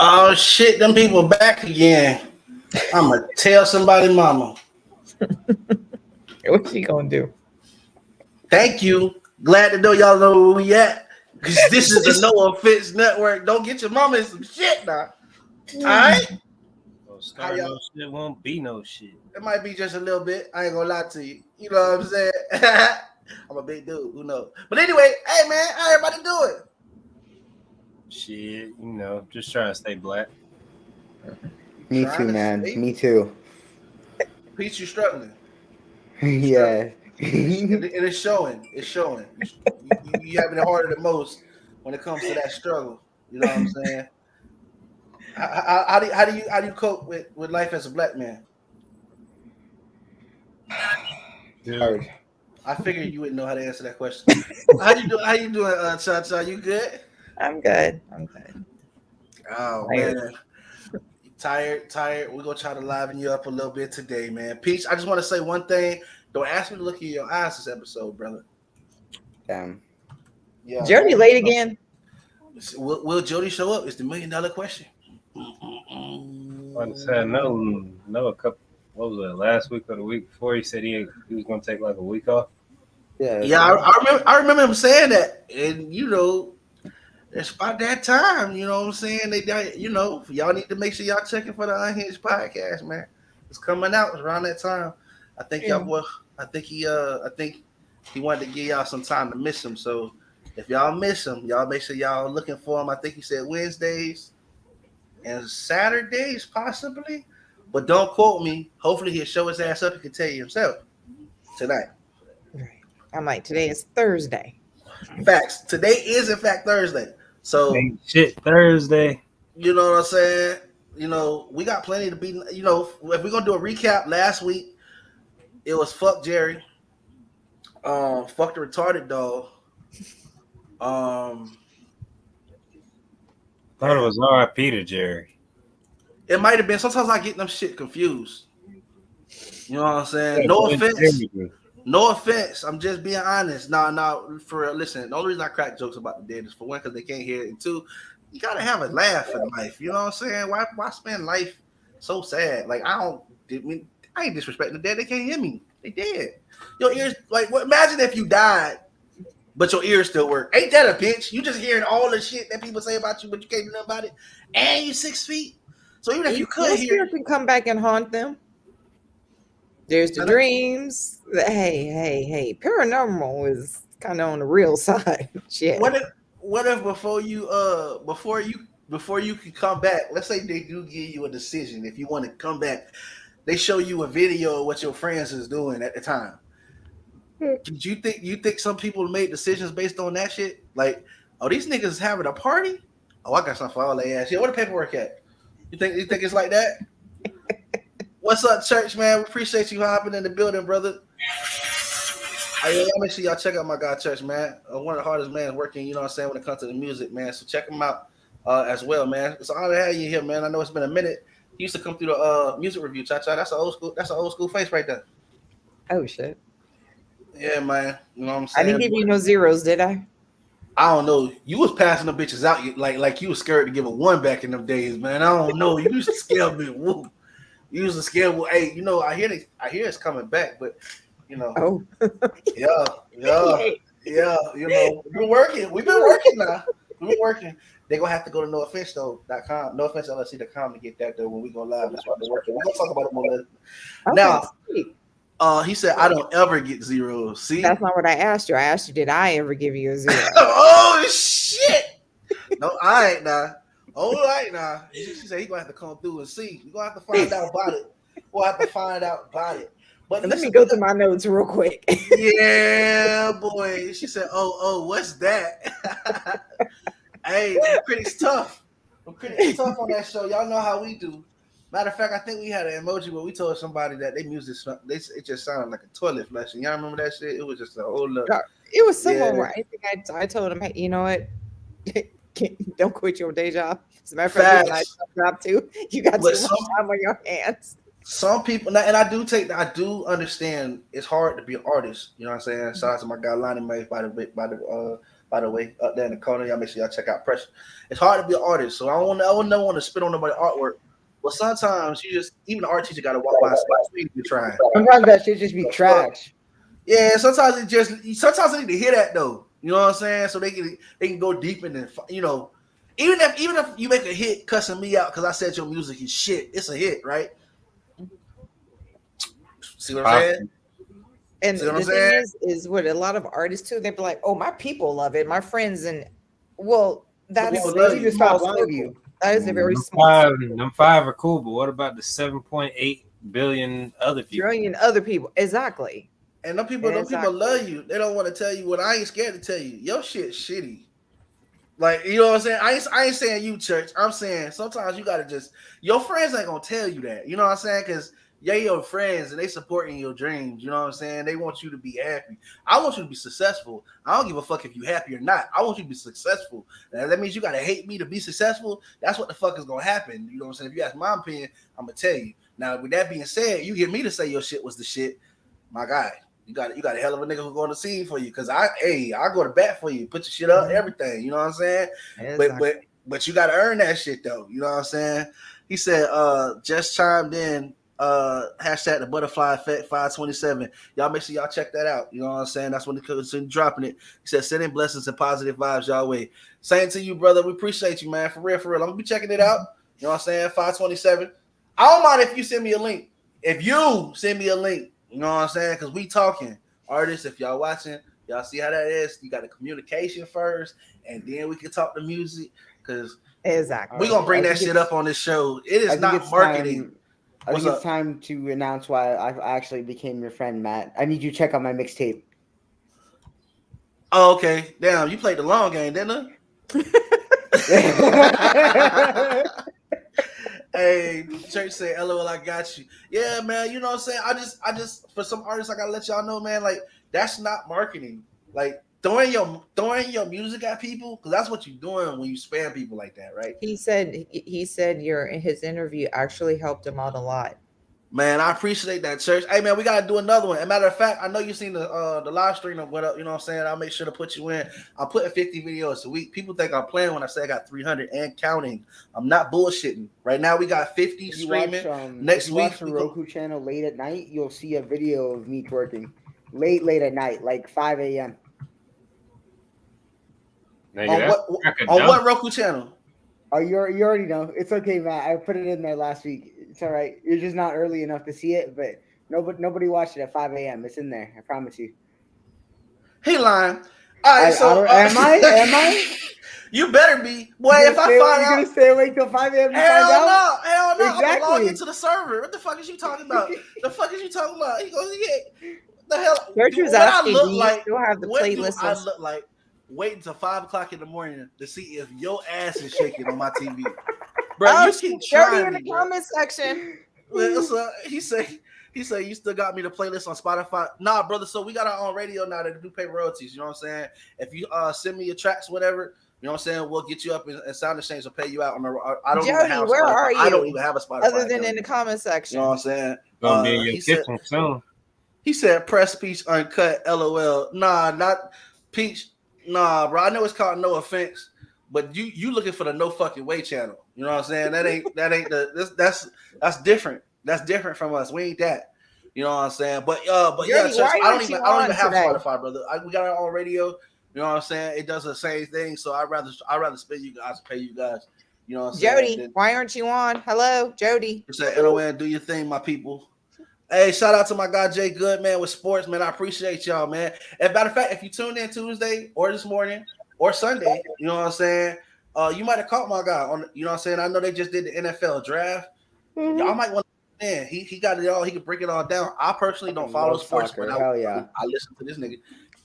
Oh shit, them people back again. I'ma tell somebody, mama. What's she gonna do? Thank you. Glad to know y'all know where we at. Cause this is the No Offense Network. Don't get your mama in some shit now. Alright? Don't start no shit, won't be no shit. It might be just a little bit. I ain't gonna lie to you. You know what I'm saying? I'm a big dude. Who knows? But anyway, hey man, how everybody doing? Shit, just trying to stay black. Me too, man. Me too. Peach, you struggling. Yeah. It is showing. It's showing. You having it harder than most when it comes to that struggle. You know what I'm saying? How do you cope with life as a black man? Hard. I figured you wouldn't know how to answer that question. How you doing, Cha-Cha? You good? I'm good. Oh man. Tired. We're gonna try to liven you up a little bit today, man. Peach, I just want to say one thing. Don't ask me to look in your eyes this episode, brother. Damn. Yeah. Jody late again. Will Jody show up? It's the $1 million question. Like I said, no, a couple. What was it? Last week or the week before? He said he was gonna take like a week off. Yeah. I remember him saying that, and it's about that time. You know what I'm saying? Y'all need to make sure y'all checking for the Unhinged podcast, man. It's coming out. It's around that time. I think I think he wanted to give y'all some time to miss him. So if y'all miss him, y'all make sure y'all looking for him. I think he said Wednesdays and Saturdays possibly, but don't quote me. Hopefully he'll show his ass up. He can tell you himself tonight. Right. I'm like, today is Thursday. Facts. Today is in fact Thursday. So shit Thursday. You know what I'm saying? We got plenty to be. If we're gonna do a recap, last week it was fuck Jerry, fuck the retarded dog. Thought it was R.I.P. to Jerry. It might have been. Sometimes I get them shit confused. You know what I'm saying? No offense. No offense. I'm just being honest. No, for real. Listen, the only reason I crack jokes about the dead is for one, because they can't hear it, and two, you gotta have a laugh in life. You know what I'm saying? Why spend life so sad? Like I ain't disrespecting the dead. They can't hear me. They dead. Your ears, like, imagine if you died, but your ears still work. Ain't that a bitch? You just hearing all the shit that people say about you, but you can't do nothing about it, and you 6 feet. So even if you could hear, spirit can come back and haunt them. There's the dreams. Hey, paranormal is kind of on the real side. Shit. What if before you can come back, let's say they do give you a decision if you want to come back, they show you a video of what your friends is doing at the time. Did you think some people made decisions based on that shit? Like, oh, these niggas is having a party? Oh, I got something for all their ass. Yeah, where the paperwork at? You think it's like that? What's up, church, man? We appreciate you hopping in the building, brother. Y'all make sure y'all check out my guy, Church, man. One of the hardest men working, you know what I'm saying, when it comes to the music, man. So check him out as well, man. It's an honor to have you here, man. I know it's been a minute. He used to come through the music review, Cha-Cha. That's an old school face right there. Oh, shit. Yeah, man. You know what I'm saying? I didn't give you no zeros, did I? I don't know. You was passing the bitches out like you was scared to give a 1 back in them days, man. I don't know. You used to scare me. Woo. You used to scare me. Hey, I hear it's coming back, but Oh. yeah. We've been working. Now. We've been working. They're gonna have to go to nooffense.com, nooffensellc.com to get that though when we go live. That's why they're working. We're gonna talk about it more later. Okay, now, he said I don't ever get zeros. See, that's not what I asked you. I asked you, did I ever give you a zero? Oh shit! No, I ain't now. All right now. She said he's gonna have to come through and see. We're gonna have to find out about it. We'll have to find out about it. But let me go through my notes real quick. Yeah, boy. She said, "Oh, what's that?" Hey, we're pretty tough. We're pretty tough on that show. Y'all know how we do. Matter of fact, I think we had an emoji where we told somebody that they music, it just sounded like a toilet flushing. Y'all remember that shit? It was just a whole lot. It was someone where I think I told him, hey, you know what? Don't quit your day job. As a matter of fact, I job too. You got too much time on your hands. Some people, and I do understand it's hard to be an artist. You know what I'm saying? Shout out to my guy Lonnie May, by the way, up there in the corner. Y'all make sure y'all check out Pressure. It's hard to be an artist, so I would never want to spit on nobody's artwork. But sometimes even the art teacher got to walk by and say, "You're trying." Sometimes that shit just be trash. Yeah, sometimes they need to hear that though. You know what I'm saying? So they can go deep in and even if you make a hit cussing me out because I said your music is shit, it's a hit, right? See what I'm saying? And the thing is what a lot of artists too, they'd be like, "Oh, my people love it, my friends," and that's you stop loving you. That is a very small. Them 5 are cool, but what about the 7.8 billion other people? Trillion other people, exactly. And them people love you. They don't want to tell you what I ain't scared to tell you. Your shit's shitty. Like, you know what I'm saying? I ain't saying you, church. I'm saying sometimes you gotta your friends ain't gonna tell you that. You know what I'm saying? Because you're your friends and they supporting your dreams. You know what I'm saying? They want you to be happy. I want you to be successful. I don't give a fuck if you're happy or not. I want you to be successful. Now, that means you gotta hate me to be successful. That's what the fuck is gonna happen. You know what I'm saying? If you ask my opinion, I'm gonna tell you. Now, with that being said, you get me to say your shit was the shit, my guy. You got a hell of a nigga who go on the scene for you, because I go to bat for you, put your shit up, everything. You know what I'm saying? Exactly. But you got to earn that shit though. You know what I'm saying? He said, just chimed in. Hashtag the butterfly effect 527. Y'all make sure y'all check that out. You know what I'm saying? That's when the dropping it. He said, sending blessings and positive vibes y'all way. Same to you, brother. We appreciate you, man. For real. I'm gonna be checking it out. You know what I'm saying? 527. I don't mind if you send me a link. If you send me a link. You know what I'm saying? Because we talking artists. If y'all watching, y'all see how that is. You got the communication first, and then we can talk the music. Because exactly, we're gonna bring that shit up on this show. It is not marketing. I think it's time to announce why I actually became your friend, Matt. I need you to check out my mixtape. Oh, okay. Damn, you played the long game, didn't you? Hey, church say, LOL, I got you. Yeah, man, you know what I'm saying? I just for some artists, I gotta let y'all know, man, like, that's not marketing. Like, throwing your music at people, because that's what you're doing when you spam people like that, right? He said his interview actually helped him out a lot. Man, I appreciate that, church. Hey, man, we gotta do another one. As a matter of fact, I know you've seen the live stream of what up. You know what I'm saying? I'll make sure to put you in. I'm putting 50 videos a week. People think I'm playing when I say I got 300 and counting. I'm not bullshitting. Right now, we got 50 streaming. Next week, watch the Roku channel late at night, you'll see a video of me twerking. Late at night, like 5 a.m. On what Roku channel? Oh, you already know. It's okay, Matt. I put it in there last week. It's all right. You're just not early enough to see it, but nobody watched it at 5 a.m. It's in there. I promise you. He lying. All right, am I? You better be. Boy, if I find out. You're going to stay awake till 5 a.m. to find out? Hell no. Exactly. I'm going to log into the server. What the fuck is you talking about? He goes, yeah. The hell? What I look like? Still have the playlist. I look like waiting till 5 o'clock in the morning to see if your ass is shaking on my TV. Bro, you keep trying in the comment section. So he say you still got me the playlist on Spotify. Nah, brother. So we got our own radio now that do pay royalties. You know what I'm saying? If you send me your tracks, whatever, you know what I'm saying, we'll get you up and Sound Exchange will pay you out. I don't Jody, even have where are you? I don't even have a Spotify. Other than in the comment section. You know what I'm saying? Gonna be in your kitchen soon. He said press Peach uncut. LOL. Nah, not Peach. Nah, bro. I know it's called No Offense, but you looking for the No Fucking Way channel. You know what I'm saying? That ain't that's different. That's different from us. We ain't that. You know what I'm saying? But yeah, I don't even have Spotify, brother. We got our own radio. You know what I'm saying? It does the same thing. So I'd rather spend you guys, pay you guys. You know what I'm saying? Jody, why aren't you on? Hello, Jody. You said LON, do your thing, my people. Hey, shout out to my guy Jay Good, man, with sports, man. I appreciate y'all, man. As a matter of fact, if you tuned in Tuesday or this morning or Sunday, you know what I'm saying? You might have caught my guy on, you know what I'm saying? I know they just did the NFL draft. Mm-hmm. Y'all might want to, man, he got it all. He can break it all down. I personally don't follow sports, but I listen to this nigga.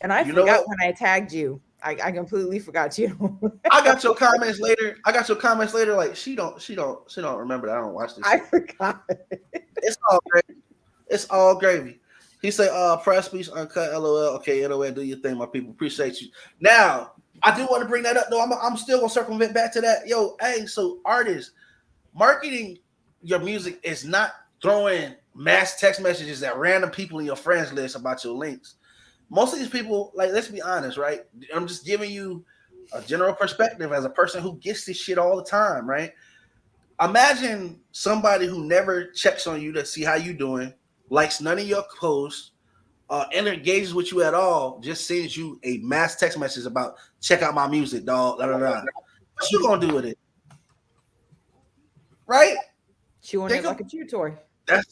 And I forgot when I tagged you. I completely forgot you. I got your comments later. Like she don't remember that I don't watch this. I forgot. It's all gravy. It's all gravy. He said, press speech uncut. LOL. Okay, LOL. Do your thing, my people. Appreciate you. Now, I do want to bring that up though. I'm still gonna circumvent back to that. Yo, hey, so artists, marketing your music is not throwing mass text messages at random people in your friends list about your links. Most of these people, like, let's be honest, right? I'm just giving you a general perspective as a person who gets this shit all the time, right? Imagine somebody who never checks on you to see how you doing, likes none of your posts, and engages with you at all, just sends you a mass text message about check out my music, dog. Blah, blah, blah. What you gonna do with it? Right? Chewing it like a chew toy.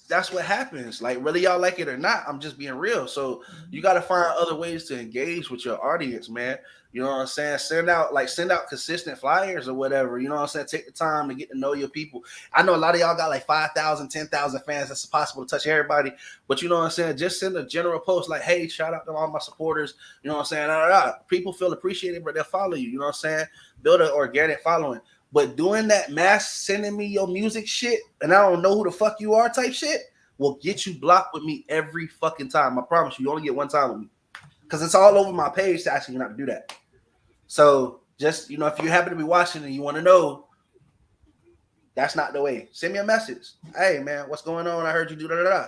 That's what happens. Like, whether y'all like it or not, I'm just being real. So you got to find other ways to engage with your audience, man. You know what I'm saying? Send out consistent flyers or whatever. You know what I'm saying? Take the time to get to know your people. I know a lot of y'all got like 5,000, 10,000 fans. That's impossible to touch everybody. But you know what I'm saying? Just send a general post like, hey, shout out to all my supporters. You know what I'm saying? People feel appreciated, but they'll follow you. You know what I'm saying? Build an organic following. But doing that mass sending me your music shit and I don't know who the fuck you are type shit will get you blocked with me every fucking time. I promise you, you only get one time with me. Because it's all over my page to ask you not to do that. So just, you know, if you happen to be watching and you want to know, that's not the way. Send me a message. Hey, man, what's going on? I heard you do da-da-da.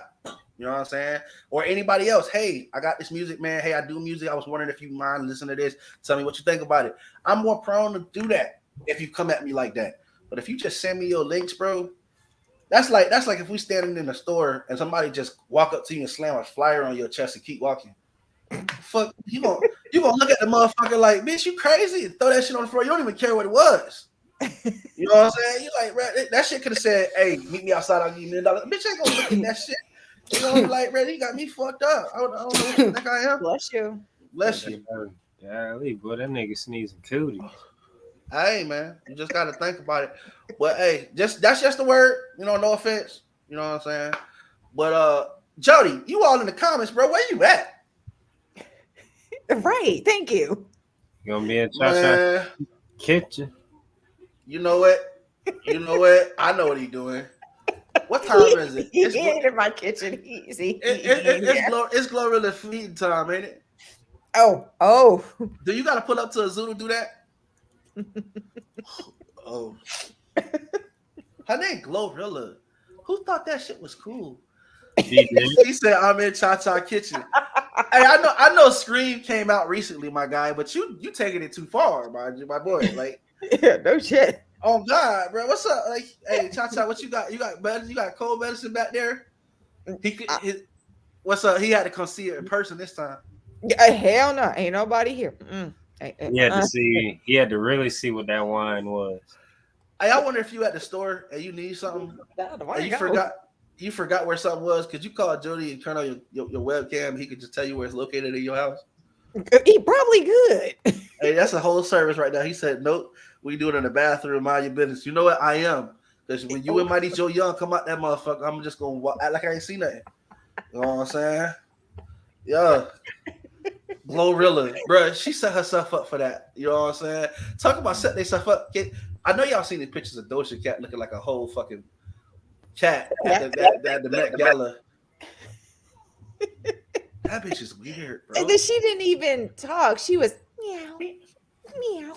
You know what I'm saying? Or anybody else. Hey, I got this music, man. Hey, I do music. I was wondering if you mind listening to this. Tell me what you think about it. I'm more prone to do that if you come at me like that. But if you just send me your links, bro, that's like if we standing in the store and somebody just walk up to you and slam a flyer on your chest and keep walking. Fuck, you gonna look at the motherfucker like, bitch, you crazy, and throw that shit on the floor. You don't even care what it was. You know what I'm saying? You like, bro, that shit could have said, hey, meet me outside, I'll give you $1 million. Bitch ain't gonna look at that shit. You know, like, bro, you got me fucked up. I don't know what you think I am. Bless you. Bless you. Yeah, boy, that nigga sneezing cooties. Hey, man, you just got to think about it. But hey, that's just the word. You know, no offense. You know what I'm saying? But Jody, you all in the comments, bro. Where you at? Right. Thank you. You gonna be in Cha-Cha kitchen? You know what? I know what he's doing. What time is it? He ain't in my kitchen. It's Glorilla feeding time, ain't it? Oh. Do you got to pull up to a zoo to do that? Oh. Her name Glorilla. Who thought that shit was cool? He said, I'm in Cha-Cha kitchen. Hey, I know Scream came out recently, my guy, but you taking it too far, my boy. Like, yeah, no shit. Oh God, bro, what's up? Like, hey, Cha-Cha, what you got? You got cold medicine back there? What's up? He had to come see it in person this time. Hell no, ain't nobody here. He had to see. He had to really see what that wine was. Hey, I wonder if you at the store and you need something. And you forgot where something was because you called Jody and turn on your webcam. He could just tell you where it's located in your house. He probably could. Hey, that's a whole service right now. He said, nope, we do it in the bathroom. Mind your business. You know what? I am. Because when you and Mighty Joe Young come out that motherfucker, I'm just going to act like I ain't seen nothing. You know what I'm saying? Yeah. Glorilla. Bro, she set herself up for that. You know what I'm saying? Talk about setting themselves up. I know y'all seen these pictures of Doja Cat looking like a whole fucking cat at the Met Gala. That bitch is weird, bro. And then she didn't even talk. She was meow, meow.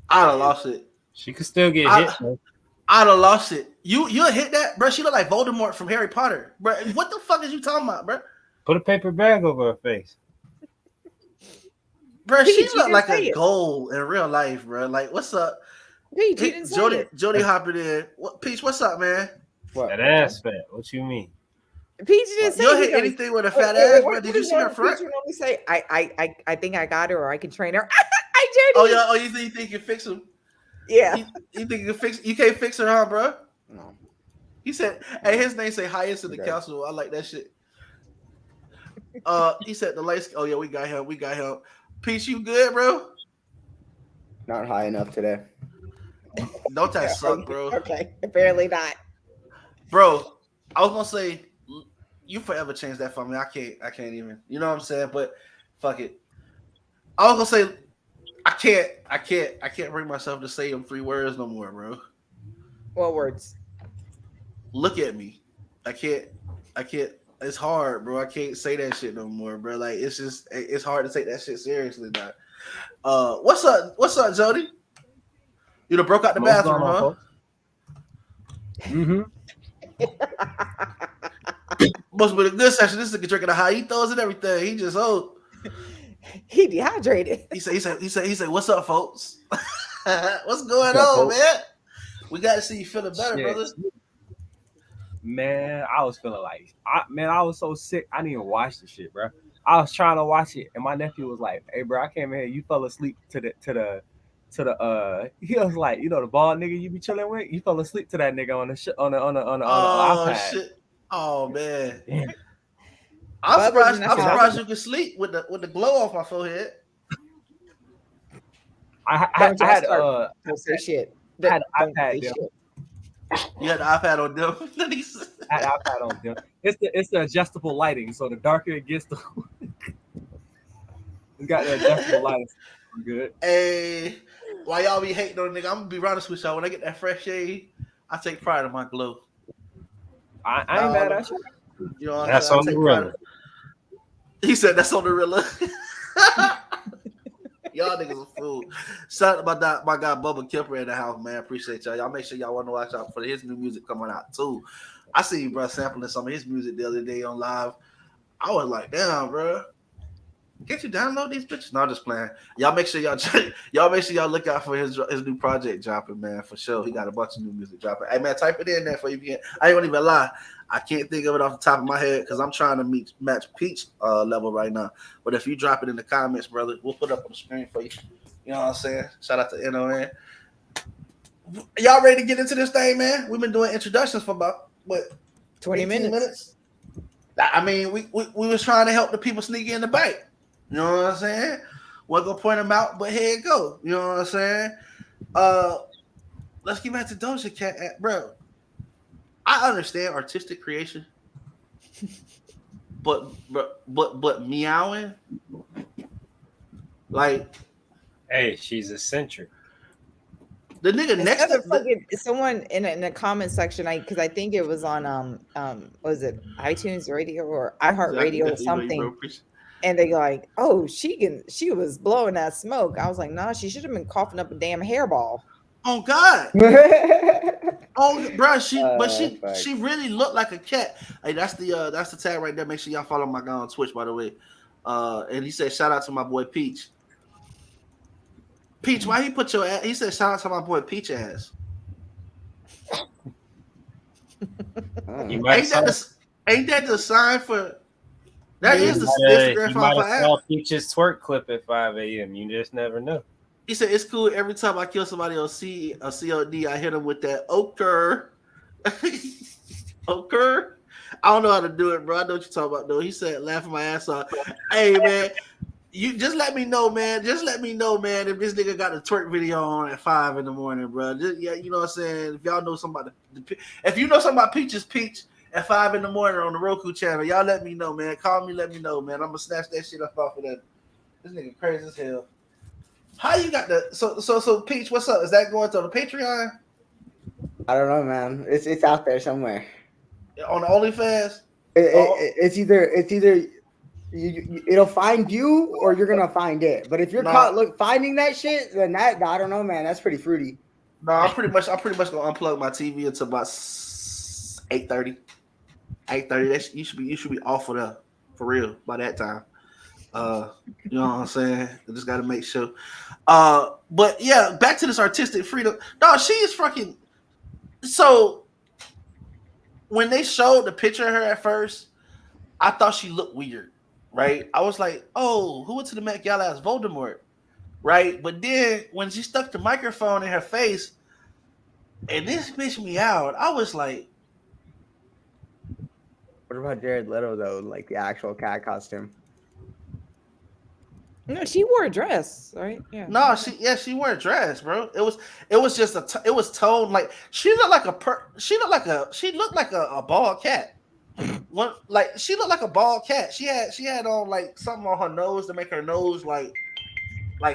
I'd have lost it. She could still get hit. Bro. I'd have lost it. You hit that, bro. She look like Voldemort from Harry Potter, bro. What the fuck is you talking about, bro? Put a paper bag over her face, bro. She look like a goal in real life, bro. Like, what's up? Jody hopping in. What, Peach? What's up, man? What? That ass fat. What you mean? Peach didn't say you hit anything with a fat ass, bro. Did you see her front? Peach would only say, I think I got her, or I can train her. Oh yeah. Oh, you think you can fix him? Yeah. You think you can fix? You can't fix her, huh, bro? No. He said, "Hey, his name say highest in the council." I like that shit. He said the lights. Oh yeah, we got him. Peach, you good, bro? Not high enough today. Don't that suck, bro? Okay, apparently not. Bro, I was gonna say you forever change that for me. I can't even. You know what I'm saying? But fuck it. I was gonna say I can't bring myself to say them 3 words no more, bro. What words? Look at me. I can't. It's hard, bro. I can't say that shit no more, bro. Like it's hard to take that shit seriously now. What's up, Jody? You done broke out the bathroom, huh? Mm-hmm. Must have been a good session. This nigga drinking the Hitos and everything. He just He dehydrated. he said, what's up, folks? What's going What's up, on, folks? man? We got to see you feeling better, Shit. brother. Man, I was feeling like, I was so sick. I didn't even watch the shit, bro. I was trying to watch it, and my nephew was like, "Hey, bro, I came in here. You fell asleep to the." He was like, you know, the bald nigga you be chilling with. You fell asleep to that nigga on the Oh iPad. shit! Oh man, Damn. I'm Bubba's in surprised. the I'm house. surprised you can sleep with the glow off my forehead. I Don't y'all had start. Don't say shit. I had Don't iPad say there. shit. You had the iPad on them. I had iPad on them. It's the adjustable lighting, so the darker it gets, the it's got the adjustable lighting. So good. Hey, while y'all be hating on nigga, I'm gonna be honest with y'all. When I get that fresh shade, I take pride in my glow. I ain't mad at you. You know what I'm That's saying? on I the take pride. real. He said that's on the real. Y'all niggas a fool. Shout out to my guy Bubba Kemper in the house, man. Appreciate y'all. Y'all make sure y'all want to watch out for his new music coming out too. I see you, bro, sampling some of his music the other day on live. I was like, damn, bro. Can't you download these bitches? No, I'm just playing. Y'all make sure y'all make sure y'all look out for his new project dropping, man, for sure. He got a bunch of new music dropping. Hey man, type it in there for you. I ain't even lie. I can't think of it off the top of my head because I'm trying to match Peach level right now. But if you drop it in the comments, brother, we'll put it up on the screen for you. You know what I'm saying? Shout out to NON. Y'all ready to get into this thing, man? We've been doing introductions for about 20 minutes. I mean, we was trying to help the people sneak in the bank. You know what I'm saying? Wasn't gonna point them out, but here it go. You know what I'm saying? Let's get back to Doja Cat, bro. I understand artistic creation, but meowing, like, Hey, she's eccentric. the nigga next Instead to of fucking someone in the comment section, because I think it was on was it iTunes Radio or iHeartRadio or something, and they like, oh, she was blowing that smoke. I was like, nah, she should have been coughing up a damn hairball. Oh God. Oh, bro, she really looked like a cat. Hey, that's the tag right there. Make sure y'all follow my guy on Twitch, by the way. And he said, shout out to my boy Peach. Peach, why he put your ass? He said, shout out to my boy Peach ass. Ain't that the sign for? That is the Instagram You might for have saw Peach's twerk clip at 5 a.m. You just never know. He said it's cool. Every time I kill somebody on COD, I hit him with that ochre. Ochre. I don't know how to do it, bro. I know what you're talking about, though. He said, laughing my ass off. Hey, man, you just let me know, man. Just let me know, man, if this nigga got a twerk video on at 5 in the morning, bro. Just, yeah, you know what I'm saying? If y'all know somebody, if you know somebody Peach's Peach at 5 in the morning on the Roku channel, y'all let me know, man. Call me, let me know, man. I'm gonna snatch that shit up off of that. This nigga crazy as hell. How you got the so Peach? What's up? Is that going to the Patreon? I don't know, man. It's out there somewhere. On the OnlyFans? It's either it'll find you or you're gonna find it. But if you're caught finding that shit, then that I don't know, man. That's pretty fruity. No, I'm pretty much gonna unplug my TV until about 8:30. 8:30. You should be off of there for real by that time. You know what I'm saying? I just gotta make sure. But yeah, back to this artistic freedom. No, she is fucking. So when they showed the picture of her at first, I thought she looked weird, right? I was like, oh, who went to the Met Gala as Voldemort, right? But then when she stuck the microphone in her face, and this bitch me out, I was like, what about Jared Leto though? Like the actual cat costume. No, she wore a dress, right? Yeah. No, she wore a dress, bro. It was just it was toned like she looked like a bald cat. She looked like a bald cat. She had on like something on her nose to make her nose like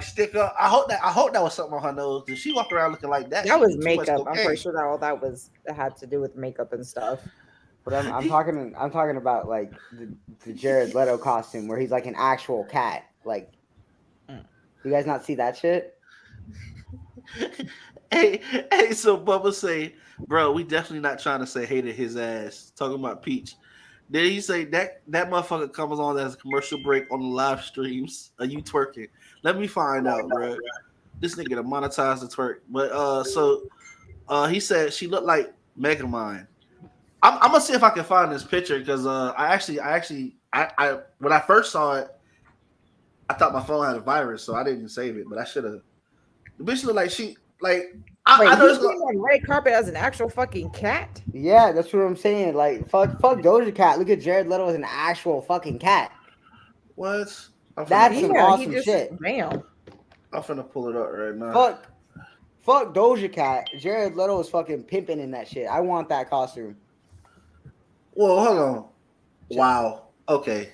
stick up. I hope that was something on her nose. Did she walk around looking like that? That was makeup. I'm pretty sure that all that had to do with makeup and stuff. But I'm talking about like the Jared Leto costume where he's like an actual cat. Like, you guys not see that shit? hey, so Bubba say, bro, we definitely not trying to say hated his ass. Talking about Peach. Then he say that motherfucker comes on as a commercial break on the live streams. Are you twerking? Let me find out, bro. This nigga to monetize the twerk. But he said she looked like Megamind. I'm gonna see if I can find this picture because I when I first saw it, I thought my phone had a virus, so I didn't save it. But I should have. The bitch look like she like. Wait, I know he's on red carpet as an actual fucking cat. Yeah, that's what I'm saying. Like, fuck Doja Cat. Look at Jared Leto as an actual fucking cat. What? That's some awesome shit. Damn. I'm finna pull it up right now. Fuck Doja Cat. Jared Leto is fucking pimping in that shit. I want that costume. Well, hold on. Wow. Okay.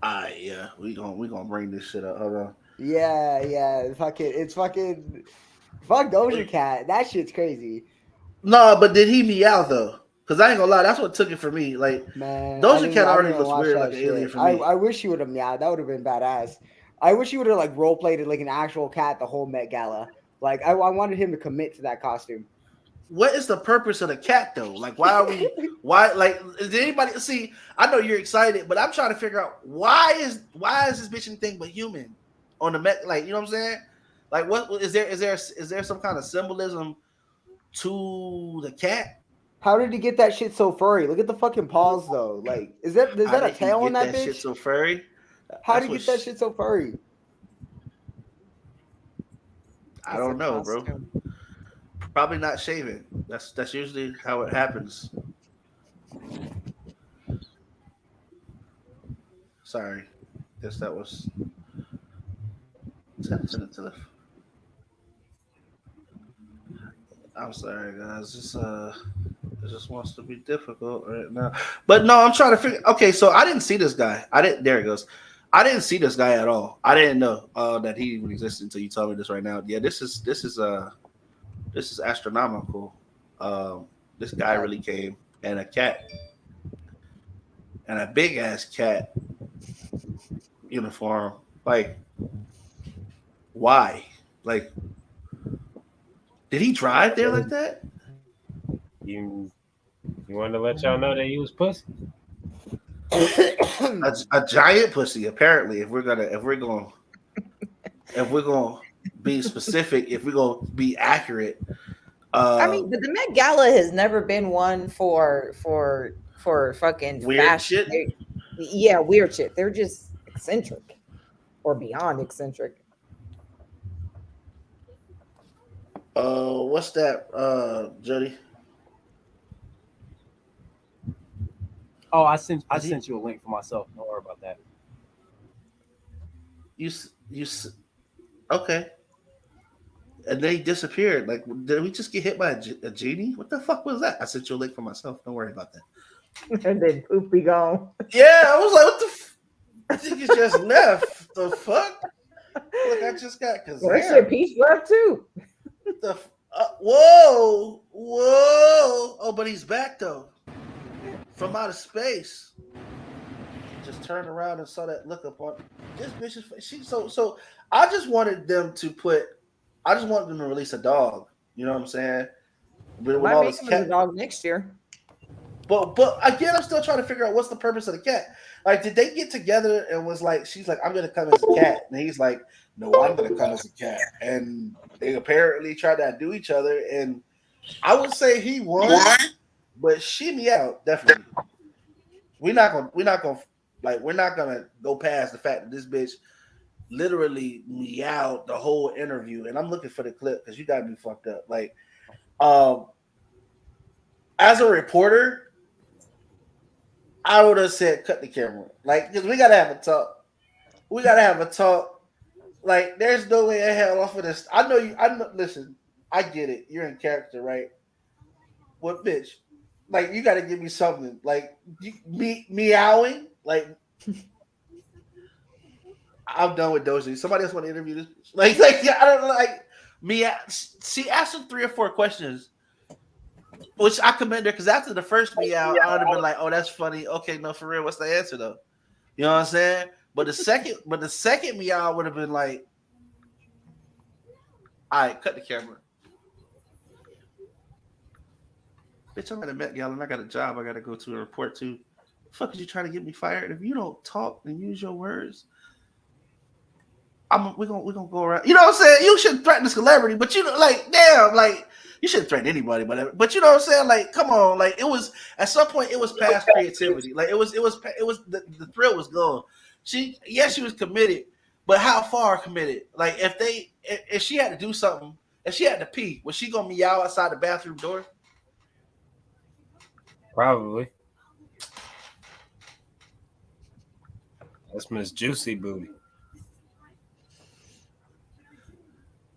Yeah. We gonna bring this shit up. Hold on. Yeah. Fuck Doja Cat. That shit's crazy. No, but did he meow though? Because I ain't gonna lie, that's what took it for me. Like, man, Doja Cat already looks weird like an alien for me. I wish he would have meowed. That would have been badass. I wish he would have like role played it like an actual cat the whole Met Gala. Like, I wanted him to commit to that costume. What is the purpose of the cat though? Like, why are we? Why like? Is there anybody? See, I know you're excited, but I'm trying to figure out why is this bitch anything but human on the Met? Like, you know what I'm saying? Like, what is there some kind of symbolism to the cat? How did he get that shit so furry? Look at the fucking paws though. Like, is that a tail on that bitch? Shit so furry? How did he get that shit so furry? I don't know, bro. Probably not shaving. That's usually how it happens. Sorry, guess that was. Send it to the. I'm sorry, guys. It just wants to be difficult right now. But no, I'm trying to figure. Okay, so I didn't see this guy. There it goes. I didn't see this guy at all. I didn't know that he even existed until you told me this right now. Yeah, this is astronomical. This guy really came, and a cat, and a big ass cat uniform. Like, why? Like, did he drive there like that? You wanted to let y'all know that he was pussy. a giant pussy, apparently. If we're gonna be specific, if we're gonna be accurate. I mean, but the Met Gala has never been one for fucking weird fashion. shit. Yeah, weird shit. They're just eccentric or beyond eccentric. What's that, Jody? Oh, I sent you a link for myself. Don't worry about that. You okay? And then he disappeared. Like, did we just get hit by a genie? What the fuck was that? I sent you a link for myself. Don't worry about that. And then poop be gone. Yeah, I was like, what the? I think it just left. The fuck? Look, I just got That Peach left too. Whoa. Oh, but he's back though. From outer space. Just turned around and saw that look up on this bitch. So I just wanted them to release a dog. You know what I'm saying? With all this cat a dog next year. But again, I'm still trying to figure out what's the purpose of the cat. Like, did they get together and was like, she's like, I'm gonna come as a cat, and he's like, no, I'm gonna come as a cat, and they apparently tried to outdo each other, and I would say he won, but she meowed definitely. We're not gonna go past the fact that this bitch literally meowed the whole interview, and I'm looking for the clip because you got me fucked up. Like, as a reporter, I would have said cut the camera. Like, because we gotta have a talk. Like, there's no way in hell off of this. I know. Listen, I get it. You're in character, right? What, bitch? Like, you gotta give me something. Like, meowing. Like, I'm done with Doja. Somebody else want to interview this? Like, yeah, I don't know. Like, she asked him 3 or 4 questions, which I commend her, because after the first meow, I would have been like, "Oh, that's funny." Okay, no, for real, what's the answer though? You know what I'm saying? But the second meow would have been like, "All right, cut the camera." bitch, I'm at a Met Gala and I got a job I got to go to and report to. The fuck is you trying to get me fired? If you don't talk and use your words, we're gonna go around. You know what I'm saying? You shouldn't threaten a celebrity, but you know, like, damn, like you shouldn't threaten anybody, but you know what I'm saying? Like, come on, like it was at some point it was past creativity. Like it was the thrill was gone. She was committed, but how far committed? Like if she had to do something, if she had to pee, was she gonna meow outside the bathroom door? Probably. That's Miss Juicy Booty.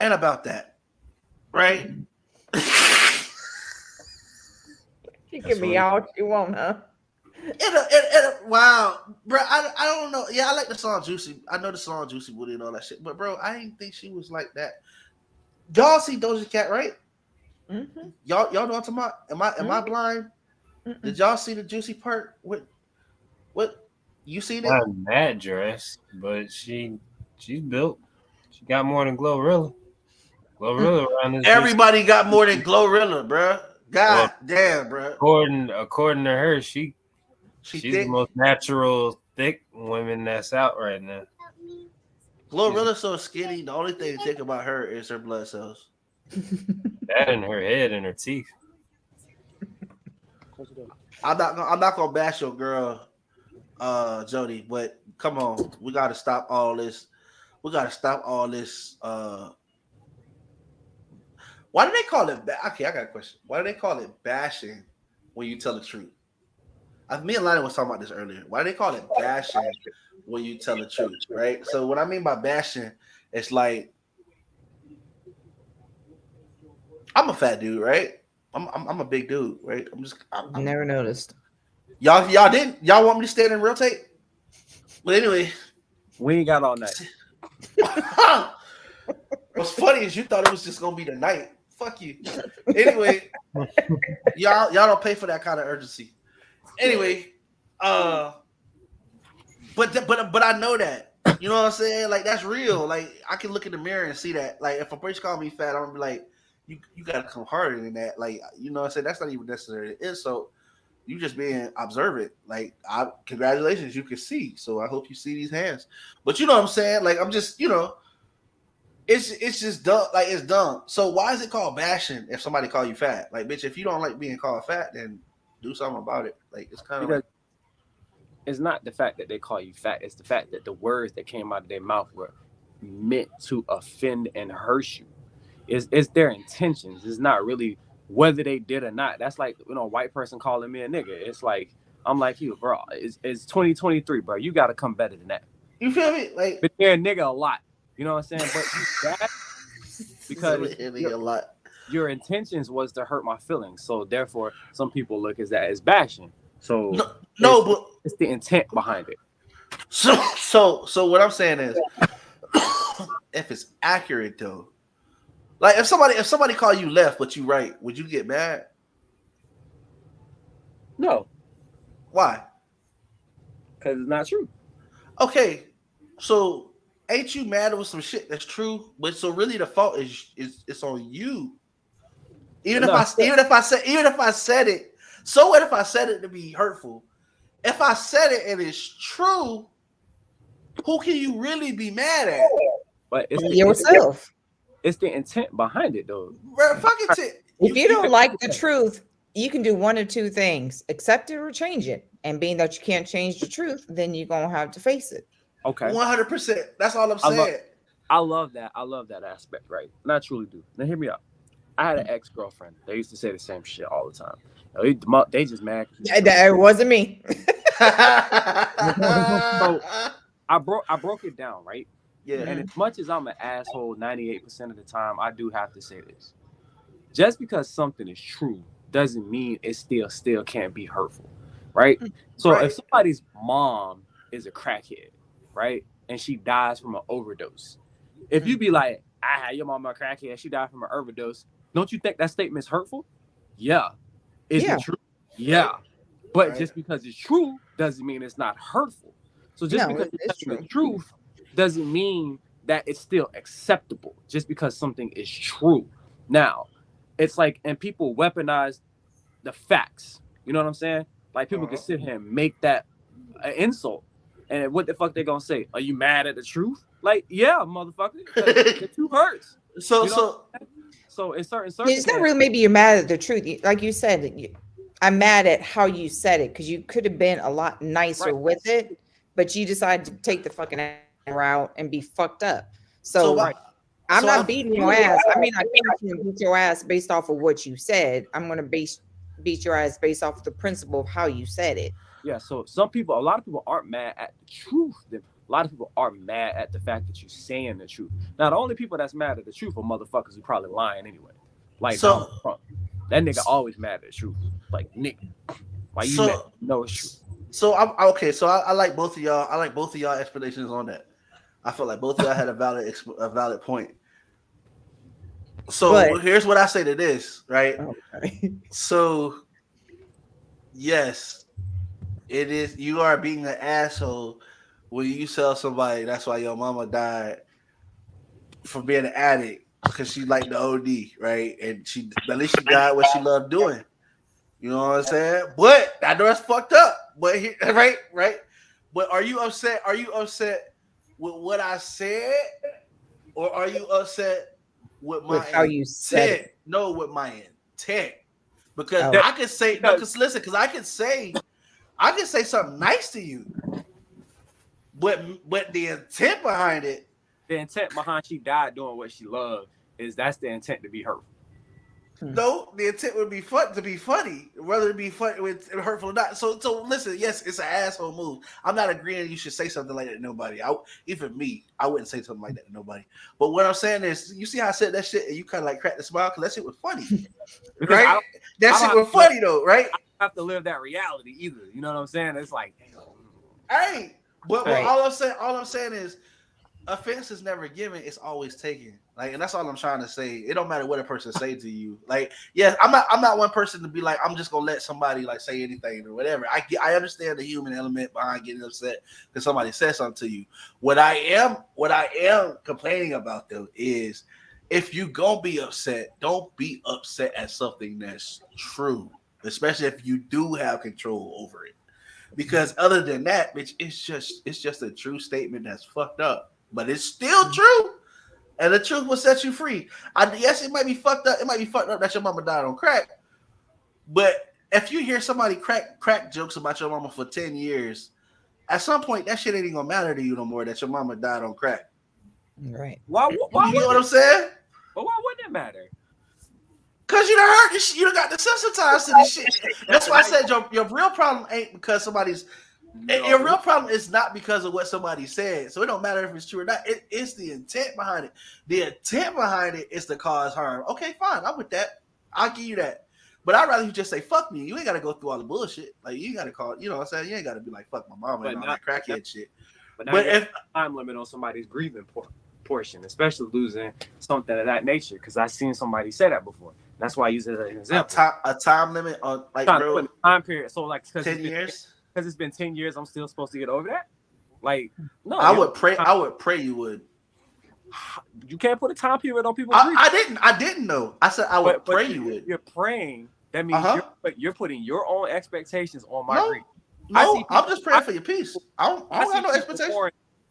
And about that, right? She can be all she want, huh? Wow, bro. I don't know. Yeah, I like the song Juicy. I know the song Juicy Booty and all that shit. But bro, I didn't think she was like that. Y'all see Doja Cat, right? Mm-hmm. Y'all know what I'm talking about? Am I blind? Mm-mm. Did y'all see the Juicy part? What you seen it? Not in that dress, but she's built. She got more than Glorilla. Glorilla around this. Everybody got more than Glorilla, bro. God damn, bro. According to her, she's the most natural thick woman that's out right now. Glorilla's so skinny. The only thing to think about her is her blood cells. That in her head and her teeth. I'm not gonna bash your girl, Jody, but come on, we gotta stop all this. We gotta stop all this. Why do they call it? Okay, I got a question. Why do they call it bashing when you tell the truth? Me and Lana was talking about this earlier. Why do they call it bashing when you tell the truth? Right. So what I mean by bashing, it's like I'm a fat dude, right? I'm a big dude, right? I'm never noticed. Y'all didn't? Y'all want me to stand and rotate? But anyway, we ain't got all night. What's funny is you thought it was just gonna be the night. Fuck you. Anyway, y'all don't pay for that kind of urgency. Anyway, but I know that. You know what I'm saying? Like that's real. Like I can look in the mirror and see that. Like if a person call me fat, I'm gonna be like, you gotta come harder than that. Like you know what I'm saying? That's not even necessary. It is so. You just being observant. Like congratulations, you can see. So I hope you see these hands. But you know what I'm saying? Like I'm just it's just dumb. Like it's dumb. So why is it called bashing if somebody call you fat? Like bitch, if you don't like being called fat, then do something about it. Like it's kind of like it's not the fact that they call you fat. It's the fact that the words that came out of their mouth were meant to offend and hurt you. It's their intentions. It's not really whether they did or not. That's like a white person calling me a nigga. It's like I'm like you, bro. It's 2023, bro. You got to come better than that. You feel me? Like but they're a nigga a lot. You know what I'm saying? But because a lot. Your intentions was to hurt my feelings, so therefore some people look at that as bashing. So but it's the intent behind it. So what I'm saying is, if it's accurate though, like if somebody call you left but you right, would you get mad? No. Why? Because it's not true. Okay, so ain't you mad with some shit that's true? But so really the fault is it's on you. Even if I said it, so what if I said it to be hurtful? If I said it and it's true, who can you really be mad at? But it's yourself. It's the intent behind it, though. Bro, fuck it. If you don't like the truth, you can do one of two things: accept it or change it. And being that you can't change the truth, then you're gonna have to face it. Okay, 100%. That's all I'm saying. I love that. I love that aspect, right? And I truly do. Now, hear me out. I had an ex-girlfriend. They used to say the same shit all the time. They just mad. That wasn't me. So I broke it down, right? Yeah. And as much as I'm an asshole 98% of the time, I do have to say this. Just because something is true doesn't mean it still can't be hurtful, right? So if somebody's mom is a crackhead, right, and she dies from an overdose, if you be like, I had your mama a crackhead, she died from an overdose, don't you think that statement's hurtful? Yeah. Is it true? Yeah. But just because it's true doesn't mean it's not hurtful. So just because it's the truth doesn't mean that it's still acceptable just because something is true. Now, it's like, and people weaponize the facts. You know what I'm saying? Like people can sit here and make that an insult, and what the fuck they gonna say? Are you mad at the truth? Like, yeah, motherfucker, the truth hurts. So in certain it's not really maybe you're mad at the truth. Like you said, I'm mad at how you said it because you could have been a lot nicer with it, but you decided to take the fucking route and be fucked up. I'm not beating your ass. I mean, I can't beat your ass based off of what you said. I'm gonna beat your ass based off of the principle of how you said it. Yeah. So a lot of people aren't mad at the truth. A lot of people are mad at the fact that you're saying the truth. Now, the only people that's mad at the truth are motherfuckers who probably lying anyway. Like Donald Trump. That nigga always mad at the truth. Like, nigga, why you mad? No, it's true. So I like both of y'all. I like both of y'all explanations on that. I feel like both of y'all had a valid point. So here's what I say to this, right? Okay. So yes, it is. You are being an asshole when you sell somebody. That's why your mama died from being an addict because she liked the OD, right? And at least she died what she loved doing. You know what I'm saying? But I know that's fucked up. But right. But are you upset? Are you upset with what I said, or are you upset with how you said it? No, with my intent. Because I could say, because I could say something nice to you, but the intent behind it, the intent behind she died doing what she loved that's the intent to be hurtful. No, the intent would be to be funny, whether it be funny with hurtful or not. So listen, yes, it's an asshole move. I'm not agreeing you should say something like that to nobody. Even me, I wouldn't say something like that to nobody. But what I'm saying is, you see how I said that shit and you kind of like cracked the smile because that shit was funny, right? That shit was funny though, right? I don't have to live that reality either. You know what I'm saying? It's like, hey, but all I'm saying is, offense is never given; it's always taken. Like, and that's all I'm trying to say. It don't matter what a person say to you. Like, yeah, I'm not one person to be like, I'm just gonna let somebody like say anything or whatever. I understand the human element behind getting upset because somebody said something to you. What I am complaining about though is, if you gonna be upset, don't be upset at something that's true, especially if you do have control over it. Because other than that, bitch, it's just a true statement that's fucked up, but it's still true. And the truth will set you free. Yes, it might be fucked up. It might be fucked up that your mama died on crack. But if you hear somebody crack jokes about your mama for 10 years, at some point that shit ain't even gonna matter to you no more that your mama died on crack. Right. Why you know what I'm saying? But why wouldn't it matter? Because you done heard this shit. You done got desensitized to this shit. That's why I said your real problem ain't because somebody's. Your real problem is not because of what somebody said. So it don't matter if it's true or not. It's the intent behind it. The intent behind it is to cause harm. Okay, fine. I'm with that. I'll give you that. But I'd rather you just say, fuck me. You ain't got to go through all the bullshit. Like, you got to call, you know what I'm saying? You ain't got to be like, fuck my mama and all that crackhead shit. But if time limit on somebody's grieving portion, especially losing something of that nature, because I've seen somebody say that before. That's why I use it as an example. A time limit on like time period. So like 10 years. Because it's been 10 years, I'm still supposed to get over that. Like, no. I would pray you would. You can't put a time period on people. I didn't know. I said I would pray you would. You're praying. That means you're putting your own expectations on my grief. No, I'm just praying for your peace. I don't have no expectations.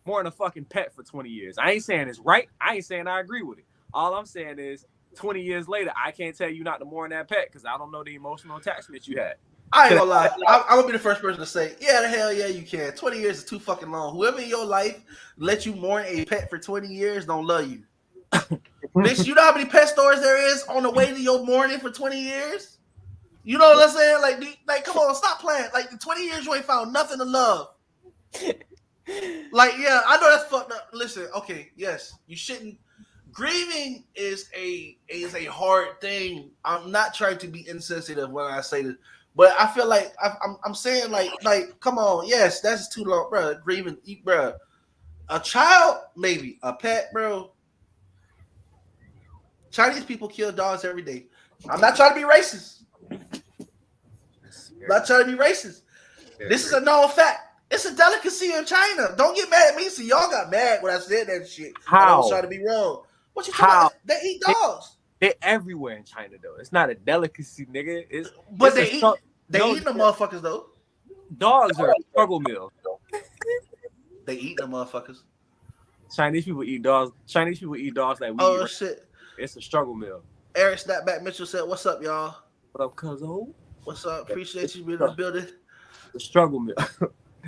More than a fucking pet for 20 years. I ain't saying it's right. I ain't saying I agree with it. All I'm saying is 20 years later, I can't tell you not to mourn that pet because I don't know the emotional attachment you had. I ain't gonna lie. I'm gonna be the first person to say, yeah, the hell yeah, you can. 20 years is too fucking long. Whoever in your life let you mourn a pet for 20 years don't love you. Bitch, you know how many pet stores there is on the way to your mourning for 20 years? You know what I'm saying? Like, come on, stop playing. Like, the 20 years you ain't found nothing to love. Like, yeah, I know that's fucked up. Listen, okay, yes, you shouldn't. Grieving is a hard thing. I'm not trying to be insensitive when I say this. But I feel like I'm saying like come on, yes, that's too long, bro. Grieving, bro. A child, maybe a pet, bro. Chinese people kill dogs every day. I'm not trying to be racist. I'm not trying to be racist. This is a known fact. It's a delicacy in China. Don't get mad at me. See, y'all got mad when I said that shit. How? I was trying to be wrong. What you talking about? They eat dogs. They're everywhere in China though. It's not a delicacy, nigga. But they eat the motherfuckers though. Dogs are a struggle meal. They eat the motherfuckers. Chinese people eat dogs. Chinese people eat dogs like we Oh eat. shit! It's a struggle meal. Eric Snapback Mitchell said, "What's up, y'all? What up, cuzzo? What's up? Appreciate you being in the building." The struggle meal.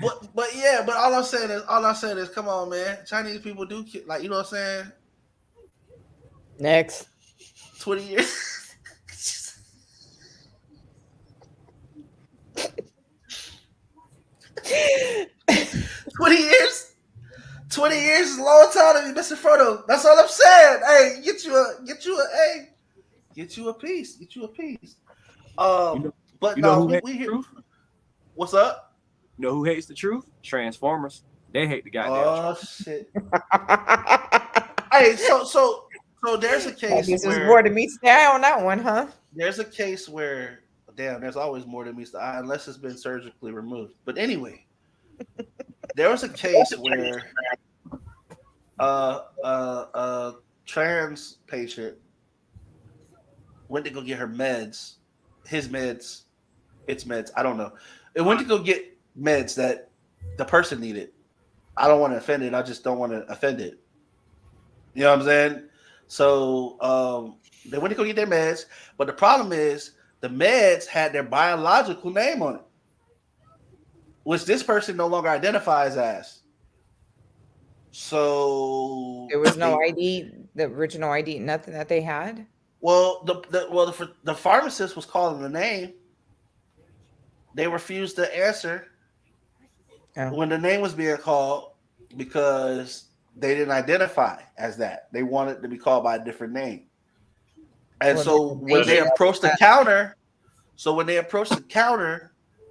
but all I'm saying is, come on, man. Chinese people do like, you know what I'm saying? Next. 20 years. 20 years? 20 years is a long time to be missing Frodo. That's all I'm saying. Hey, get you a piece. But you know no, who hates we the hear. truth? What's up? You know who hates the truth? Transformers. They hate the goddamn truth. Shit. Hey, so there's a case This where is more than meets the eye on that one, huh? there's a case where, damn, there's always more than meets the eye unless it's been surgically removed. But anyway, there was a case where a trans patient went to go get her meds, its meds, I don't know. It went to go get meds that the person needed. I don't want to offend it. I just don't want to offend it. You know what I'm saying? So they went to go get their meds, but the problem is the meds had their biological name on it, which this person no longer identifies as. So there was no ID, the original ID, nothing that they had. Well, the pharmacist was calling the name. They refused to answer when the name was being called because they didn't identify as that. They wanted to be called by a different name. And so when they approached the counter,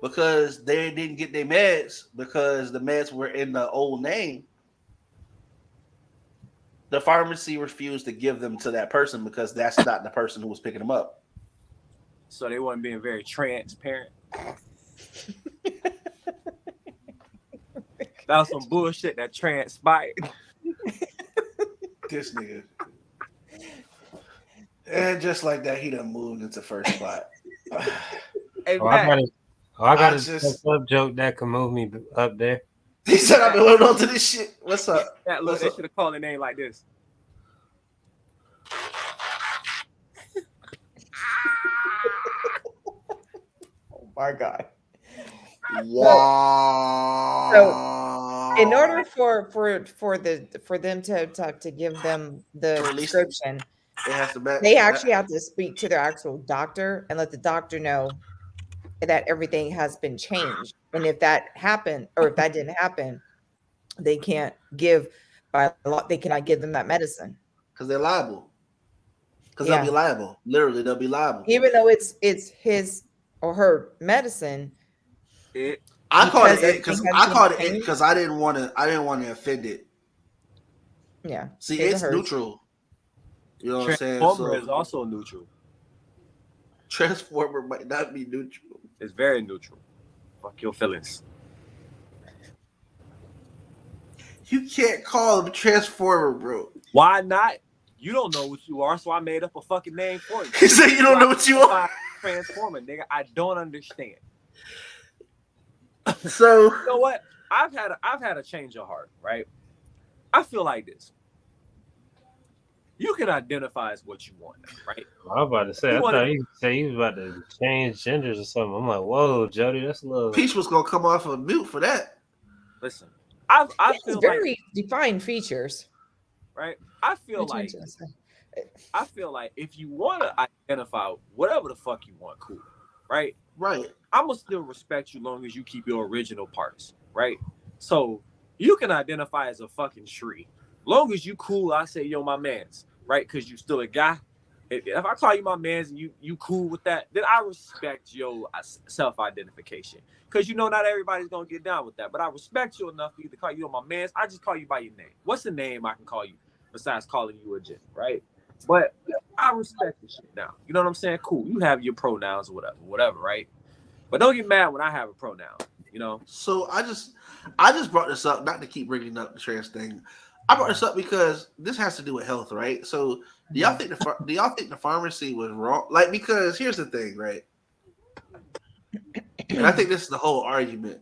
because they didn't get their meds because the meds were in the old name, the pharmacy refused to give them to that person because that's not the person who was picking them up. So they weren't being very transparent. That was some bullshit that transpired. This nigga. And just like that, he done moved into first spot. Hey, I got a up joke that can move me up there. He said I've been holding on to this shit. What's up? Yeah, look, they should have called a name like this. Oh my God. Wow. So in order for them to give them the prescription, they actually have to speak to their actual doctor and let the doctor know that everything has been changed. And if that happened, or if that didn't happen, they can't give they cannot give them that medicine. Because they're liable. Because they'll be liable. Literally, they'll be liable. Even though it's his or her medicine. I called it because I didn't want to offend it. Yeah. See, it's neutral. You know what I'm saying? Transformer is also neutral. Transformer might not be neutral. It's very neutral. Fuck your feelings. You can't call him Transformer, bro. Why not? You don't know what you are, so I made up a fucking name for you. He said you don't know what you are. Transformer, nigga. I don't understand. So you know what? I've had a change of heart, right? I feel like this. You can identify as what you want, right? I was about to say, I thought you say he was about to change genders or something. I'm like, whoa, Jody, that's a little. Peach was gonna come off of mute for that. Listen, I feel very defined features, right? I feel like if you want to identify whatever the fuck you want, cool, right? Right. I'm gonna still respect you long as you keep your original parts, right? So you can identify as a fucking tree, long as you cool. I say, yo, my man's, right? Because you still a guy. If I call you my man's and you cool with that, then I respect your self-identification. Because you know not everybody's gonna get down with that, but I respect you enough for you to call you my man's. I just call you by your name. What's the name I can call you besides calling you a gent, right? But I respect the shit now. You know what I'm saying? Cool. You have your pronouns or whatever, right? But don't get mad when I have a pronoun, you know? So I just brought this up, not to keep bringing up the trans thing. I brought this up because this has to do with health, right? So do y'all think the pharmacy was wrong? Like, because here's the thing, right? And I think this is the whole argument.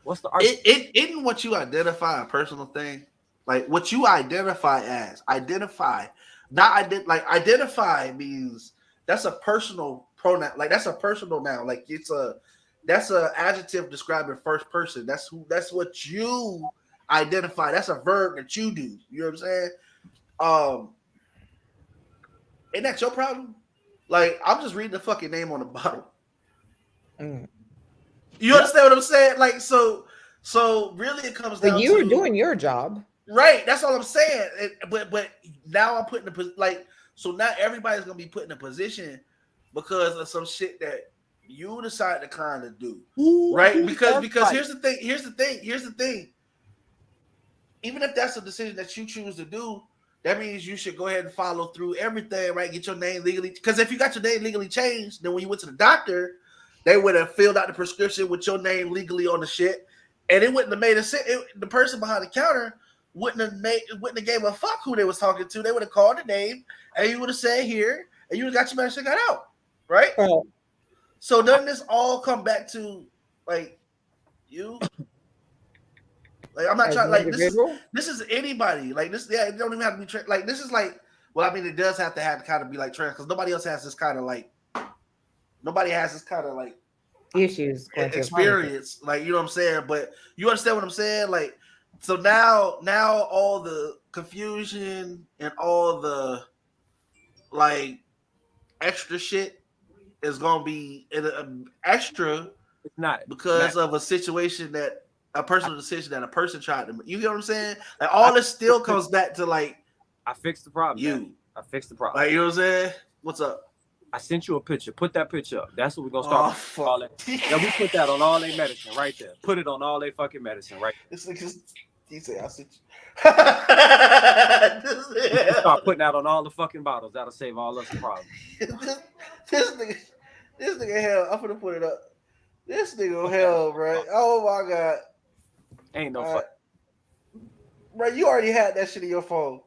What's the argument? It isn't what you identify a personal thing. Like what you identify as. Identify means that's a personal pronoun. Like that's a personal noun. Like that's a adjective describing first person. That's what you identify. That's a verb that you do. You know what I'm saying? Ain't that your problem? Like I'm just reading the fucking name on the bottle. You understand what I'm saying? Like so really it comes down to you were doing your job. Right, that's all I'm saying. But now I'm putting so now everybody's gonna be put in a position because of some shit that you decide to kind of do, right? Because here's the thing. Even if that's a decision that you choose to do, that means you should go ahead and follow through everything, right? Get your name legally. Because if you got your name legally changed, then when you went to the doctor, they would have filled out the prescription with your name legally on the shit, and it wouldn't have made a sense. The person behind the counter wouldn't have gave a fuck who they was talking to. They would have called the name, and you would have said here, and you would have got your medicine got out, right? So doesn't this all come back to like you? Like I'm not trying. Like this is anybody. Like this, yeah. It don't even have to be like this is like. Well, I mean, it does have to kind of be like trans because nobody else has this kind of like. Nobody has this kind of like issues experience. Like you know what I'm saying, but you understand what I'm saying, like. So now all the confusion and all the like extra shit is gonna be extra. It's not because of a situation that a personal decision that a person tried to. You get what I'm saying? Like all this still comes back to like I fixed the problem. I fixed the problem. Like you know what I'm saying? What's up? I sent you a picture. Put that picture up. That's what we're gonna start. Yeah, we put that on all their medicine right there. Put it on all their fucking medicine right there. He said, "I sent you." Start putting that on all the fucking bottles. That'll save all us the problem. this nigga hell. I'm gonna put it up. This nigga hell, bro. Oh my god. Ain't no fuck. Bro, you already had that shit in your phone.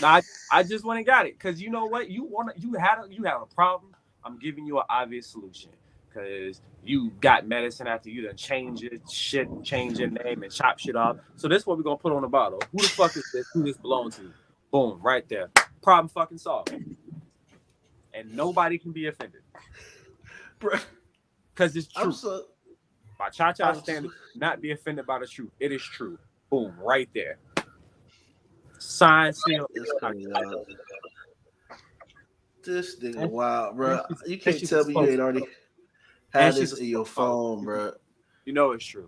Nah, I just went and got it because you know what? You have a problem. I'm giving you an obvious solution because you got medicine after you done change your shit and change your name and chop shit off. So this is what we're gonna put on the bottle. Who the fuck is this? Who this belongs to? Boom, right there. Problem fucking solved. And nobody can be offended. Because it's true. By Cha-Cha standard, not be offended by the truth. It is true. Boom, right there. Sign, seal. This nigga wild, bro. You can't tell me you ain't already had this in your phone, bro. You know it's true.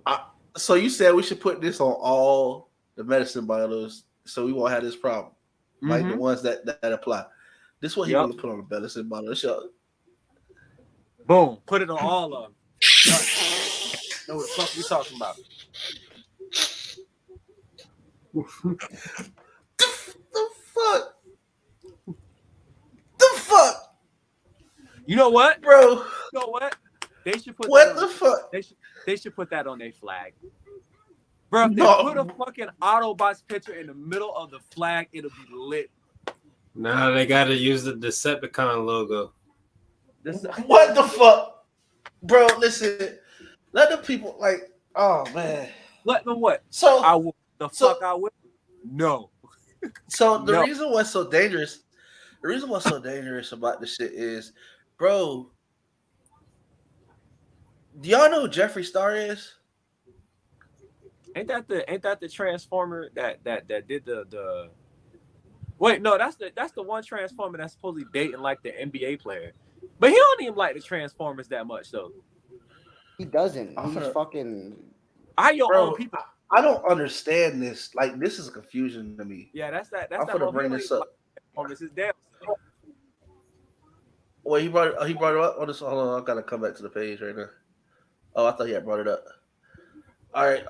So you said we should put this on all the medicine bottles so we won't have this problem. Like the ones that apply. This is what he gonna put on the medicine bottle. Boom. Put it on all of them. Know what the fuck we talking about? The fuck? You know what, bro? You know what? They should put fuck? They should put that on their flag, bro. If they put a fucking Autobots picture in the middle of the flag, it'll be lit. No, they gotta use the Decepticon logo. What the fuck, bro? Listen, let the people like. Oh man, let them what? So I will. I will. No. So the reason what's so dangerous about this shit is, bro. Do y'all know who Jeffree Star is? Ain't that the Transformer that did the Wait, no, that's the one Transformer that's supposedly dating like the NBA player. But he don't even like the Transformers that much though. He doesn't. He's fucking own people. I don't understand this. Like, this is a confusion to me. Yeah, that's that. I'm gonna bring this up. This is damn. Well, he brought it up. Oh, hold on, I gotta come back to the page right now. Oh, I thought he had brought it up. All right,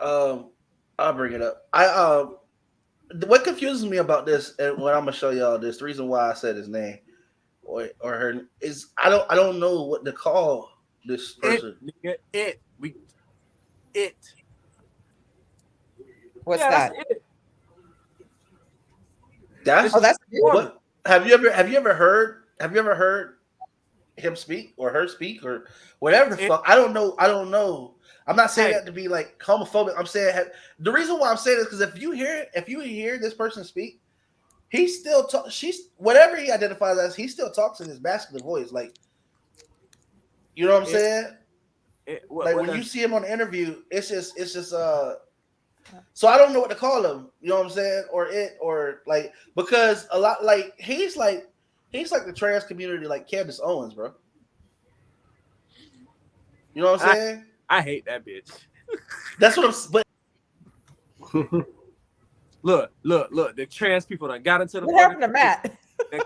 I'll bring it up. What confuses me about this, and what I'm gonna show y'all this, the reason why I said his name or her is I don't know what to call this person. It. What's that? That's what. Have you ever heard him speak or her speak or whatever the fuck? I don't know. I'm not saying that to be like homophobic. I'm saying the reason why I'm saying this because if you hear this person speak, he still she's whatever he identifies as, he still talks in his masculine voice. Like, you know what I'm saying? When you see him on the interview, it's just so I don't know what to call him, you know what I'm saying? Or like because a lot like he's like the trans community like Candace Owens, bro. You know what I'm saying? I hate that bitch. That's what I'm Look, the trans people that got into the what happened to Matt? They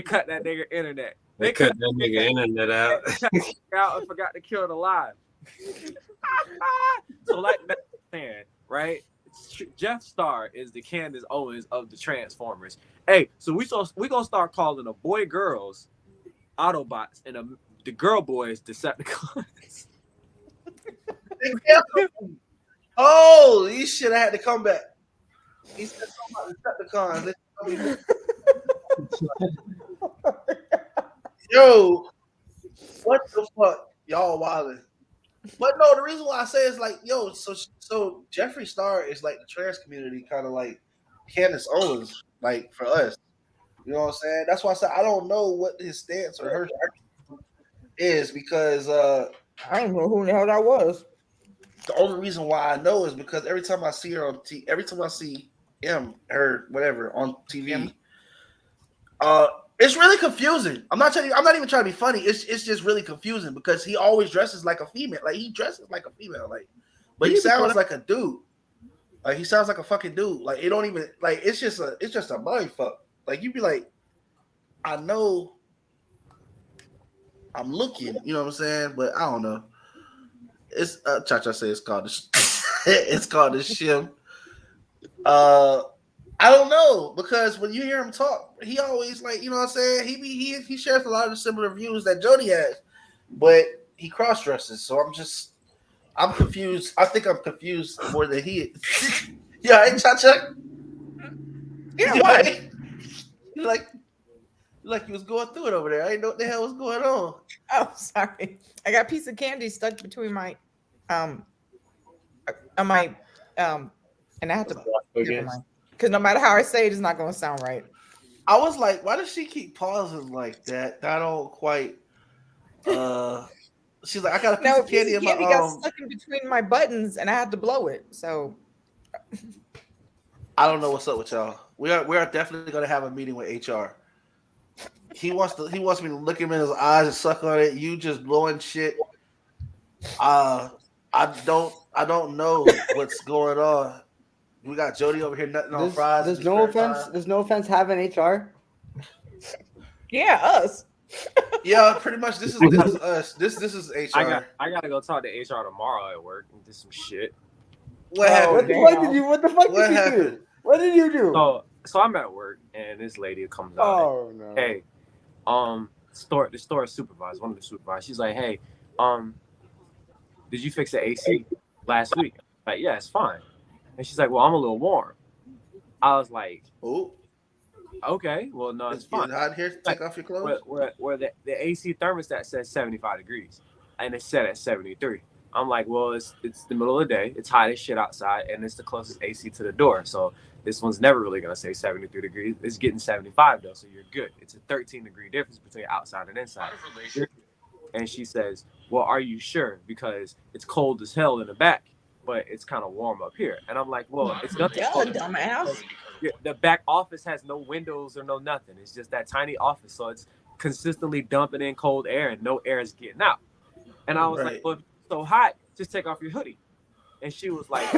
cut that nigga internet. They cut that nigga internet out. Out and forgot to kill it alive. So like Matt saying, right? Jeff Starr is the Candace Owens of the Transformers. Hey, so we gonna start calling the boy girls Autobots and the girl boys Decepticons. Oh, these shit! I had to come back. He said something about Decepticons. Yo, what the fuck, y'all wildin'? But no, the reason why I say it's like, yo, so Jeffree Star is like the trans community, kind of like Candace Owens, like for us. You know what I'm saying? That's why I said I don't know what his stance or her is because I don't know who the hell that was. The only reason why I know is because every time I see her on every time I see her, whatever on TV, it's really confusing. I'm not even trying to be funny. It's just really confusing because he always dresses like a female. Like he dresses like a female, like, but he sounds like a dude. Like he sounds like a fucking dude. Like it don't even like it's just a mind fuck. Like you'd be like, I know I'm looking, you know what I'm saying, but I don't know. It's Cha-Cha say it's called it's called the shim. I don't know because when you hear him talk, he always like, you know what I'm saying, he shares a lot of the similar views that Jody has, but he cross dresses, so I'm confused. I think I'm confused more than he is. Yeah, hey Cha-Cha. Yeah, what? Like you was going through it over there. I didn't know what the hell was going on. Oh, sorry. I got a piece of candy stuck between my and I have to because no matter how I say it, it's not going to sound right. I was like, why does she keep pausing like that? I don't quite. She's like, I got a piece of candy in my arm. Got stuck in between my buttons, and I had to blow it. So I don't know what's up with y'all. We are definitely going to have a meeting with HR. He wants me to look him in his eyes and suck on it. You just blowing shit. I don't know what's going on. We got Jody over here nutting on fries. There's no offense having HR. Yeah, us. Yeah, pretty much. This is us. This is HR. I gotta go talk to HR tomorrow at work and do some shit. What happened? What the fuck did you do? What did you do? So I'm at work and this lady comes out. Oh no. Hey, the store supervisor, one of the supervisors, she's like, hey, did you fix the AC last week? I'm like, yeah, it's fine. And she's like, well, I'm a little warm. I was like, oh, okay, well, no, it's fine. Hot here. Take off your clothes. Where the AC thermostat says 75 degrees, and it's set at 73. I'm like, well, it's the middle of the day. It's hot as shit outside, and it's the closest AC to the door. So this one's never really gonna say 73 degrees. It's getting 75 though, so you're good. It's a 13-degree difference between outside and inside. And she says, well, are you sure? Because it's cold as hell in the back, but it's kind of warm up here. And I'm like, well, it's nothing. Dumbass. The back office has no windows or no nothing. It's just that tiny office, so it's consistently dumping in cold air and no air is getting out. And I was like, well, if it's so hot, just take off your hoodie. And she was like,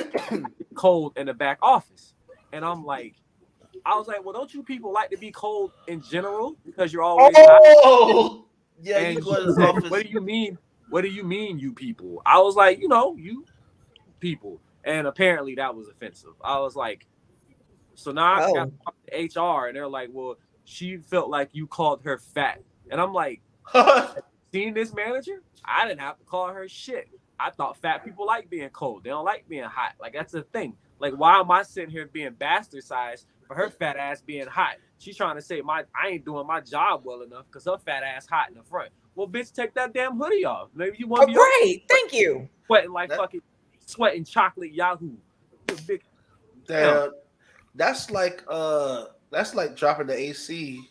cold in the back office. And I was like, well, don't you people like to be cold in general because you're always hot? Yeah, and you go to the office. What do you mean? What do you mean, you people? I was like, you people. And apparently that was offensive. I was like, so now I got to talk to HR, and they're like, well, she felt like you called her fat. And I'm like, seen this manager? I didn't have to call her shit. I thought fat people like being cold. They don't like being hot. Like, that's the thing. Like, why am I sitting here being bastardized for for her fat ass being hot. She's trying to say I ain't doing my job well enough because her fat ass hot in the front. Well, bitch, take that damn hoodie off. Maybe you want to be right. Thank you. Sweating chocolate Yahoo. Big. Damn. That's like dropping the AC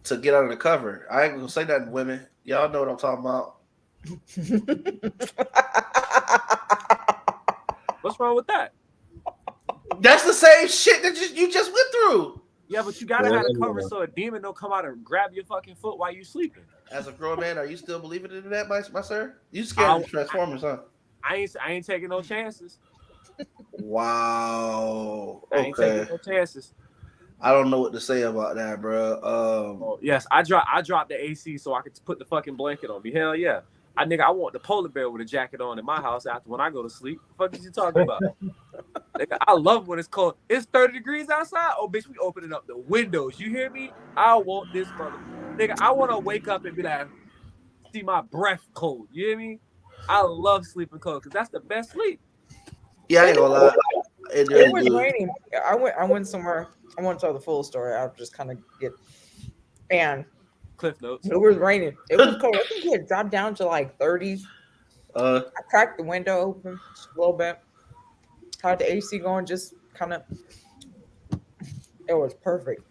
to get under the cover. I ain't gonna say that, women. Y'all know what I'm talking about. What's wrong with that? That's the same shit that you just went through. Yeah, but you gotta have a cover so a demon don't come out and grab your fucking foot while you sleeping. As a grown man, are you still believing in that, my sir? You scared of Transformers, huh? I ain't taking no chances. Wow. I ain't taking no chances. I don't know what to say about that, bro. Yes, I dropped the AC so I could put the fucking blanket on me. Hell yeah. I want the polar bear with a jacket on in my house after when I go to sleep. What the fuck is you talking about? Nigga, I love when it's cold. It's 30 degrees outside. Oh, bitch, we opening up the windows. You hear me? I want this mother. Nigga, I want to wake up and be like, see my breath cold. You hear me? I love sleeping cold because that's the best sleep. Yeah, I ain't gonna lie. It was raining. I went somewhere. I won't tell the full story. I'll just kind of get and Cliff notes. It was raining. It was cold. I think it had dropped down to like 30s. I cracked the window open just a little bit. Had the AC going, just kind of. It was perfect.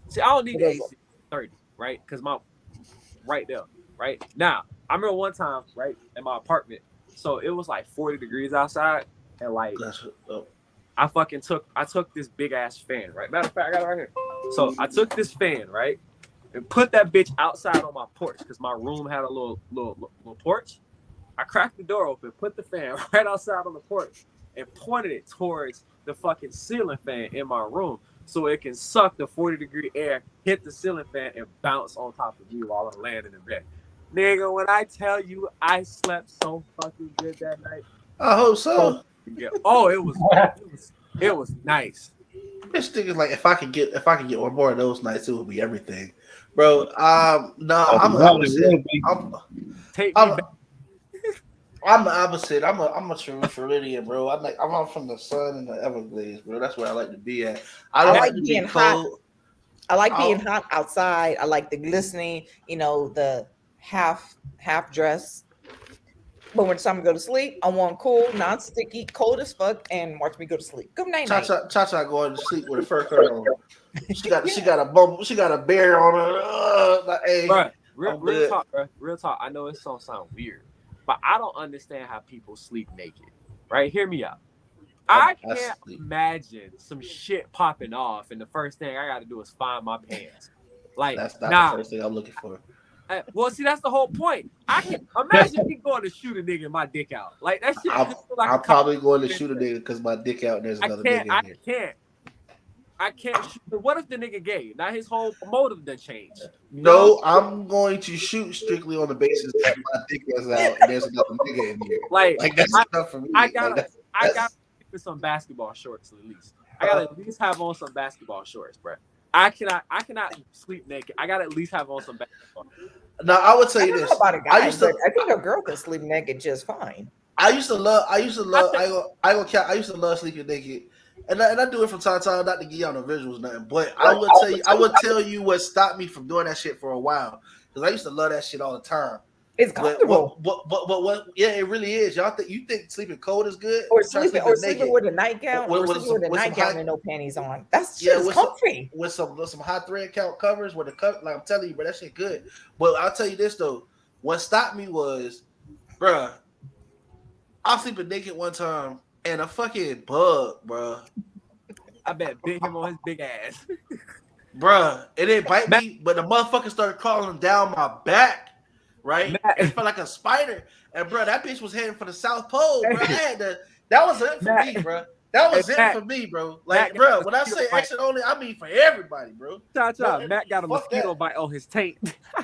See, I don't need the AC 30, right? Because my right there, right now. I remember one time, right, in my apartment. So it was like 40 degrees outside, and like I took this big ass fan, right? Matter of fact, I got it right here. So I took this fan, right, and put that bitch outside on my porch because my room had a little porch. I cracked the door open, put the fan right outside on the porch, and pointed it towards the fucking ceiling fan in my room so it can suck the 40-degree air, hit the ceiling fan, and bounce on top of me while I'm laying in the bed. Nigga, when I tell you I slept so fucking good that night. I hope so. Oh, it was nice. This thing is like if I could get one more of those nights, it would be everything, bro. No, I'm the opposite. I'm the opposite. I'm a true Floridian, bro. I'm from the sun and the Everglades, bro. That's where I like to be at. I like being hot. I like being hot outside. I like the glistening, the half dress. But when it's time to go to sleep, I want cool, non-sticky, cold as fuck, and watch me go to sleep. Good night. Cha-cha going to sleep with a fur coat on. She got a bear on her. Hey, bro, real talk, bro. Real talk. I know it's gonna sound weird, but I don't understand how people sleep naked. Right? Hear me out. I can't imagine some shit popping off, and the first thing I got to do is find my pants. Like that's not the first thing I'm looking for. Well, see, that's the whole point. I can imagine me going to shoot a nigga and my dick out. Like that shit. I'm probably going to shoot a nigga because my dick out and there's another nigga in here. I can't shoot. What if the nigga gay? Now his whole motive done changed. No, I'm going to shoot strictly on the basis that my dick is out and there's another nigga in here. Like that's enough for me. I gotta get some basketball shorts at least. I gotta at least have on some basketball shorts, bro. I cannot sleep naked. I gotta at least have on some basketball. Now I would tell you this. I think a girl can sleep naked just fine. I used to love sleeping naked. And I do it from time to time, not to give y'all no visuals, nothing. But I would tell you what stopped me from doing that shit for a while. Because I used to love that shit all the time. It's comfortable. But what? Yeah, it really is. Y'all think sleeping cold is good, or sleeping with a nightgown, with a nightgown and no panties on? That's just comfy. With some high thread count covers, with the cover. Like I'm telling you, bro, that shit good. But I'll tell you this though, what stopped me was, bruh, I was sleeping naked one time and a fucking bug, bruh. I bet bit him on his big ass, bruh. It didn't bite me, but the motherfucker started crawling down my back. Right, it felt like a spider, and bro, that bitch was heading for the South Pole, bro. That was it for me, bro. That was it for me, bro. Like, bro, when I say exit only, I mean for everybody, bro. Matt got a mosquito bite on his taint.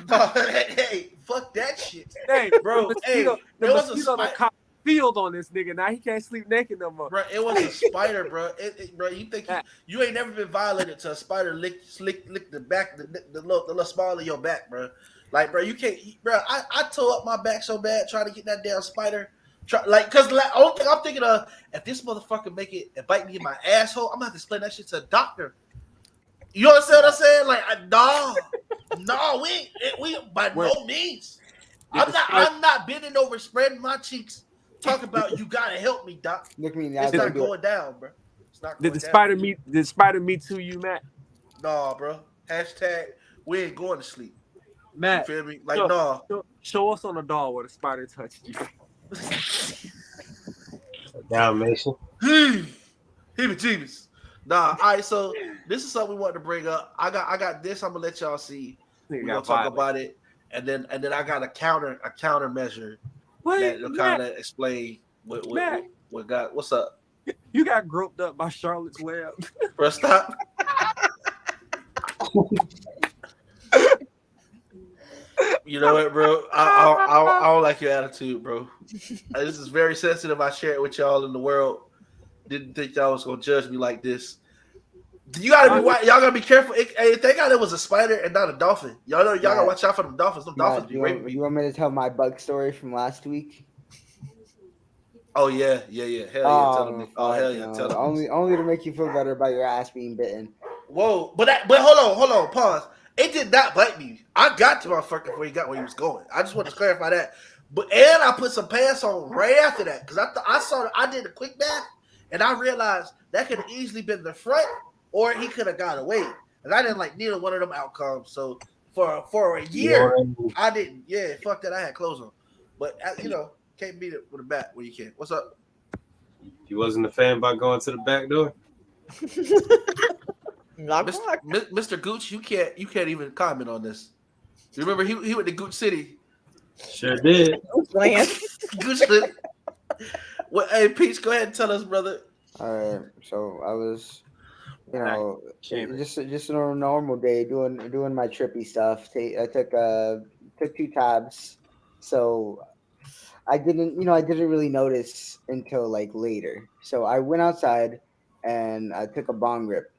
Hey, fuck that shit. Hey, bro, the mosquito caught field on this nigga. Now he can't sleep naked no more. Bro, it was a spider, bro. Bro, you think you ain't never been violated to a spider lick the back, the little small of your back, bro. Like, bro, you can't, bro. I tore up my back so bad trying to get that damn spider Cause only thing I'm thinking of, if this motherfucker make it and bite me in my asshole, I'm gonna have to explain that shit to a doctor. You understand what I'm saying? Like, no, we by no means. I'm not bending over, spreading my cheeks, talking about you gotta help me, doc. Look me in the It's not going down, bro. It's not going down. Did spider meet to you, Matt? Nah, bro. Hashtag we ain't going to sleep. Matt, you feel me? Like, nah. Show us on the doll where the spider touched you. Dalmatian. Heebie-jeebies. Nah, all right, so this is something we want to bring up. I got this. I'm gonna let y'all see. We're gonna talk about it, and then I got a counter measure that'll kind of explain what got. What's up? You got groped up by Charlotte's Web. Bro, stop. You know what, bro? I don't like your attitude, bro. This is very sensitive. I share it with y'all in the world. Didn't think y'all was gonna judge me like this. You gotta be y'all gotta be careful. Thank God it was a spider and not a dolphin. Y'all know y'all gotta watch out for them dolphins. Them dolphins be raping me. You want me to tell my bug story from last week? Oh yeah. Hell yeah, tell me. Oh hell yeah, tell me. Only to make you feel better about your ass being bitten. Whoa, but hold on, pause. It did not bite me. I got to my fucker before he got where he was going. I just want to clarify that. And I put some pants on right after that because I did a quick math and I realized that could have easily been the front or he could have got away. And I didn't like neither one of them outcomes. So for a year, I didn't. Yeah, fuck that. I had clothes on, but can't beat it with a bat when you can. What's up? You wasn't a fan by going to the back door. Mr. Gooch, you can't even comment on this. You remember he went to Gooch City? Sure did. Gooch City. Well, hey, Peach, go ahead and tell us, brother. All right, so I was, just a normal day doing my trippy stuff. I took 2 tabs, so I didn't really notice until like later. So I went outside and I took a bong rip.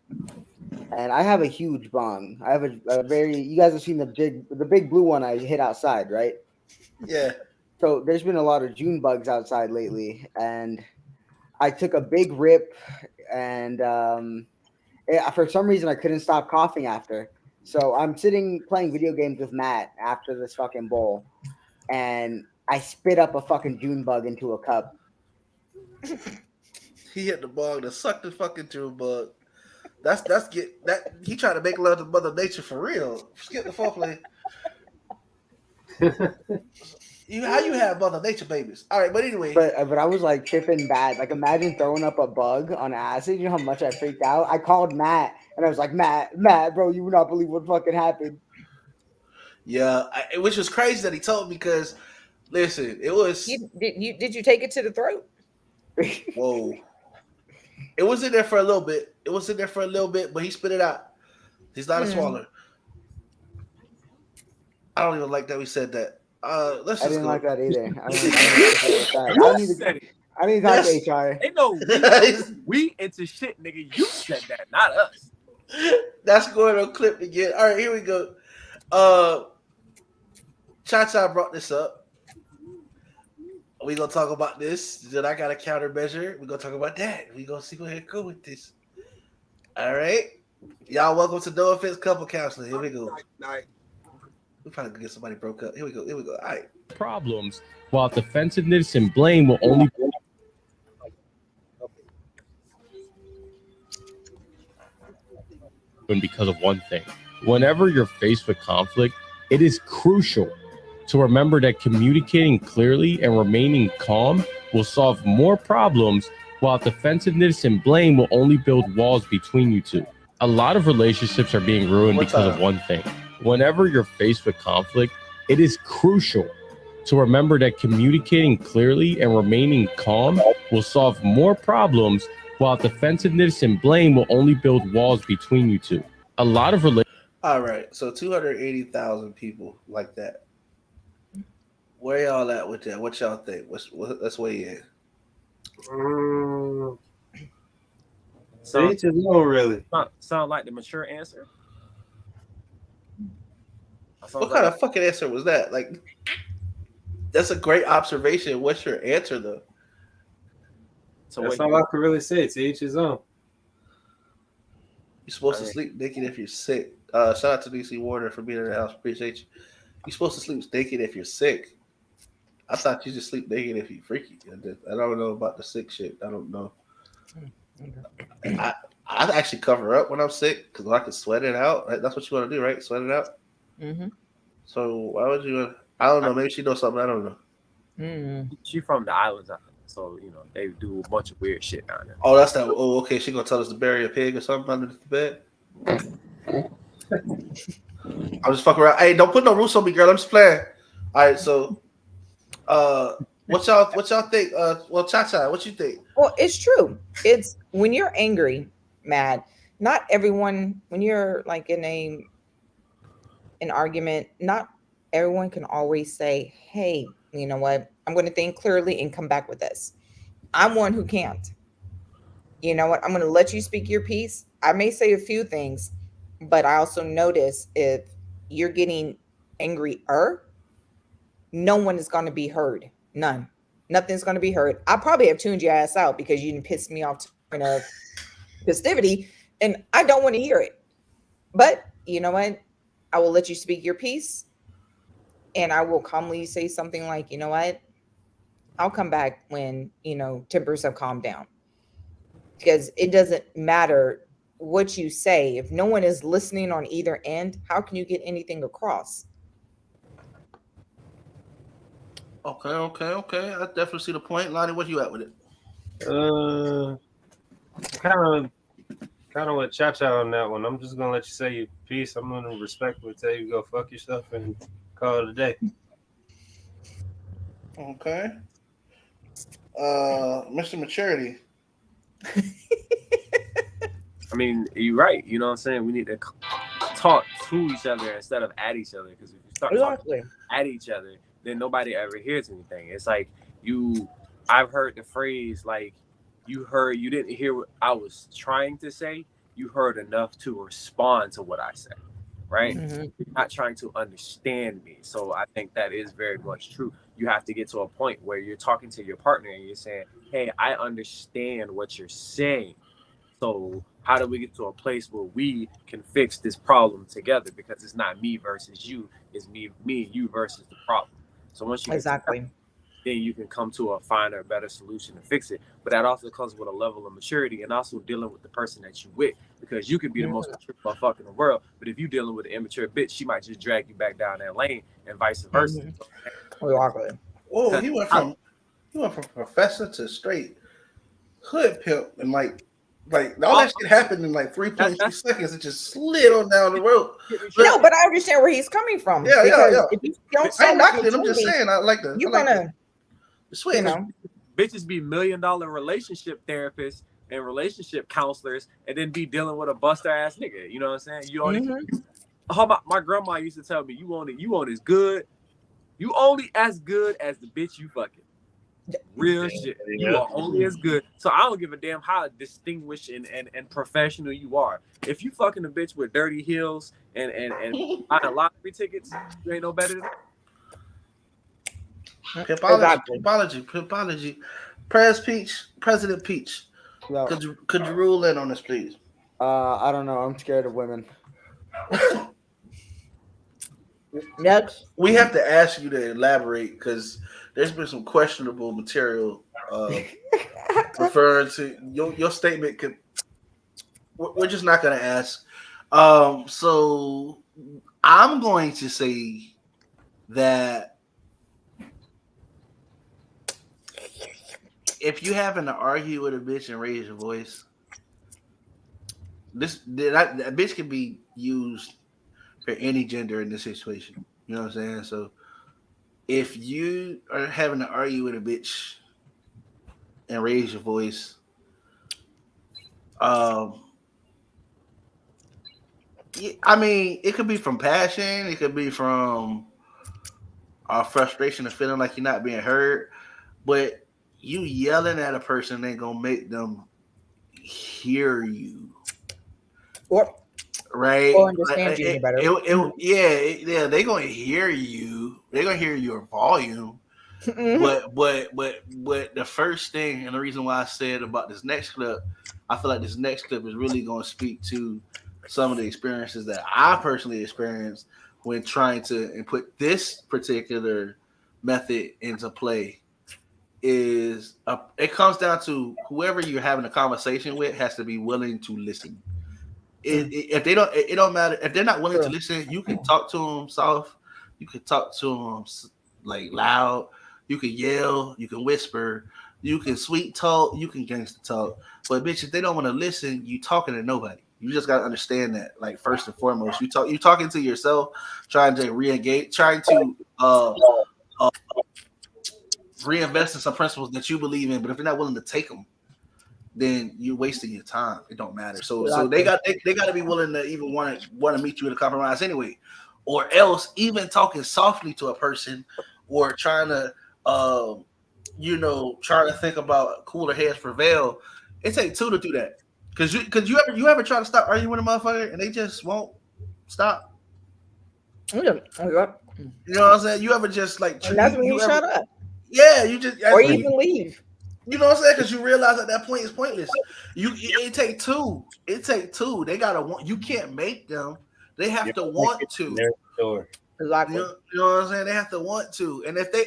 And I have a huge bong. I have a very. You guys have seen the big blue one I hit outside, right? Yeah. So there's been a lot of June bugs outside lately, and I took a big rip, and for some reason I couldn't stop coughing after. So I'm sitting playing video games with Matt after this fucking bowl, and I spit up a fucking June bug into a cup. He hit the bug that sucked the fucking June bug. He trying to make love to Mother Nature for real. Skip the foreplay. How you have Mother Nature babies? All right, but anyway. But I was like tripping bad. Like imagine throwing up a bug on acid. You know how much I freaked out. I called Matt and I was like, Matt, bro, you would not believe what fucking happened. Yeah, which was crazy that he told me because, listen, it was. Did you take it to the throat? Whoa. It was in there for a little bit. But he spit it out. He's not a swaller. I don't even like that we said that. I didn't like that either. I need to talk to HR. Ain't no we into shit, nigga. You said that, not us. That's going on clip again. All right, here we go. Cha brought this up. We're going to talk about this. Then I got a countermeasure. We're going to talk about that. We're going to see where it go with this. All right. Y'all welcome to No Offense Couple Counseling. Here we go. We probably going to get somebody broke up. Here we go. All right. Problems, while defensiveness and blame will only because of one thing. Whenever you're faced with conflict, it is crucial to remember that communicating clearly and remaining calm will solve more problems, while defensiveness and blame will only build walls between you two. A lot of relationships are being ruined because of one thing. Whenever you're faced with conflict, it is crucial to remember that communicating clearly and remaining calm will solve more problems, while defensiveness and blame will only build walls between you two. A lot of All right, so 280,000 people like that. Where y'all at with that? What y'all think? Let's weigh in. Each his own, really. Sound like the mature answer. What kind of fucking answer was that? Like, That's a great observation. What's your answer though? So that's all I can really say. To each his own. You're supposed to sleep naked if you're sick. Shout out to DC Warner for being in the house. Appreciate you. You're supposed to sleep naked if you're sick. I thought you just sleep naked if you're freaky. I don't know about the sick shit. I don't know. I actually cover up when I'm sick because I can sweat it out. Right? That's what you want to do, right? Sweat it out. Mm-hmm. So why would you? I don't know. Maybe she knows something I don't know. Mm-hmm. She from the islands, so they do a bunch of weird shit down there. Oh, that's that. Oh, okay. She gonna tell us to bury a pig or something underneath the bed. I'm just fucking around. Hey, don't put no rules on me, girl. I'm just playing. All right, so, what y'all think? Well, Cha-Cha, what you think? Well, it's true. It's when you're angry, mad. Not everyone. When you're like in an argument, not everyone can always say, "Hey, you know what? I'm going to think clearly and come back with this." I'm one who can't. You know what? I'm going to let you speak your piece. I may say a few things, but I also notice if you're getting angrier, no one is going to be heard. None. Nothing's going to be heard. I probably have tuned your ass out because you didn't piss me off to festivity, and I don't want to hear it. But you know what? I will let you speak your piece, and I will calmly say something like, you know what? I'll come back when, tempers have calmed down. Because it doesn't matter what you say. If no one is listening on either end, how can you get anything across? Okay. I definitely see the point. Lonnie, where you at with it? Kind of with Cha-Cha on that one. I'm just gonna let you say your piece. I'm gonna respectfully tell you to go fuck yourself and call it a day. Okay. Mr. Maturity. I mean, you're right. You know what I'm saying? We need to talk to each other instead of at each other. Because if you start talking at each other, then nobody ever hears anything. It's like I've heard the phrase like, you didn't hear what I was trying to say. You heard enough to respond to what I said, right? Mm-hmm. You're not trying to understand me. So I think that is very much true. You have to get to a point where you're talking to your partner and you're saying, hey, I understand what you're saying. So how do we get to a place where we can fix this problem together? Because it's not me versus you, it's me and you versus the problem. So once you exactly, then you can come to a finer, better solution to fix it. But that also comes with a level of maturity and also dealing with the person that you with. Because you could be the most mature motherfucker in the world, but if you're dealing with an immature bitch, she might just drag you back down that lane and vice versa. Exactly. Oh, he went from professor to straight hood pimp, and like all that shit happened in like 3.3 seconds. It just slid on down the road. No, but I understand where he's coming from. Yeah. If you don't I ain't knocking it. I'm just saying. I like the. You're gonna, bitches be $1 million relationship therapists and relationship counselors, and then be dealing with a buster ass nigga. You know what I'm saying? You only. How about my grandma used to tell me, you only as good. You only as good as the bitch you fucking. Real shit. You are only as good. So I don't give a damn how distinguished and professional you are. If you fucking a bitch with dirty heels and buying lottery tickets, you ain't no better than that. Pimpology. President Peach. No. Could you rule in on this, please? I don't know. I'm scared of women. Next, we have to ask you to elaborate because there's been some questionable material referring to your statement. We're just not going to ask. So I'm going to say that if you having to argue with a bitch and raise your voice, that bitch can be used for any gender in this situation. You know what I'm saying? So if you are having to argue with a bitch and raise your voice, I mean, it could be from passion, it could be from frustration of feeling like you're not being heard, but you yelling at a person ain't gonna make them hear you. Right, or understand you better. Yeah, they're gonna hear you. They're gonna hear your volume, But the first thing and the reason why I said about this next clip, I feel like this next clip is really going to speak to some of the experiences that I personally experienced when trying to put this particular method into play. It comes down to whoever you're having a conversation with has to be willing to listen. If they don't, it don't matter. If they're not willing to listen, you can talk to them soft, you can talk to them like loud, you can yell, you can whisper, you can sweet talk, you can gangster talk. But bitch, if they don't want to listen, you talking to nobody. You just gotta understand that. Like first and foremost, you talking to yourself, trying to re-engage, trying to reinvest in some principles that you believe in. But if you're not willing to take them, then you're wasting your time. It don't matter. So they got to be willing to even want to meet you in a compromise anyway, or else even talking softly to a person or trying to think about cooler heads prevail. It takes two to do that. Cause you ever try to stop arguing with a motherfucker and they just won't stop. You know what I'm saying? You ever just like? And that's when you shut up. Yeah, you just or even leave. You know what I'm saying? Because you realize at that point it's pointless. It take two. It take two. They gotta want. You can't make them. They have to want to. Exactly. You know what I'm saying? They have to want to. And if they,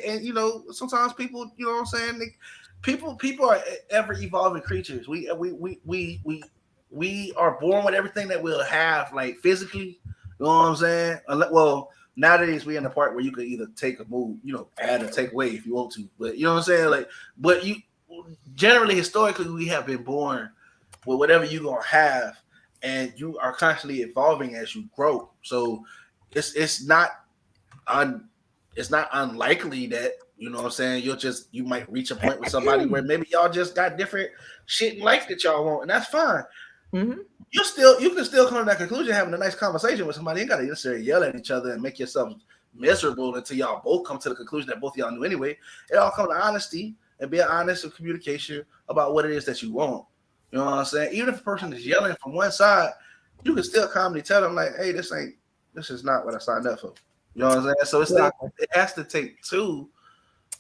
sometimes people, you know what I'm saying? People are ever evolving creatures. We are born with everything that we'll have, like physically. You know what I'm saying? Well, nowadays we're in the part where you could either take a move, add or take away if you want to. But you know what I'm saying? But you generally, historically, we have been born with whatever you're gonna have, and you are constantly evolving as you grow. So it's not unlikely that you know what I'm saying you might reach a point with somebody where maybe y'all just got different shit in life that y'all want, and that's fine. Mm-hmm. You can still come to that conclusion having a nice conversation with somebody. You ain't gotta necessarily yell at each other and make yourself miserable until y'all both come to the conclusion that both of y'all knew anyway. It all comes to honesty and being honest with communication about what it is that you want. You know what I'm saying? Even if a person is yelling from one side, you can still calmly tell them like, hey, this is not what I signed up for. You know what I'm saying? So it has to take two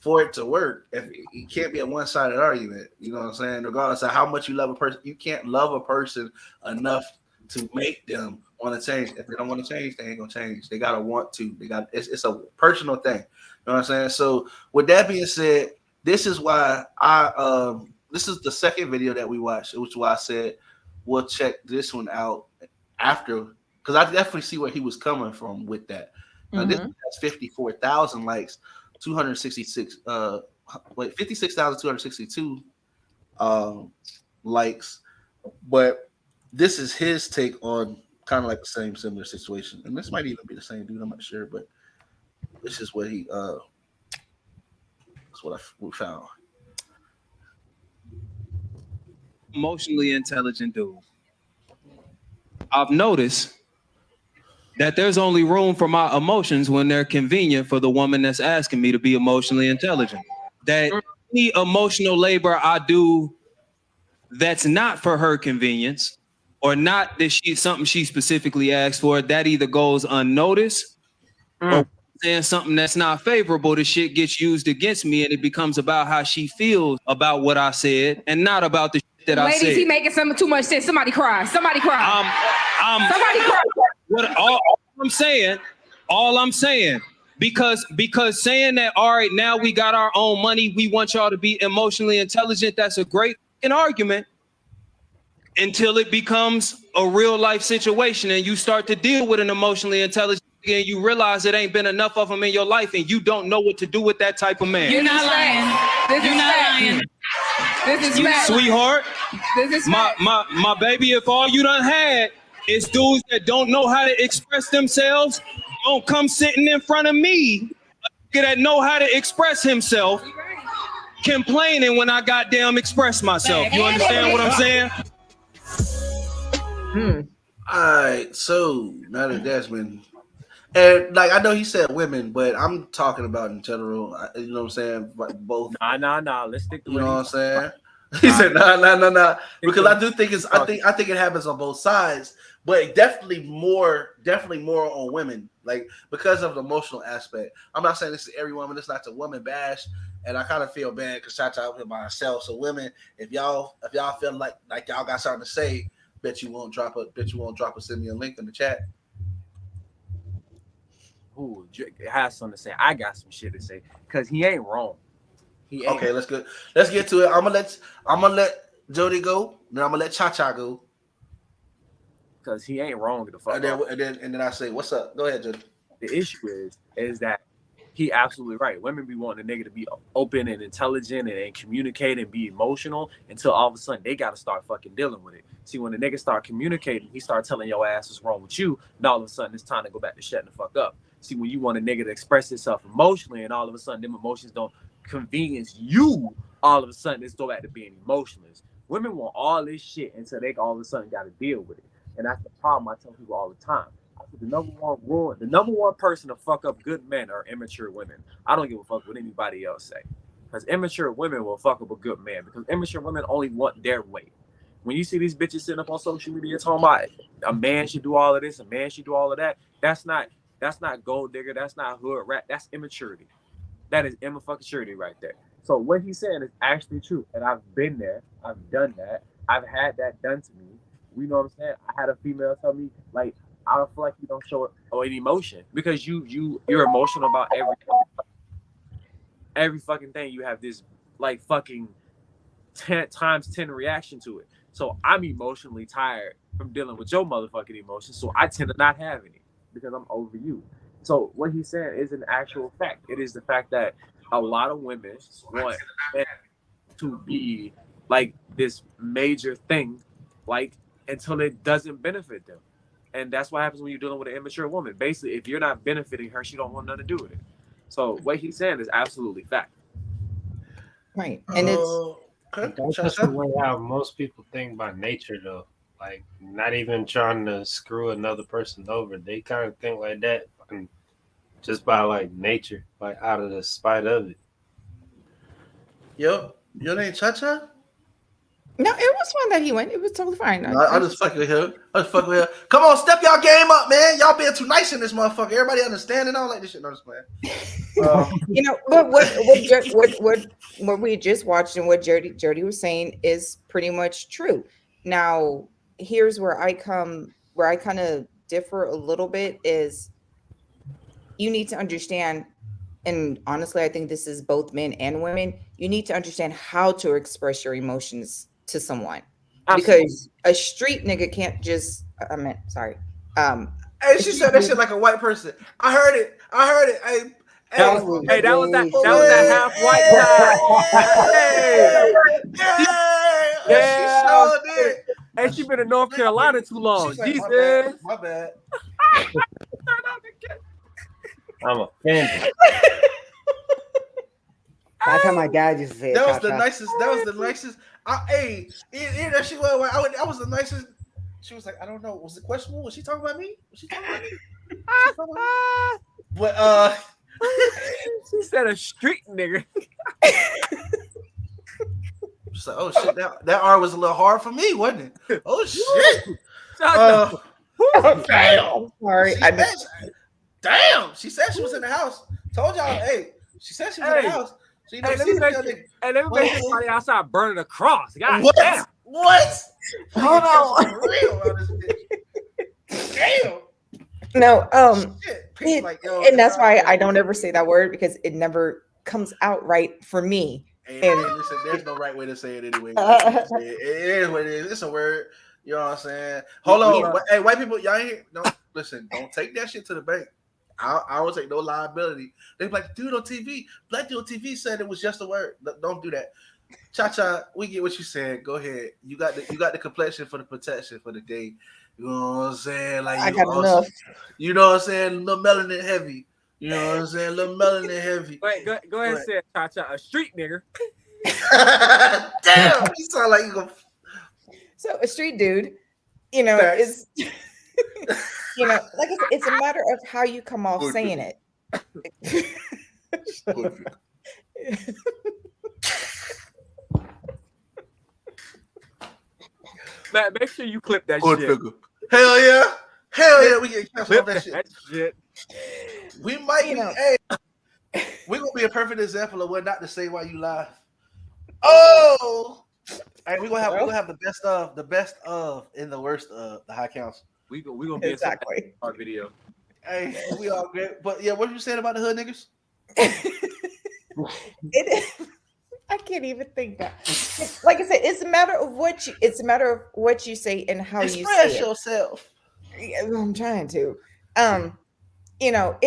for it to work. If it can't be a one-sided argument, you know what I'm saying? Regardless of how much you love a person, you can't love a person enough to make them want to change. If they don't want to change, they ain't gonna change. They gotta want to. It's a personal thing. You know what I'm saying? So with that being said, this is why this is the second video that we watched, which is why I said we'll check this one out after, because I definitely see where he was coming from with that. Now this has 54,000 likes, 56,262 likes, but this is his take on kind of like the same similar situation, and this might even be the same dude. I'm not sure, but this is what he that's what we found. Emotionally intelligent dude. I've noticed that there's only room for my emotions when they're convenient for the woman that's asking me to be emotionally intelligent. That any emotional labor I do that's not for her convenience or not that something she specifically asked for, that either goes unnoticed or saying something that's not favorable, the shit gets used against me and it becomes about how she feels about what I said and not about the shit that I said. Ladies, he making something too much sense. Somebody cry. Somebody cry. Somebody cry. All I'm saying, because saying that, all right, now we got our own money, we want y'all to be emotionally intelligent, that's a great argument until it becomes a real life situation and you start to deal with an emotionally intelligent and you realize it ain't been enough of them in your life and you don't know what to do with that type of man. You're not lying. You're not lying. This is fact. Sweetheart, this is my baby, if all you done had is dudes that don't know how to express themselves, don't come sitting in front of me that know how to express himself, complaining when I goddamn express myself. You understand what I'm saying? All right, so now that that's been, and like I know he said women, but I'm talking about in general. You know what I'm saying? Like both. Nah. Let's stick to you know what I'm saying. He said nah, because I do think I think it happens on both sides, but definitely more on women, like because of the emotional aspect. I'm not saying this is every woman. It's not a woman bash. and I kind of feel bad because Cha Cha here by herself. So women, if y'all feel like y'all got something to say, bet you won't drop a send me a link in the chat. Who has something to say? I got some shit to say because he ain't wrong. He ain't. Okay, let's get to it. I'm gonna let Jody go, then I'm gonna let Cha Cha go. Because he ain't wrong the fuck. And then I say, what's up? Go ahead, Jody. The issue is that he absolutely right. Women be wanting a nigga to be open and intelligent and communicate and be emotional until all of a sudden they gotta start fucking dealing with it. See, when the nigga start communicating, he start telling your ass what's wrong with you, and all of a sudden it's time to go back to shutting the fuck up. See, when you want a nigga to express himself emotionally and all of a sudden them emotions don't convenience you, all of a sudden it's go back to being emotionless. Women want all this shit until they all of a sudden gotta deal with it. And that's the problem I tell people all the time. I said the number one person to fuck up good men are immature women. I don't give a fuck what anybody else say. Because immature women will fuck up a good man. Because immature women only want their way. When you see these bitches sitting up on social media talking about a man should do all of this, a man should do all of that, that's not gold digger, that's not hood rat, that's immaturity. That is immaturity right there. So what he's saying is actually true. And I've been there, I've done that, I've had that done to me. You know what I'm saying? I had a female tell me, like, I don't feel like you don't show any emotion because you're emotional about every fucking thing. You have this like fucking 10 times 10 reaction to it. So I'm emotionally tired from dealing with your motherfucking emotions. So I tend to not have any because I'm over you. So what he's saying is an actual fact. It is the fact that a lot of women want men to be like this major thing, like, until it doesn't benefit them. And that's what happens when you're dealing with an immature woman. Basically, if you're not benefiting her, she don't want nothing to do with it. So what he's saying is absolutely fact. Right. And that's just the way how most people think by nature, though. Like, not even trying to screw another person over. They kind of think like that just by, like, nature, like, out of the spite of it. Yo, your name Cha Cha? No, it was fun that he went. It was totally fine. No, I just fucking with him. Come on, step y'all game up, man. Y'all being too nice in this motherfucker. Everybody understanding all like this shit. No, just playing. You know, but what we just watched and what Jody was saying is pretty much true. Now, here's where I kind of differ a little bit is you need to understand, and honestly, I think this is both men and women. You need to understand how to express your emotions to someone. Absolutely. Because a street nigga can't just hey, she said that shit like a white person. I heard it. Hey, that was that half white guy. She sure did. Hey, she been in North Carolina too long. Like, Jesus. My bad. I'm offended. That's how my dad used to say it. That was the nicest. I was the nicest. She was like, I don't know. Was it questionable? Was she talking about me? But she said a street nigga. She's like, oh shit, that R was a little hard for me, wasn't it? Oh shit. Damn. Sorry. Damn. She said she was in the house. Told y'all, hey. She said she was in the house. So, let me make somebody outside burning a cross. God what? Damn. What? Hold on. Damn. No, like, yo, and that's why I don't ever say that word because it never comes out right for me. And listen, there's no right way to say it anyway. It is what it is. It's a word. You know what I'm saying? Hold on. Hey, white people, y'all ain't here. No, listen, don't take that shit to the bank. I don't take no liability. They be like, dude on TV, black dude on TV said it was just a word. Don't do that. Cha Cha, we get what you said. Go ahead. You got the complexion for the protection for the day. You know what I'm saying? Like I got enough. You know what I'm saying? A little melanin heavy. You know what I'm saying? A little melanin heavy. Wait, go ahead and say it, Cha Cha. A street nigger. Damn, you sound like you go. So a street dude, you know, is you know, like I said, it's a matter of how you come off saying it. Matt, make sure you clip that Good shit. figure. Hell yeah, we get canceled Clip off that shit. That shit. We might, You know. We're gonna be a perfect example of what not to say while you laugh. Oh, hey, we're gonna have the best of, and the worst of the high council. We're gonna be exactly our video. Hey, we all good. But yeah, what you saying about the hood niggas? It is. I can't even think that. Like I said, it's a matter of what you say and how you say Express it. yourself. I'm trying to. You know,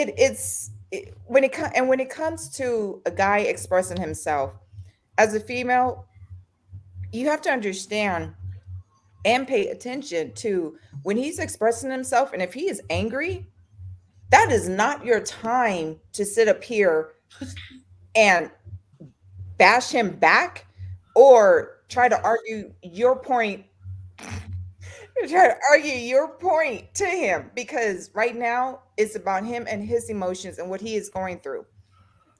when it comes to a guy expressing himself as a female, you have to understand and pay attention to when he's expressing himself, and if he is angry, that is not your time to sit up here and bash him back or try to argue your point to him, because right now it's about him and his emotions and what he is going through.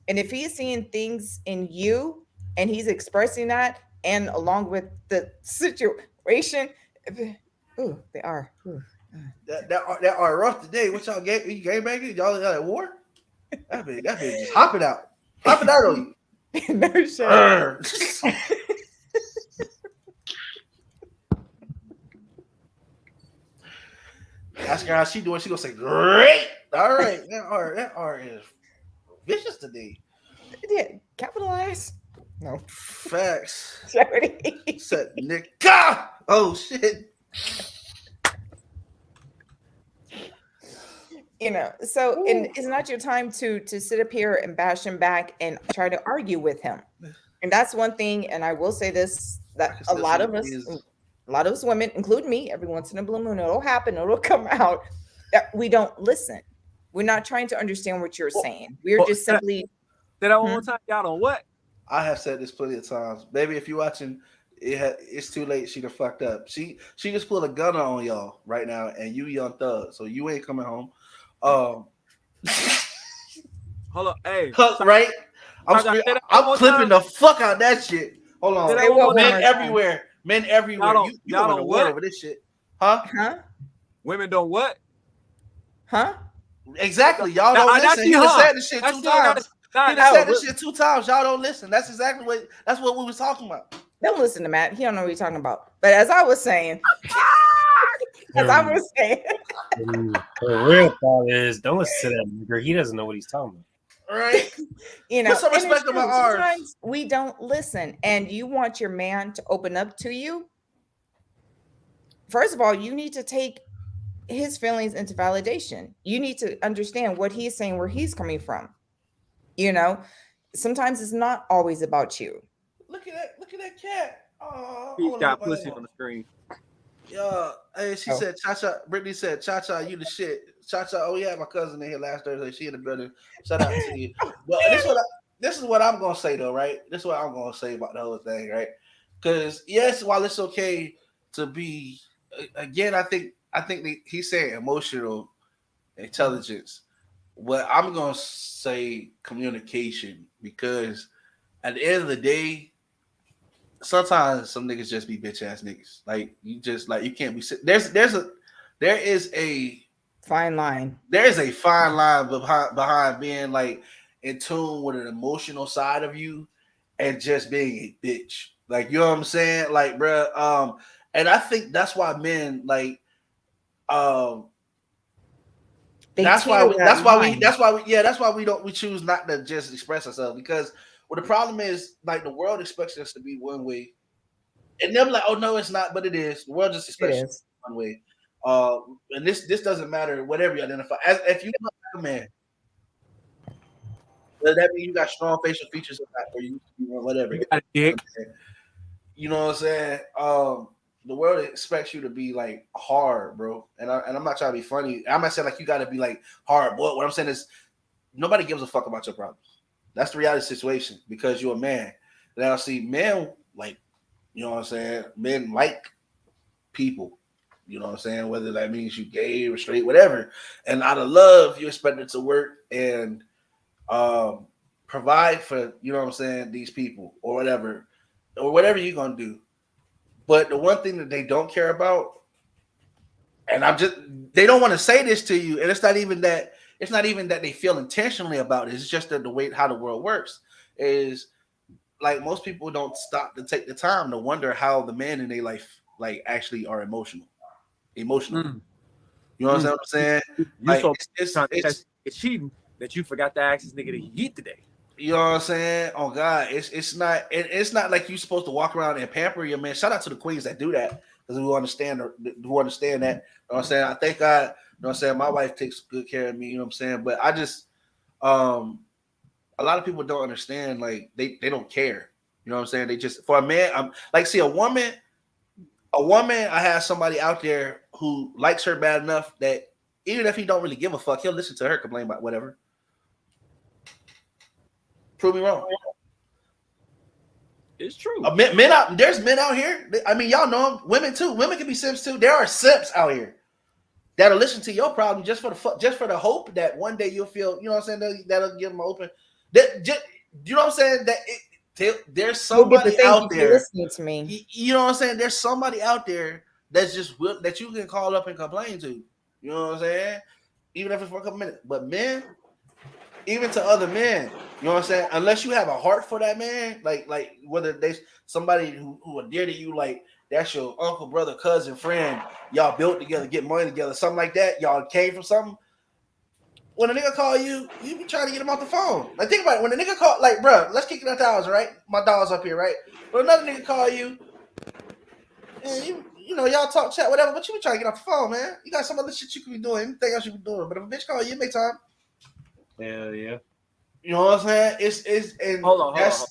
And if he is seeing things in you and he's expressing that, and along with the situation, they are. That are rough today. What y'all you game banging? Y'all at war? That bitch just hopping out on you. No shit. Ask her how she doing. She gonna say, "Great, all right." That R is vicious today. Yeah, capitalize. No Facts. Sorry. Said Nick. Ah! Oh shit. You know, so and it's not your time to sit up here and bash him back and try to argue with him. And that's one thing. And I will say this: that a lot of us women, including me, every once in a blue moon, it'll happen, it'll come out that we don't listen. We're not trying to understand what you're saying. We're just simply. Say that one more time. Y'all don't what? I have said this plenty of times, baby. If you're watching, it's too late. She done fucked up. She just pulled a gunner on y'all right now, and you young thug, so you ain't coming home. Hold on, hey, right? I'm clipping the fuck out that shit. Hold on, men everywhere. You going to war over this shit, huh? Women don't what? Huh? Exactly. Y'all don't listen. He just said this shit 2 times. He just said this shit 2 times. Y'all don't listen. That's exactly what we was talking about. Don't listen to Matt. He don't know what he's talking about. But as I was saying, the real thought is, don't listen to that nigger. He doesn't know what he's talking about. Right? You know, put some respect on my arms. Sometimes we don't listen, and you want your man to open up to you. First of all, you need to take his feelings into validation. You need to understand what he's saying, where he's coming from. You know, sometimes it's not always about you. Look at that cat. Oh, he's got pussy on the screen. Yeah, hey, she said, Cha-Cha. Brittany said, Cha-Cha, you the shit. Cha-Cha, oh yeah, my cousin in here last Thursday. She in the building. Shout out to you. But this is what I'm gonna say though, right? This is what I'm gonna say about the whole thing, right? Because yes, while it's okay to be, again, I think he's saying emotional intelligence. But I'm gonna say communication, because at the end of the day, sometimes some niggas just be bitch ass niggas. Like you can't be. There is a fine line. There is a fine line behind being like in tune with an emotional side of you and just being a bitch. Like, you know what I'm saying? Like, bruh. And I think that's why men like. That's why we choose not to just express ourselves, because the problem is, like, the world expects us to be one way, and they're like, oh no, it's not, but it is. The world just expects us one way. And this doesn't matter whatever you identify as. If you look like a man, does that mean you got strong facial features or you whatever? You got a dick. You know what I'm saying? The world expects you to be like hard, bro. And I'm not trying to be funny. I'm not saying like you got to be like hard, but what I'm saying is nobody gives a fuck about your problems. That's the reality situation, because you're a man. Now, see, men, like, you know what I'm saying? Men like people, you know what I'm saying? Whether that means you gay or straight, whatever. And out of love, you expect it to work and provide for, you know what I'm saying, these people or whatever you're going to do. But the one thing that they don't care about, and they don't want to say this to you, and it's not even that it's not even that they feel intentionally about it. It's just that the way how the world works is like most people don't stop to take the time to wonder how the men in their life like actually are emotional. Mm. You know what I'm saying? You Like so it's cheating that you forgot to ask this nigga to eat today. you know what I'm saying? Oh God, it's not like you're supposed to walk around and pamper your man. Shout out to the queens that do that because we understand that. You know what I'm saying? I thank God. You know what I'm saying? My wife takes good care of me. You know what I'm saying? But I just a lot of people don't understand. Like they don't care. You know what I'm saying? They just for a man. I'm like see a woman. I have somebody out there who likes her bad enough that even if he don't really give a fuck, he'll listen to her complain about whatever. Prove me wrong. It's true. Men out there's men out here. I mean, y'all know them. Women too. Women can be simps too. There are simps out here that'll listen to your problem just for the hope that one day you'll feel. You know what I'm saying? That'll give them an open. That just you know what I'm saying? There's somebody out there listening to me. You know what I'm saying? There's somebody out there that's just that you can call up and complain to. You know what I'm saying? Even if it's for a couple minutes. But men, even to other men, you know what I'm saying? Unless you have a heart for that man, like whether there's somebody who are dear to you, like that's your uncle, brother, cousin, friend, y'all built together, get money together, something like that. Y'all came from something. When a nigga call you, you be trying to get him off the phone. Like think about it. When a nigga call, like, bro, let's kick it 1,000, right? My dog's up here, right? But another nigga call you, and you know, y'all talk, chat, whatever, but you be trying to get off the phone, man. You got some other shit you could be doing, anything else you be doing. But if a bitch call you, make time. Hell yeah. You know what I'm saying? It's and Hold on. That's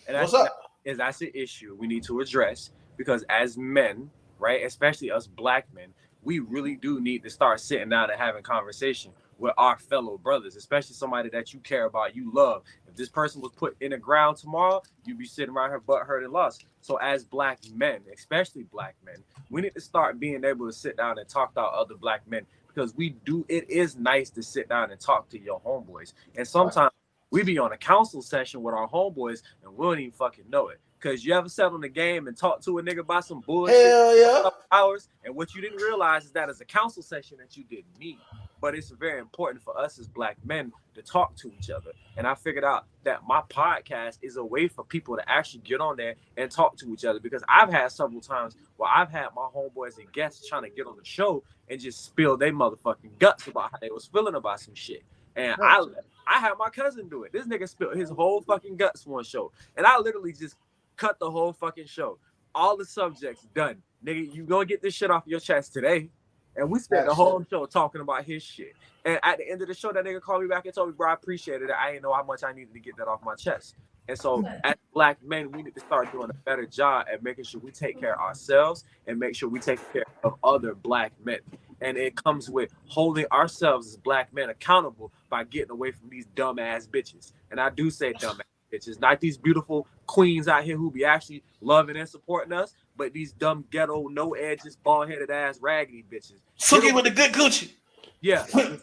what's up. That's an issue we need to address because as men, right, especially us black men, we really do need to start sitting down and having conversation with our fellow brothers, especially somebody that you care about, you love. If this person was put in the ground tomorrow, you'd be sitting around here butt hurt and lost. So as black men, especially black men, we need to start being able to sit down and talk to our other black men because it is nice to sit down and talk to your homeboys. And sometimes we be on a counsel session with our homeboys and we don't even fucking know it. Because you ever sat on the game and talked to a nigga about some bullshit Hell yeah. for a couple hours, and what you didn't realize is that it's a counsel session that you didn't need. But it's very important for us as black men to talk to each other. And I figured out that my podcast is a way for people to actually get on there and talk to each other. Because I've had several times where I've had my homeboys and guests trying to get on the show and just spill their motherfucking guts about how they was feeling about some shit. And I had my cousin do it. This nigga spilled his whole fucking guts for one show. And I literally just cut the whole fucking show. All the subjects done. Nigga, you gonna get this shit off your chest today. And we spent the whole show talking about his shit. And at the end of the show, that nigga called me back and told me, bro, I appreciated it. I didn't know how much I needed to get that off my chest. And so as black men, we need to start doing a better job at making sure we take care of ourselves and make sure we take care of other black men. And it comes with holding ourselves as black men accountable by getting away from these dumbass bitches. And I do say dumbass bitches, not these beautiful queens out here who be actually loving and supporting us, but these dumb ghetto, no edges, bald-headed ass raggedy bitches. Suki with the good coochie. Yeah, the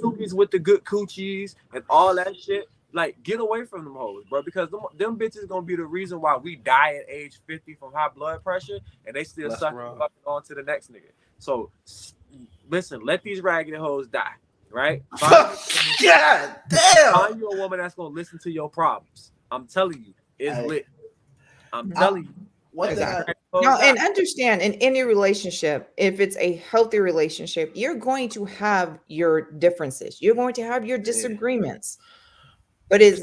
Sukis with the good coochies and all that shit. Like, get away from them hoes, bro, because them bitches gonna be the reason why we die at age 50 from high blood pressure, and they still sucking on to the next nigga. So, listen, let these raggedy hoes die, right? God damn! Find you a woman that's gonna listen to your problems. I'm telling you, it's lit. I'm telling you. And understand, in any relationship, if it's a healthy relationship, you're going to have your differences. You're going to have your disagreements. But it is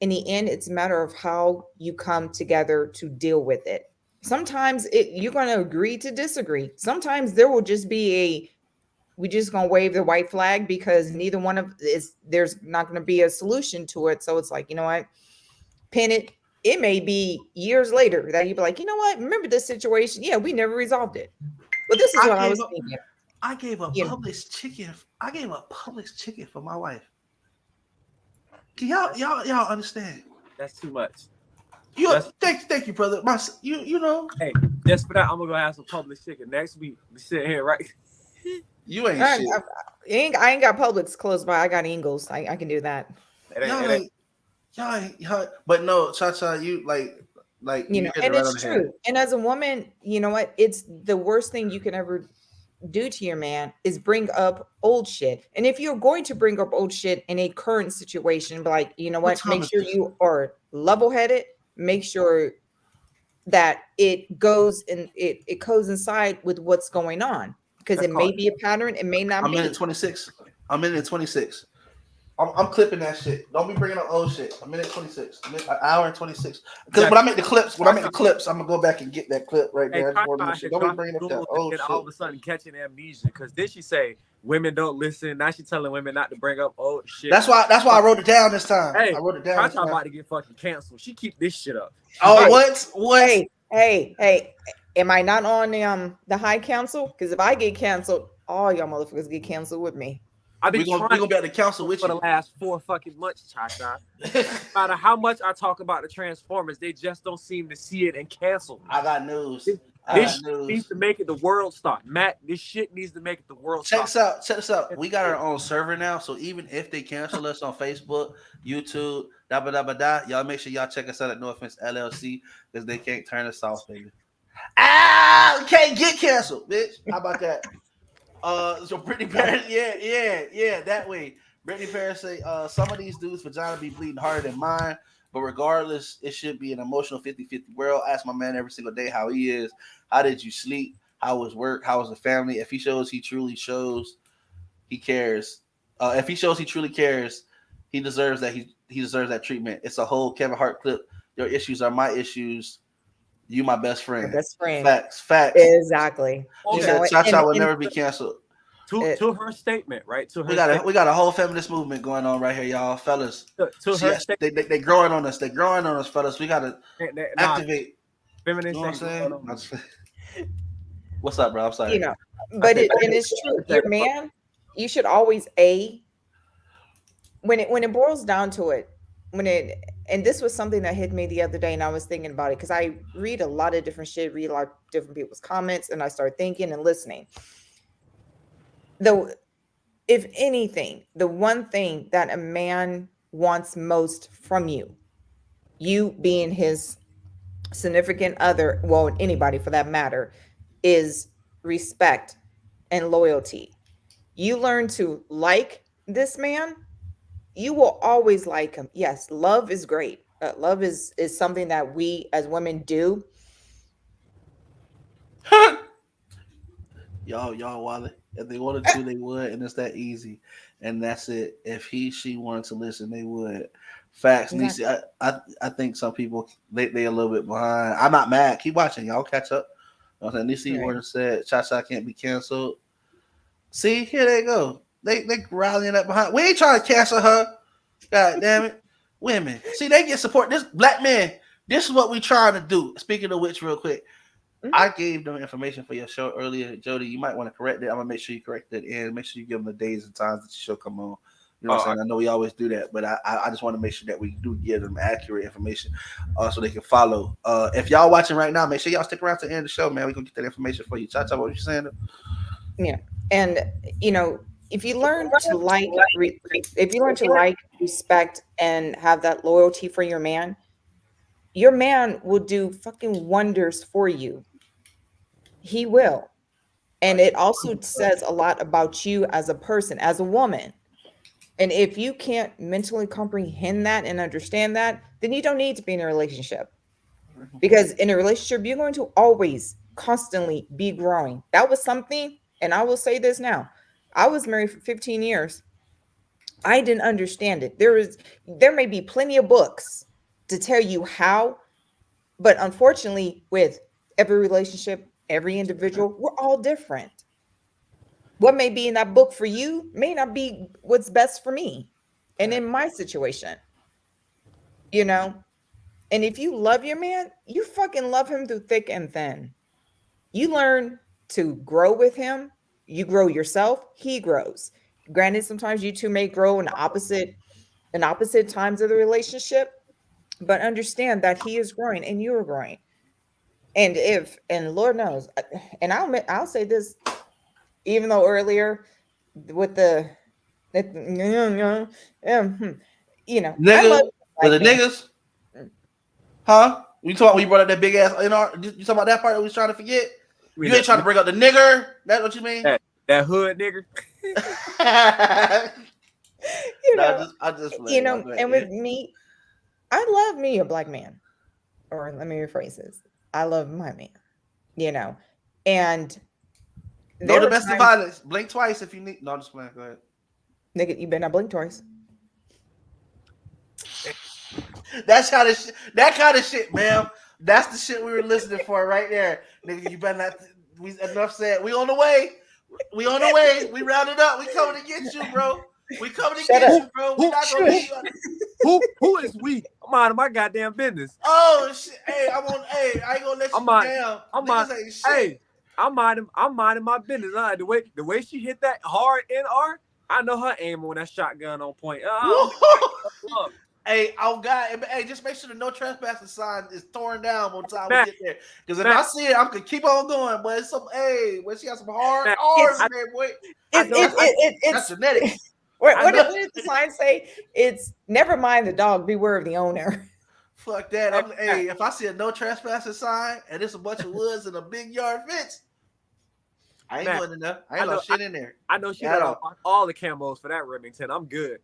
in the end, it's a matter of how you come together to deal with it. Sometimes you're going to agree to disagree. Sometimes there will just be we just going to wave the white flag because neither one of there's not going to be a solution to it. So it's like, you know what, pin it. It may be years later that you'd be like, you know what, remember this situation? Yeah, we never resolved it. But this is what I was thinking. I gave a Publix chicken. I gave a Publix chicken for my wife. Can y'all understand? That's too much. Thank you, brother. You know. Hey, just for that, I'm gonna go have some Publix chicken next week. We sit here, right? You ain't shit. I ain't got Publix close by. I got Ingles. I can do that. Y'all, but no, Cha-Cha, you like you know, and it's true. And as a woman, you know what? It's the worst thing you can ever do to your man is bring up old shit. And if you're going to bring up old shit in a current situation, like, you know what, make sure you are level-headed, make sure that it goes and it coincides with what's going on, because it may be a pattern, it may not be. I'm in at 26. I'm clipping that shit. Don't be bringing up old shit. I'm in at 26. I'm in an hour and 26. Because when I make the clips, I'm gonna go back and get that clip right there. Don't be bringing up that old shit. All of a sudden catching amnesia, because then she say women don't listen. Now she's telling women not to bring up old shit. That's why I wrote it down this time. Hey, I wrote it down. I'm about to get fucking canceled. She keep this shit up. Oh, what? Hey, am I not on the high council? Because if I get canceled, all y'all motherfuckers get canceled with me. We're gonna be at the council with for you the last 4 fucking months, Cha-Cha. No matter how much I talk about the Transformers, they just don't seem to see it and cancel. I got news. This needs to make it the world stop. Matt, this shit needs to make it the world stop. Check this out. We got our own server server now, so even if they cancel us on Facebook, YouTube, y'all make sure y'all check us out at No Offense LLC, because they can't turn us off, baby. We can't get canceled, bitch. How about that? So Brittany Paris, yeah, that way. Brittany Paris say, some of these dudes' vagina be bleeding harder than mine, but regardless, it should be an emotional 50-50 world. Ask my man every single day how he is. How did you sleep? How was work? How was the family? If he shows he truly shows he cares. If he shows he truly cares, he deserves that. He deserves that treatment. It's a whole Kevin Hart clip. Your issues are my issues. You my best friend. My best friend. Facts. Exactly. She said Cha-Cha will never be canceled. To her statement, right? To her, we got a whole feminist movement going on right here, y'all, fellas. They growing on us. They growing on us, fellas. We gotta activate. Feminist. You know what I'm saying? What's up, bro? I'm sorry. You know, but it's true. Your man, you should always when it boils down to it, and this was something that hit me the other day, and I was thinking about it because I read a lot of different shit, read a lot of different people's comments, and I started thinking and listening. Though, if anything, the one thing that a man wants most from you being his significant other, well, anybody for that matter, is respect and loyalty. You learn to like this man, you will always like him. Yes, love is great. Love is something that we as women do. Y'all, Wally. If they wanted to, they would, and it's that easy. And that's it. If she wanted to listen, they would. Facts, Niecy. I think some people they a little bit behind. I'm not mad. Keep watching, y'all. Catch up. You know what I'm saying? Niecy Warren said Cha-Cha can't be canceled. See, here they go. They rallying up behind. We ain't trying to cancel her. God damn it. Women. See, they get support. This black man, this is what we trying to do. Speaking of which, real quick. I gave them information for your show earlier, Jody. You might want to correct it. I'm gonna make sure you correct it and make sure you give them the days and times that the show come on. You know what I'm saying? I know we always do that, but I just want to make sure that we do give them accurate information so they can follow. If y'all watching right now, make sure y'all stick around to the end of the show, man. We're gonna get that information for you. Cha-Cha, what you saying? Yeah, and if you learn to like, respect, and have that loyalty for your man will do fucking wonders for you. He will. And it also says a lot about you as a person, as a woman. And if you can't mentally comprehend that and understand that, then you don't need to be in a relationship. Because in a relationship, you're going to always constantly be growing. That was something, and I will say this now. I was married for 15 years. I didn't understand it. There may be plenty of books to tell you how, but unfortunately, with every relationship, every individual, we're all different. What may be in that book for you may not be what's best for me. And in my situation, and if you love your man, you fucking love him through thick and thin. You learn to grow with him. You grow yourself. He grows. Granted, sometimes you two may grow in opposite times of the relationship, but understand that he is growing and you are growing. And Lord knows, and I'll say this, even though earlier with the nigga, with the niggas, huh? You talking when you brought up that big ass? You talking about that part that we was trying to forget? You ain't trying to bring up the nigger. That's what you mean? That hood nigger. I just and with me, I love me a black man. Or let me rephrase this. I love my man. And no domestic violence. Blink twice if you need. No, I'm just playing. Go ahead. Nigga, you better not blink twice. That kind of shit, ma'am. That's the shit we were listening for right there. Nigga, you better not. Enough said. We on the way. We on the way. We rounded up. We coming to get you, bro. We coming to get you, bro. We not gonna leave you. Who is we? I'm minding my goddamn business. Oh shit! Hey, I ain't gonna let you down. I'm minding my business. The way she hit that hard NR, I know her aiming when that shotgun on point. Hey, oh God! Hey, just make sure the no trespassing sign is torn down by the time we get there. Because if I see it, I'm gonna keep on going. But it's when she got some hard R's in there, boy. That's genetics. What did the sign say? It's never mind the dog, beware of the owner. Fuck that. If I see a no trespassing sign and it's a bunch of woods and a big yard fence, I ain't going in there. I ain't no shit in there. I know she got all the camos for that Remington. I'm good.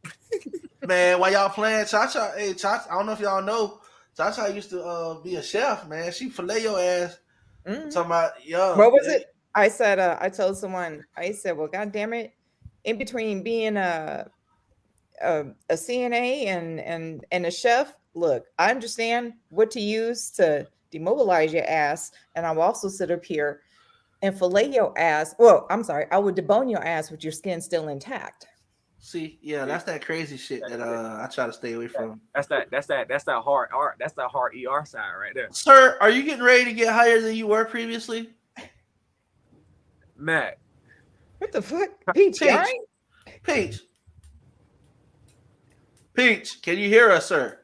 Man, while y'all playing Cha-Cha, I don't know if y'all know, Cha-Cha used to be a chef, man. She fillet your ass. Talking about, what was it? I said, I told someone, I said, well, God damn it, in between being a CNA and a chef, look, I understand what to use to demobilize your ass, and I will also sit up here and fillet your ass. Well, I'm sorry, I would debone your ass with your skin still intact. See, that's that crazy shit that I try to stay away from. That's that hard art. That's that hard ER side right there. Sir, are you getting ready to get higher than you were previously? Matt. What the fuck? Peach, Peach, can you hear us, sir?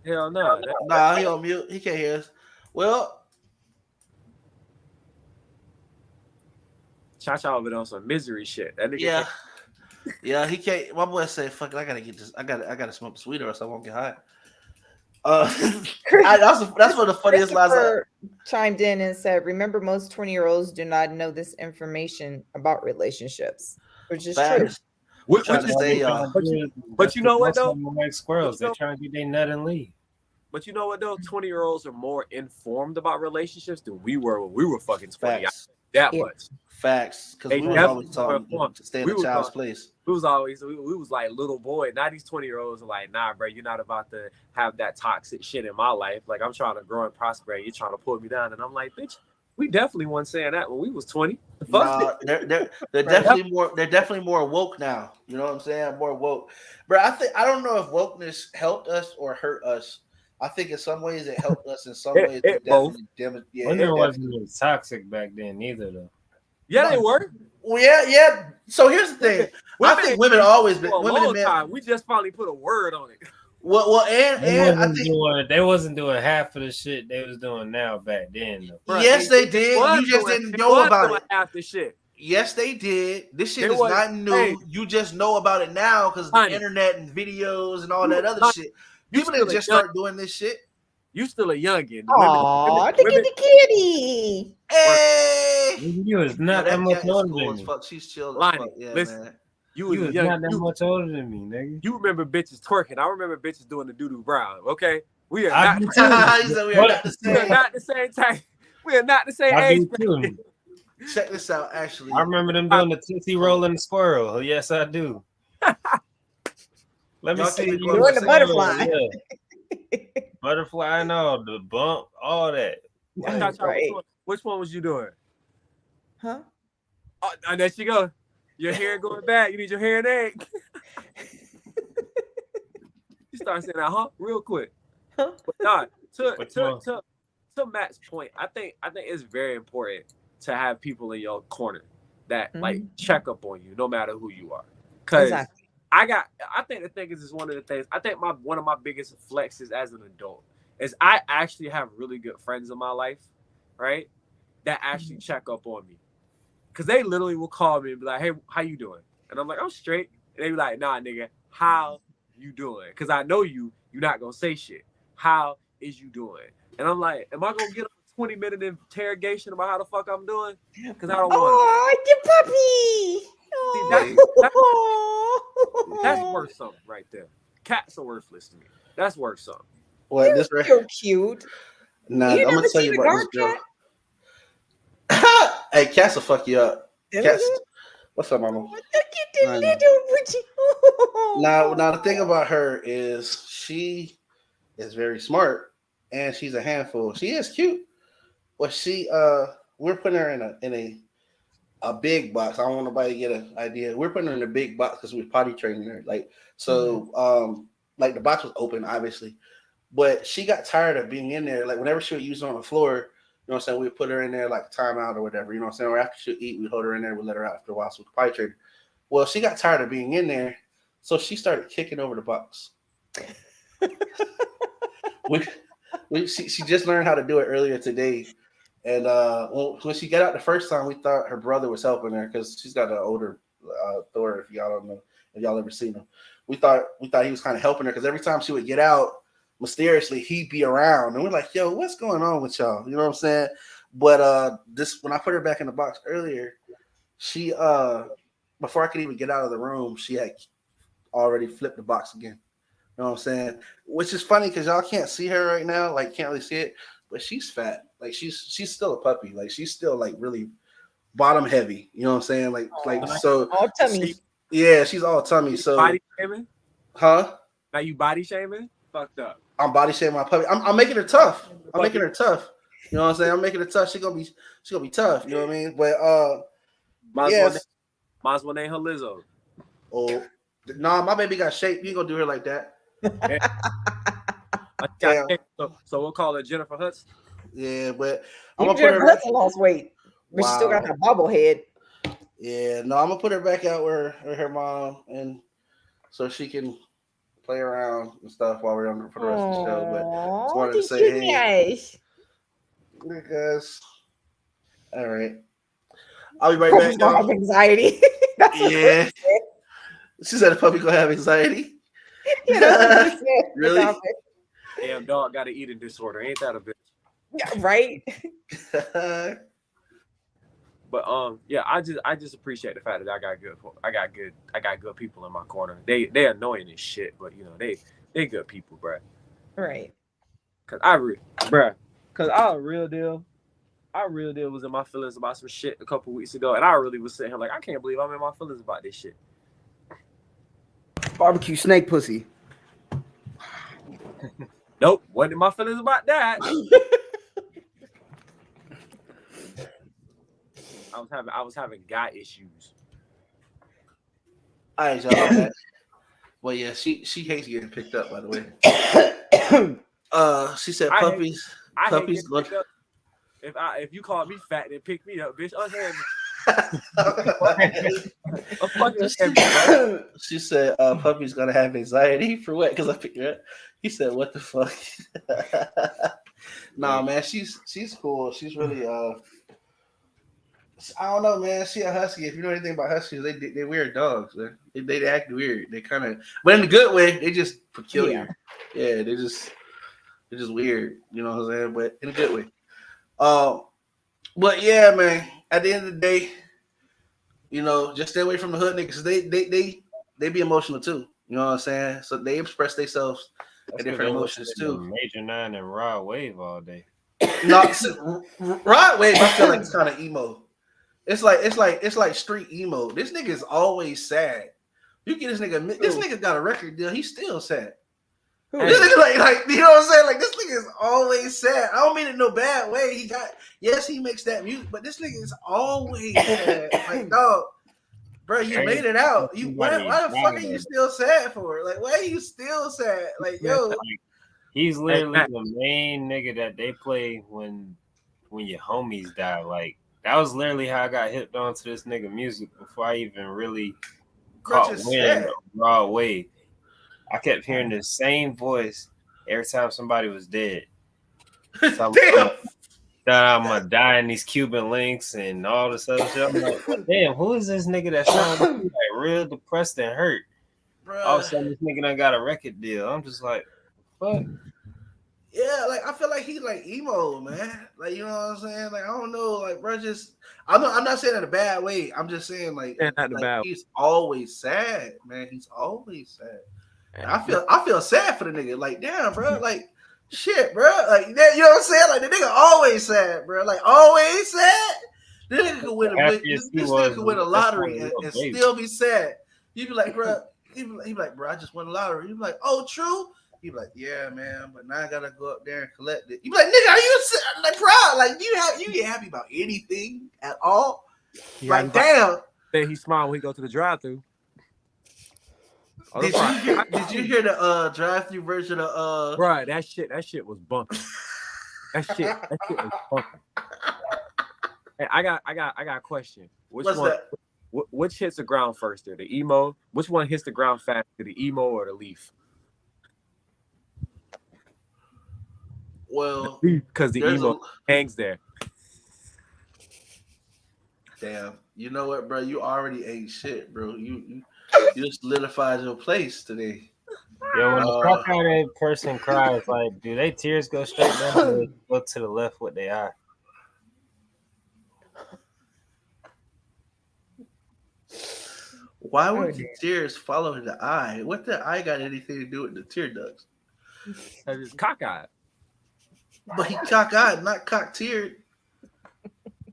Hell no. Nah, he on mute. He can't hear us. Well, Cha-Cha over on some misery shit. That nigga he can't. My boy said, "Fuck it, I gotta get this. I gotta smoke sweeter, or else I won't get high." That's one of the funniest lines. Chimed in and said, "Remember, most 20-year-olds do not know this information about relationships," which is true. But you know what though? Like squirrels, they're trying to get their nut and leave. But you know what though? 20-year-olds are more informed about relationships than we were when we were fucking 20. That much. Facts, because we were always taught to stay in the child's place. We was like little boy. Now these 20-year-olds are like, nah, bro, you're not about to have that toxic shit in my life. Like, I'm trying to grow and prosper. You're trying to pull me down, and I'm like, bitch, we definitely weren't saying that when we was 20. Nah, they're definitely more woke now. You know what I'm saying? More woke, bro. I don't know if wokeness helped us or hurt us. I think in some ways it helped us. In some ways, it definitely. It wasn't as toxic back then either, though. Yeah, they were. Well, yeah. So here's the thing. I think women always been women and men. Time. We just finally put a word on it. Well, and I think they wasn't doing half of the shit they was doing now back then. Though. Yes, they did. You just didn't know about it. Half the shit. Yes, they did. This shit is not new. Hey, you just know about it now because the internet and videos and all that other shit. People didn't just start doing this shit. You still a youngin'. Aw, look at the kitty. Hey, you was not that much older than me. Fuck, she's chill. Listen, man. You was not that much older than me, nigga. You remember bitches twerking. I remember bitches doing the doo-doo brown. Okay, we are not. We are not the same type. We are not the same age. Check this out. Actually, I remember them doing the tootsie roll and the squirrel. Yes, I do. Let me see you doing the butterfly. Butterfly and all the bump, all that. Right. Which one was you doing? Huh? Oh, and there she go. Your hair going back. You need your hair and egg. You start saying that, real quick. Huh? But nah, to Matt's point, I think it's very important to have people in your corner that like check up on you, no matter who you are. Because I think the thing is one of the things. I think one of my biggest flexes as an adult is I actually have really good friends in my life, right? That actually check up on me, because they literally will call me and be like, "Hey, how you doing?" And I'm like, "I'm straight." And they be like, "Nah, nigga, how you doing?" Because I know you're not gonna say shit. How is you doing? And I'm like, "Am I gonna get on 20-minute interrogation about how the fuck I'm doing because I don't want Oh, the puppy. See, that's worth something right there. Cats are worthless to me. That's worth something. Well, this You're cute. Nah, You I'm never gonna tell seen you a about this dark girl. cat? Hey, cats will fuck you up. Cats. What's up, mama? Look at the little pretty. Now the thing about her is she is very smart and she's a handful. She is cute. But we're putting her in a big box. I don't want nobody to get an idea. We're putting her in a big box because we're potty training her. Like the box was open, obviously. But she got tired of being in there. Like whenever she would use it on the floor, you know what I'm saying, we'd put her in there like timeout or whatever, you know what I'm saying? Or after she'd eat, we'd hold her in there, we'd let her out after a while. So we could potty train her. Well, she got tired of being in there, so she started kicking over the box. She just learned how to do it earlier today. And when she got out the first time, we thought her brother was helping her because she's got an older Thor. If y'all don't know, if y'all ever seen him, we thought he was kind of helping her because every time she would get out, mysteriously he'd be around, and we're like, "Yo, what's going on with y'all?" You know what I'm saying? But when I put her back in the box earlier, she before I could even get out of the room, she had already flipped the box again. You know what I'm saying? Which is funny because y'all can't see her right now, like can't really see it, but she's fat. Like she's still a puppy. Like she's still like really bottom heavy. You know what I'm saying? Like so all tummy. Yeah, she's all tummy. So body shaming? Huh? Now you body shaming? Fucked up. I'm body shaming my puppy. I'm making her tough. I'm making her tough. You know what I'm saying? I'm making her tough. She's gonna be tough. You know what I mean? But might as well name her Lizzo. Oh, nah, my baby got shape. You ain't gonna do her like that. Yeah. So we'll call her Jennifer Hudson. Yeah, but I'm Even gonna put her Jennifer Hudson lost weight, but she still got that bobblehead. Yeah, no, I'm gonna put her back out with her mom, and so she can play around and stuff while we're on for the rest of the show. But just wanted to say, hey, because all right, I'll be right back. Gonna have anxiety. Yeah, she said the puppy gonna have anxiety. Yeah, that's what she said. Really? Damn dog got an eating disorder. Ain't that a bitch? Yeah, right. But yeah, I just appreciate the fact that I got good people in my corner. They annoying as shit, but you know they good people, bro. Right. Cause I real deal was in my feelings about some shit a couple weeks ago, and I really was sitting here like, I can't believe I'm in my feelings about this shit. Barbecue snake pussy. Nope, wasn't in my feelings about that. I was having guy issues. All right, y'all. Well, yeah, she hates getting picked up. By the way, she said puppies. Puppies look. If you call me fat, then pick me up, bitch. Unhand me. She said puppy's gonna have anxiety for what? Because I picked her up. He said, "What the fuck?" Nah, man, she's cool. She's really I don't know, man. She a husky. If you know anything about huskies, they weird dogs. Man. They act weird. They kind of, but in a good way. They just peculiar. Yeah, they're just weird. You know what I'm saying? But in a good way. But yeah, man. At the end of the day, you know, just stay away from the hood niggas. They be emotional too. You know what I'm saying? So they express themselves in different emotions too. Major 9 and Rod Wave all day. No, Rod Wave, I feel like it's kind of emo. It's like street emo. This nigga is always sad. You get this nigga got a record deal. He's still sad. This nigga like you know what I'm saying? Like this nigga is always sad. I don't mean it in no bad way. He makes that music, but this nigga is always sad. Like dog, bro, you made it out. Why the fuck are you still sad for? Like why are you still sad? Like yo, he's literally the main nigga that they play when your homies die. Like. That was literally how I got hipped onto this nigga music before I even really caught wind of Raw Wave. I kept hearing the same voice every time somebody was dead. So I'm gonna die in these Cuban links and all this other shit. I'm like, damn, who is this nigga that sounds like real depressed and hurt? Bruh. All of a sudden, this nigga done got a record deal. I'm just like, fuck. Yeah, like I feel like he's like emo, man. Like you know what I'm saying? Like I don't know, like bro, just I'm not saying in a bad way. I'm just saying like, he's always sad, man. He's always sad. I feel sad for the nigga. Like damn, bro. Like shit, bro. Like you know what I'm saying? Like the nigga always sad, bro. Like always sad. This nigga could win a lottery and still be sad. You be like, bro. He be like, bro, I just won the lottery. You be like, oh, true. He be like, yeah, man, but now I gotta go up there and collect it. You be like, nigga, are you like proud? Like you get happy about anything at all? Like, damn. Then he smiled when he go to the drive-thru. Did you hear the drive-thru version of Bro, that shit was bumping. that shit was bumping. Hey, I got a question. Which hits the ground first there? The emo? Which one hits the ground faster? The emo or the leaf? Well, because the emo hangs there. Damn. You know what, bro? You already ain't shit, bro. You solidified your place today. Yo, when the cockeyed person cries, like, do they tears go straight down or they go to the left with their eye? Why would the tears follow the eye? What the eye got anything to do with the tear ducts? It's cockeyed. But he cockeyed, not cock-tiered.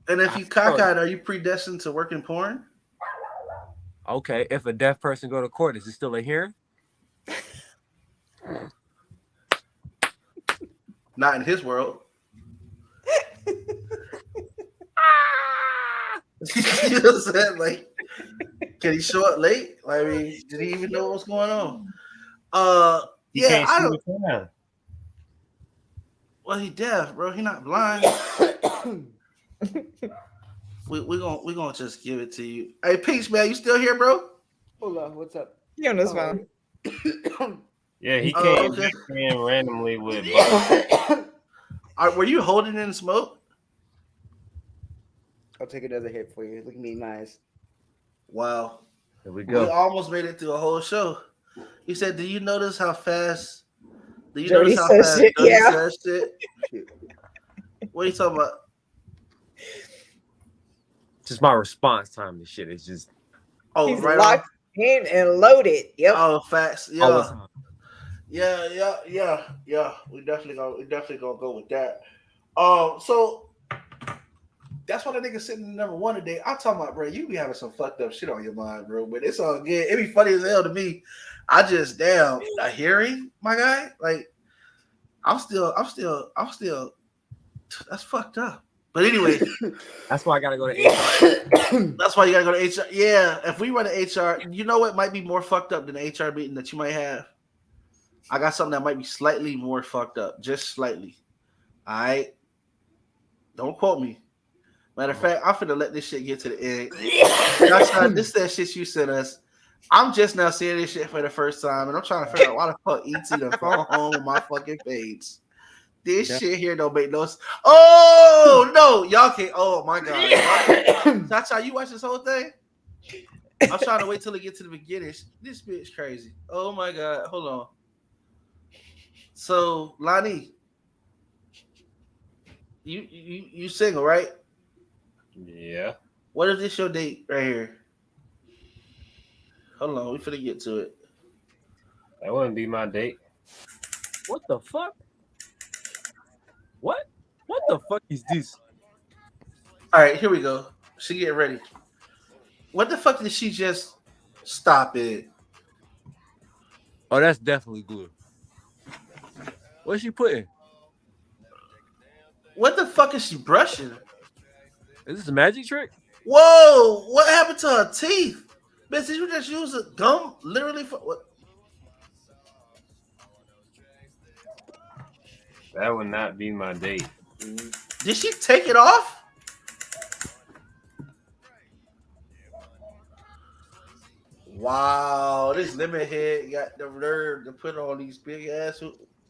And if you cockeyed, are you predestined to work in porn? Okay, if a deaf person go to court, is it still a hearing? Not in his world. You know what I'm saying? Like, can he show up late? Like, I mean, did he even know what's going on? Yeah, I don't. Well, he deaf, bro. He not blind. we gonna just give it to you. Hey, Peach, man, you still here, bro? Hold on, what's up? He on his phone. Yeah, he came in randomly with. Were you holding in smoke? I'll take another hit for you. Look at me in my eyes. Wow. Here we go. We almost made it through a whole show. He said, "Do you notice how fast? Do you Jody notice how fast shit, Jody yeah. says shit?" What are you talking about? Just my response time to shit is just. Oh, he's right locked in and loaded. Yep. Oh, facts. Yeah. Yeah. We definitely gonna go with that. So that's why the nigga sitting in number one today. I'm talking about, bro. You be having some fucked up shit on your mind, bro. But it's all good. It be funny as hell to me. I just a hearing, my guy. Like, I'm still. That's fucked up. But anyway, that's why I gotta go to HR. That's why you gotta go to HR. Yeah, if we run to HR, you know what might be more fucked up than the HR meeting that you might have? I got something that might be slightly more fucked up, just slightly. All right, don't quote me. Matter of fact, I'm finna let this shit get to the end. This is that shit you sent us. I'm just now seeing this shit for the first time, and I'm trying to figure out why the fuck ET done phone home on my fucking page. This shit here don't make no sense. Oh no, y'all can't. Oh my god, Chacha, you watch this whole thing? I'm trying to wait till it get to the beginning. This bitch crazy. Oh my god, hold on. So Lonnie, you single, right? Yeah. What is this your date right here? Hold on, we finna get to it. That wouldn't be my date. What the fuck? What the fuck is this? All right, here we go. She getting ready. What the fuck did she just stop it? Oh, that's definitely glue. What's she putting? What the fuck is she brushing? Is this a magic trick? Whoa! What happened to her teeth? Bitch, did you just use a gum literally for what? That would not be my date. Did she take it off? Wow, this lemon head got the nerve to put on these big ass.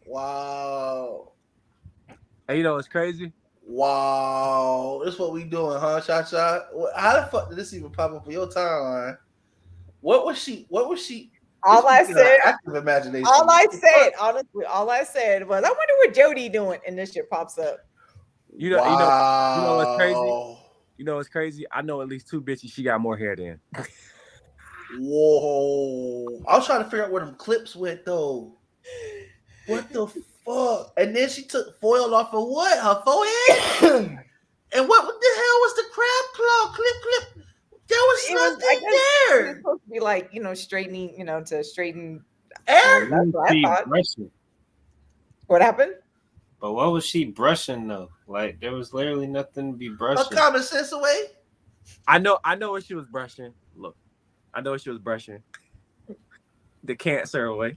Wow. Hey, you know what's crazy? Wow, this what we doing, huh, Cha-Cha? How the fuck did this even pop up on your timeline? What was she? All I said, active imagination. honestly, all I said was, I wonder what Jody doing, and this shit pops up. You know what's crazy? You know what's crazy? I know at least 2 bitches she got more hair than. Whoa! I was trying to figure out where them clips went though. What the fuck? And then she took foil off of what? Her forehead? And what the hell was the crab claw? Clip. There was nothing there. It was supposed to be like, straightening, to straighten hair. That's what I thought. What happened? But what was she brushing though? Like there was literally nothing to be brushing. Her common sense away. I know what she was brushing. Look, I know what she was brushing. The cancer away.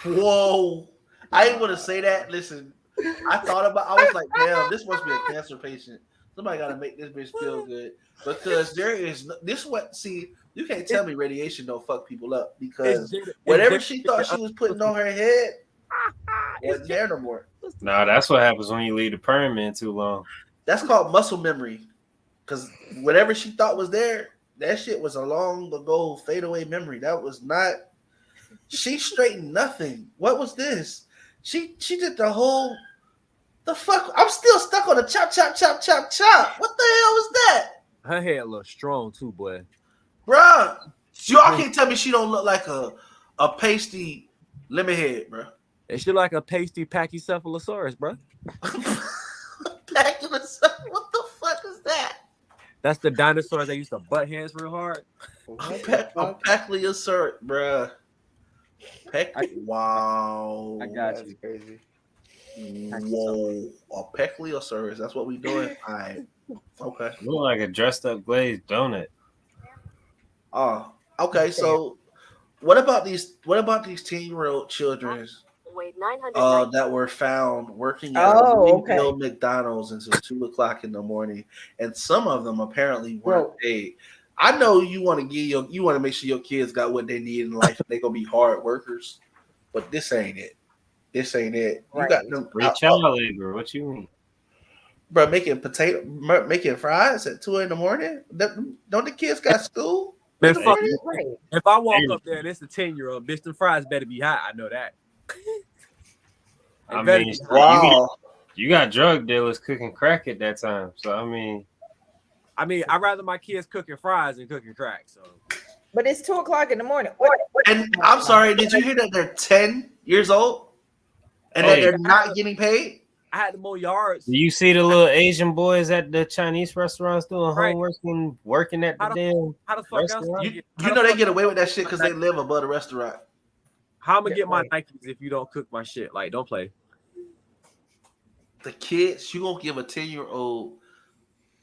Whoa. I didn't want to say that. Listen, I was like, damn, this must be a cancer patient. Somebody got to make this bitch feel good. Because you can't tell me radiation don't fuck people up. Because whatever she thought she was putting on her head wasn't there no more. No, that's what happens when you leave the perm in too long. That's called muscle memory. Because whatever she thought was there, that shit was a long ago fadeaway memory. That was not. She straightened nothing. What was this? She did the whole. The fuck? I'm still stuck on the chop. What the hell was that? Her hair looks strong too, boy. Bruh, y'all can't tell me she don't look like a pasty lemon head, bruh. And she like a pasty pachycephalosaurus, bruh. Pachycephalosaurus? What the fuck is that? That's the dinosaurs that used to butt heads real hard. A pachycephalosaurus, bruh. Wow. I got That's you. Crazy. Whoa. A pachycephalosaurus. That's what we doing? All right. Okay. You look like a dressed up glazed donut. Oh, okay. So what about these 10-year-old children that were found working at Louisville McDonald's until 2:00 in the morning, and some of them apparently weren't paid. I know you want to make sure your kids got what they need in life. They're gonna be hard workers, but this ain't it. Right. You got them child labor. What you mean, bro? Making fries at 2 a.m. Don't the kids got school? Man, fuck you. If I walk up there and it's a 10-year-old, bitch, the fries better be hot. I know that. I mean, wow. You got drug dealers cooking crack at that time. So I mean, I'd rather my kids cooking fries than cooking crack. So, but it's 2:00 in the morning. And I'm sorry, did you hear that they're 10 years old and that they're not getting paid? I had to mow yards. Do you see the little Asian boys at the Chinese restaurants doing homework and working at the damn? How the fuck restaurant? else? You know they get away with that shit because they live above the restaurant. How I'm gonna get my Nikes if you don't cook my shit? Like, don't play. The kids, you gonna give a 10-year-old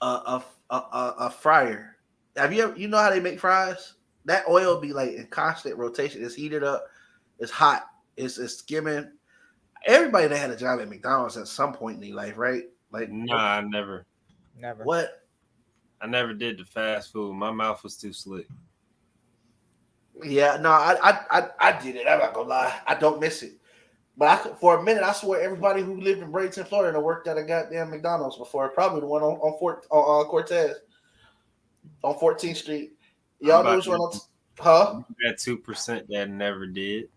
a fryer? Have you ever? You know how they make fries? That oil be like in constant rotation. It's heated up. It's hot. It's skimming. Everybody that had a job at McDonald's at some point in their life, right? Like, nah, never. What? I never did the fast food. My mouth was too slick. Yeah, no, I did it. I'm not gonna lie. I don't miss it. But for a minute, I swear everybody who lived in Bradenton, Florida, worked at a goddamn McDonald's before. Probably the one on Cortez, on 14th Street. Y'all know which one? Huh? That 2% that never did.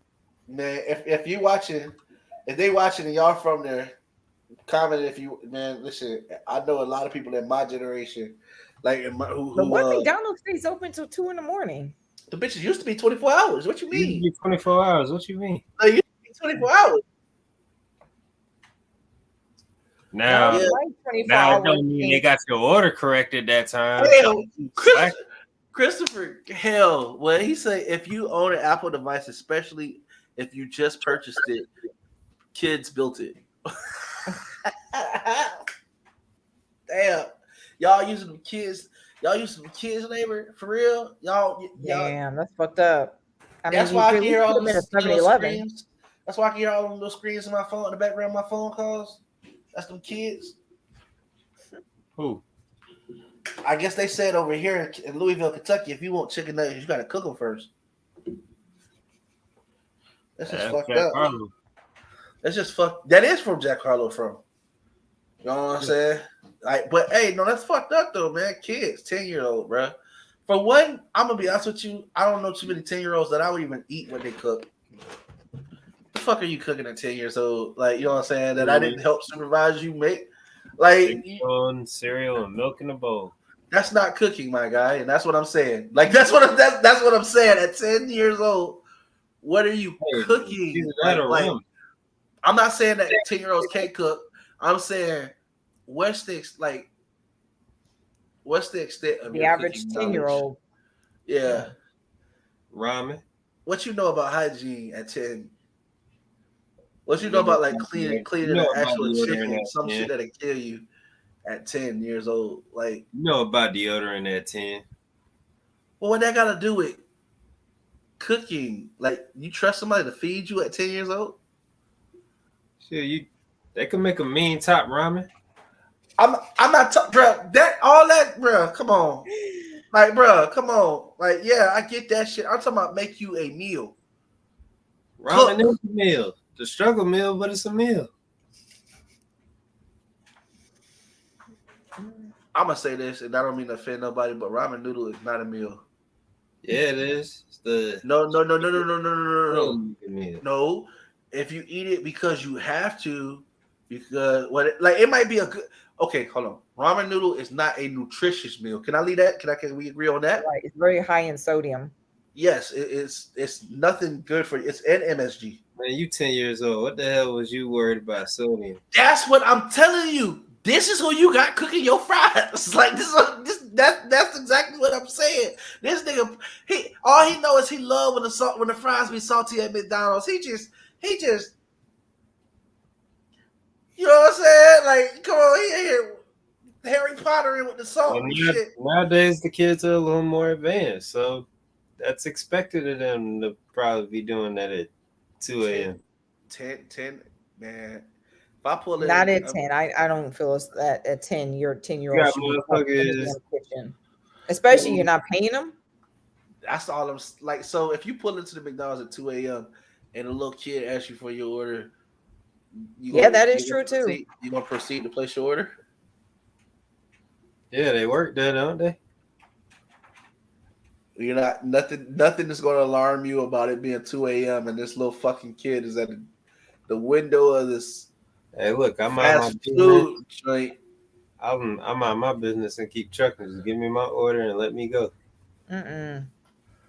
Man, if you watching, if they watching and y'all from there, comment if you. Man, listen, I know a lot of people in my generation, like But what McDonald's stays open till 2 in the morning? The bitches used to be 24 hours. What you mean? 24 hours. What you mean? They used to be 24 hours. Now, now it don't mean they got your order corrected that time. Hell, Christopher, hell, well, he said if you own an Apple device, especially if you just purchased it, kids built it. Damn, y'all using the kids. Y'all using the kids' labor for real? Y'all. Damn, that's fucked up. That's why I can hear all those screens. That's why I can hear all those screens in my phone in the background of my phone calls. That's them kids. Who? I guess they said over here in Louisville, Kentucky, if you want chicken nuggets, you got to cook them first. That's just fucked up. Harlow. That's just fucked. That is from Jack Harlow from. You know what I'm saying? Like, but hey, no, that's fucked up though, man. Kids, 10-year-old, bro, For one, I'm gonna be honest with you. I don't know too many 10-year-olds that I would even eat what they cook. The fuck are you cooking at 10 years old? Like, you know what I'm saying? That I didn't help supervise you make. Like on cereal and milk in a bowl. That's not cooking, my guy, and that's what I'm saying. Like that's what I'm saying. At 10 years old, what are you cooking? Like, I'm not saying that 10-year-olds can't cook. I'm saying what's the extent of the your average 10-year-old? Yeah, ramen. What you know about hygiene at 10? What you know about like cleaning an actual chicken, some shit that'll kill you at 10 years old? Like, you know about deodorant at 10. Well, what that got to do with cooking? Like, you trust somebody to feed you at 10 years old? Sure, they can make a mean top ramen. I'm not bro. Bro. Come on, like, bro. Come on, like, yeah, I get that shit. I'm talking about make you a meal. Ramen is a meal. The struggle meal, but it's a meal. I'm gonna say this, and I don't mean to offend nobody, but ramen noodle is not a meal. Yeah, it is. It's the no. No, if you eat it because you have to, because it might be a good. Okay, hold on. Ramen noodle is not a nutritious meal. Can I leave that? Can we agree on that? Right. It's very high in sodium. Yes, it's nothing good for you. It's an MSG. Man, you 10 years old. What the hell was you worried about sodium? That's what I'm telling you. This is who you got cooking your fries. Like that's exactly what I'm saying. This nigga, all he knows is he love when the fries be salty at McDonald's. He just you know what I'm saying? Like, come on, he here Harry Potter in with the salt and shit. Nowadays the kids are a little more advanced, so that's expected of them to probably be doing that at 2 a.m. 10, man. If I pull it, not at 10. I don't feel that at 10. Your 10-year-old should be in the kitchen, especially you're not paying them. That's all I'm like. So if you pull into the McDonald's at 2 a.m. and a little kid asks you for your order, that is true too. You gonna proceed to place your order? Yeah, they work there, don't they? You're not nothing is going to alarm you about it being 2 a.m. and this little fucking kid is at the window of this. Hey, look, I'm fast food joint. I'm out my business and keep trucking. Just give me my order and let me go.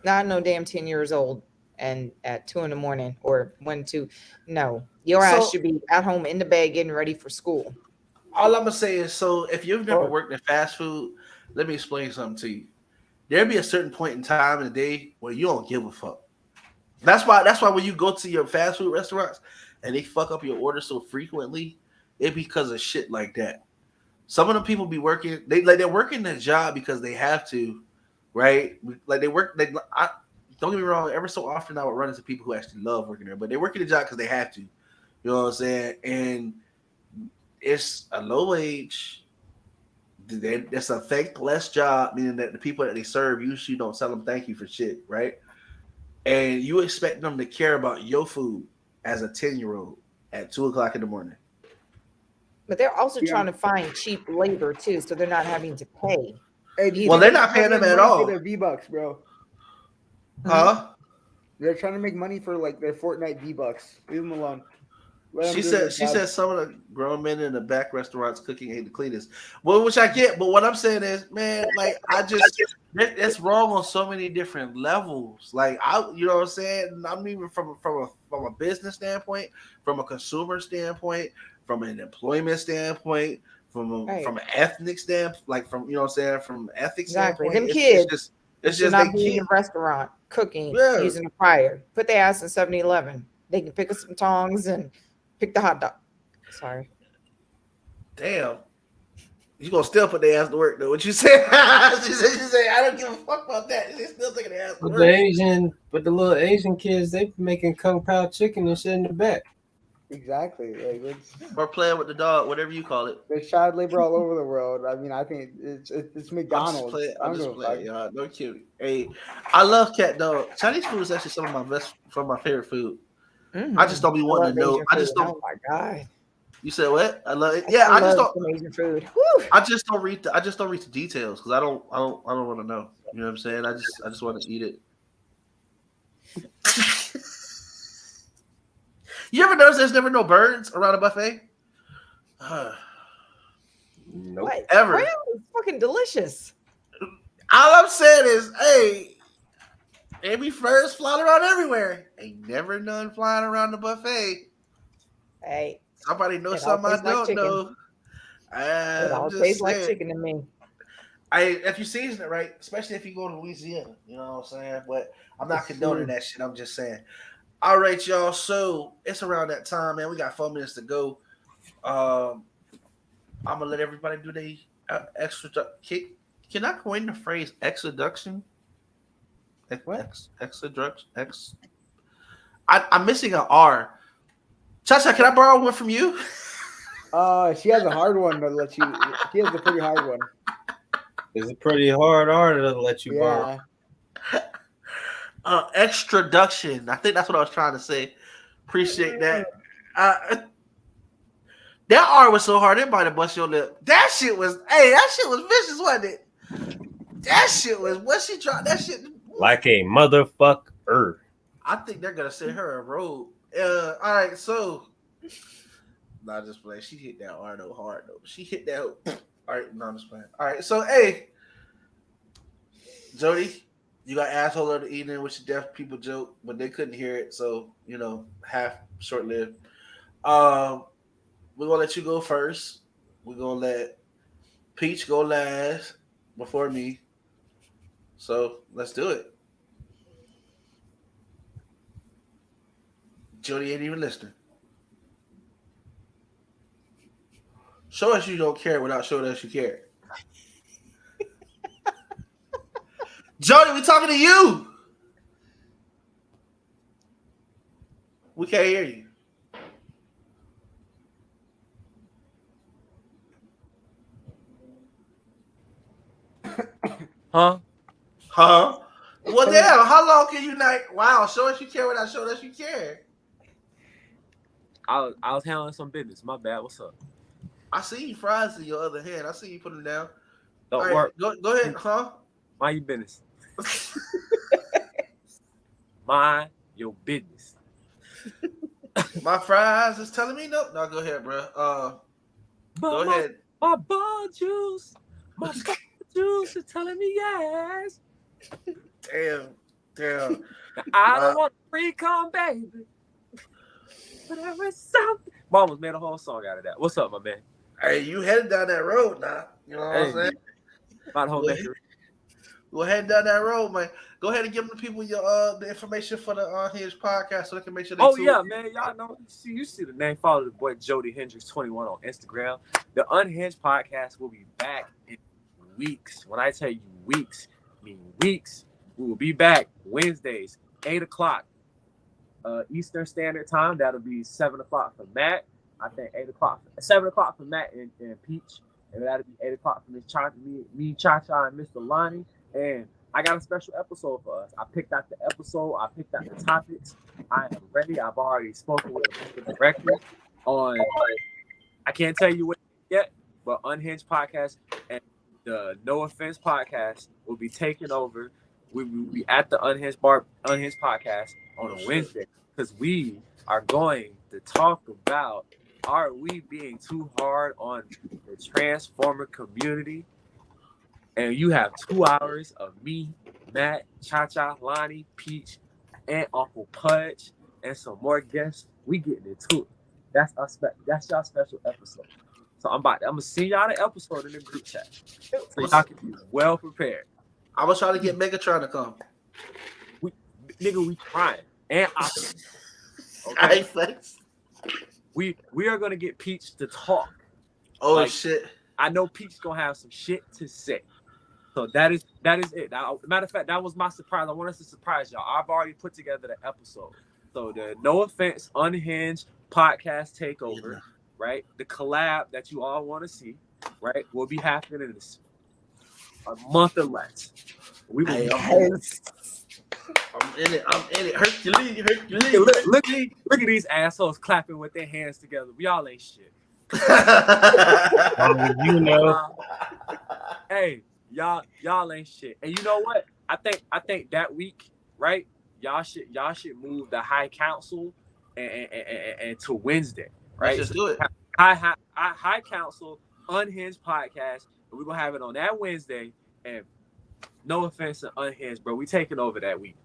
Not no damn 10 years old and at 2 a.m. or 1, 2. No, your ass should be at home in the bed getting ready for school. All I'm gonna say is, so if you've never worked in fast food, let me explain something to you. There'll be a certain point in time in the day where you don't give a fuck. That's why when you go to your fast food restaurants and they fuck up your order so frequently, it's because of shit like that. Some of the people be working, they're working their job because they have to, right? Like don't get me wrong, ever so often I would run into people who actually love working there, but they work in the job because they have to. You know what I'm saying? And it's a low wage. It's a thankless job, meaning that the people that they serve usually don't tell them thank you for shit, right? And you expect them to care about your food as a 10-year-old at 2 o'clock in the morning. But they're also trying to find cheap labor too, so they're not having to pay. Well, they're not paying them at all. Their V-Bucks, bro. Huh? They're trying to make money for like their Fortnite V-Bucks. Leave them alone. She said some of the grown men in the back restaurants cooking ain't the cleanest. Well, which I get, but what I'm saying is, man, like it's wrong on so many different levels. Like you know what I'm saying? I'm even from a business standpoint, from a consumer standpoint, from an employment standpoint, from an ethnic standpoint, like from, you know what I'm saying, from ethics standpoint. Them kids, it's just not being in a restaurant cooking using a fryer. Put their ass in 7-Eleven. They can pick up some tongs and pick the hot dog. Sorry. Damn. You gonna still put their ass to work though? What you say? she said, I don't give a fuck about that. They still taking their ass to work. But the little Asian kids, they making Kung Pao chicken and shit in the back. Exactly. Like or playing with the dog, whatever you call it. There's child labor all over the world. I mean, I think it's McDonald's. I'm just playing, y'all. No cute. Hey, I love cat dog. Chinese food is actually some of my favorite food. I just don't be wanting to know. I just don't. Oh my god. You said what? I love it. Yeah, I just don't. Asian food. Woo. I just don't read the details because I don't want to know. You know what I'm saying? I just want to eat it. You ever notice there's never no birds around a buffet? Nope. What? Ever. Quail is fucking delicious. All I'm saying is, hey, they be birds flying around everywhere. Ain't never none flying around the buffet. Hey, Somebody knows it all something I tastes like don't chicken. know. It all I'm just tastes like saying. chicken to me. If you season it right, especially if you go to Louisiana, you know what I'm saying? But I'm not condoning that shit. I'm just saying. All right, y'all. So it's around that time, man. We got 4 minutes to go. I'm gonna let everybody do the extra. Can I coin the phrase extraduction? What? Extraduction. I'm missing an R. Chacha, can I borrow one from you? She has a hard one to let you. She has a pretty hard one. It's a pretty hard R to let you borrow. Extraduction. I think that's what I was trying to say. Appreciate that. That R was so hard it might have bust your lip. That shit was vicious, wasn't it? That shit was what she tried. That shit Like a motherfucker. I think they're gonna send her a robe. All right, so not just playing. She hit that R though hard though. She hit that. All right, no, I'm just playing. All right, so hey, Jody, you got asshole of the evening, which deaf people joke, but they couldn't hear it, so you know, half short lived. We're gonna let you go first. We're gonna let Peach go last before me. So let's do it. Jody ain't even listening. Show us you don't care without showing us you care. Jody, we talking to you. We can't hear you. Huh? Well, damn, how long can you not? Wow, show us you care without showing us you care. I was handling some business. My bad. What's up? I see you fries in your other hand. I see you put them down. Don't All right, work. go ahead, huh? Mind your business. Mind your business. My fries is telling me no. No, go ahead, bro. Go ahead. My ball juice. My ball juice is telling me yes. Damn. I don't want free come, baby. But there is something. Mama's made a whole song out of that. What's up, my man? Hey, you headed down that road now. You know what I'm saying? About whole Go ahead down that road, man. Go ahead and give the people your the information for the Unhinged podcast so they can make sure they man. Y'all know. You see the name. Follow the boy Jody Hendricks 21 on Instagram. The Unhinged podcast will be back in weeks. When I tell you weeks, I mean weeks. We will be back Wednesdays, 8:00 Eastern Standard Time. That'll be 7:00 for Matt. I think 7:00 for Matt and Peach. And that'll be 8:00 for me, Cha-Cha, and Mr. Lonnie. And I got a special episode for us. I picked out the episode. I picked out the topics. I am ready. I've already spoken with the director on, I can't tell you what yet, but Unhinged Podcast and the No Offense Podcast will be taking over. We will be at the Unhinged Podcast on a Wednesday because we are going to talk about, are we being too hard on the Transformer community? And you have 2 hours of me, Matt, Cha-Cha, Lonnie, Peach, and Uncle Pudge, and some more guests. We getting into it. That's y'all special episode. So I'm gonna send y'all the episode in the group chat so y'all can be well prepared. I was trying to get Megatron to come. We trying and Okay. Flex. We are gonna get Peach to talk. Oh shit! I know Peach's gonna have some shit to say. So that is it. Now, matter of fact, that was my surprise. I want us to surprise y'all. I've already put together the episode. So the No Offense Unhinged podcast takeover, right? The collab that you all want to see, right? Will be happening in a month or less. We will. I'm in it. Hercules. Look at these assholes clapping with their hands together. We all ain't shit. You know, hey, y'all ain't shit. And you know what? I think that week, right? Y'all should move the High Counsel and to Wednesday, right? Let's just do it. High Counsel Unhinged podcast, and we're gonna have it on that Wednesday. And no offense to Unhinged, bro, we taking over that week.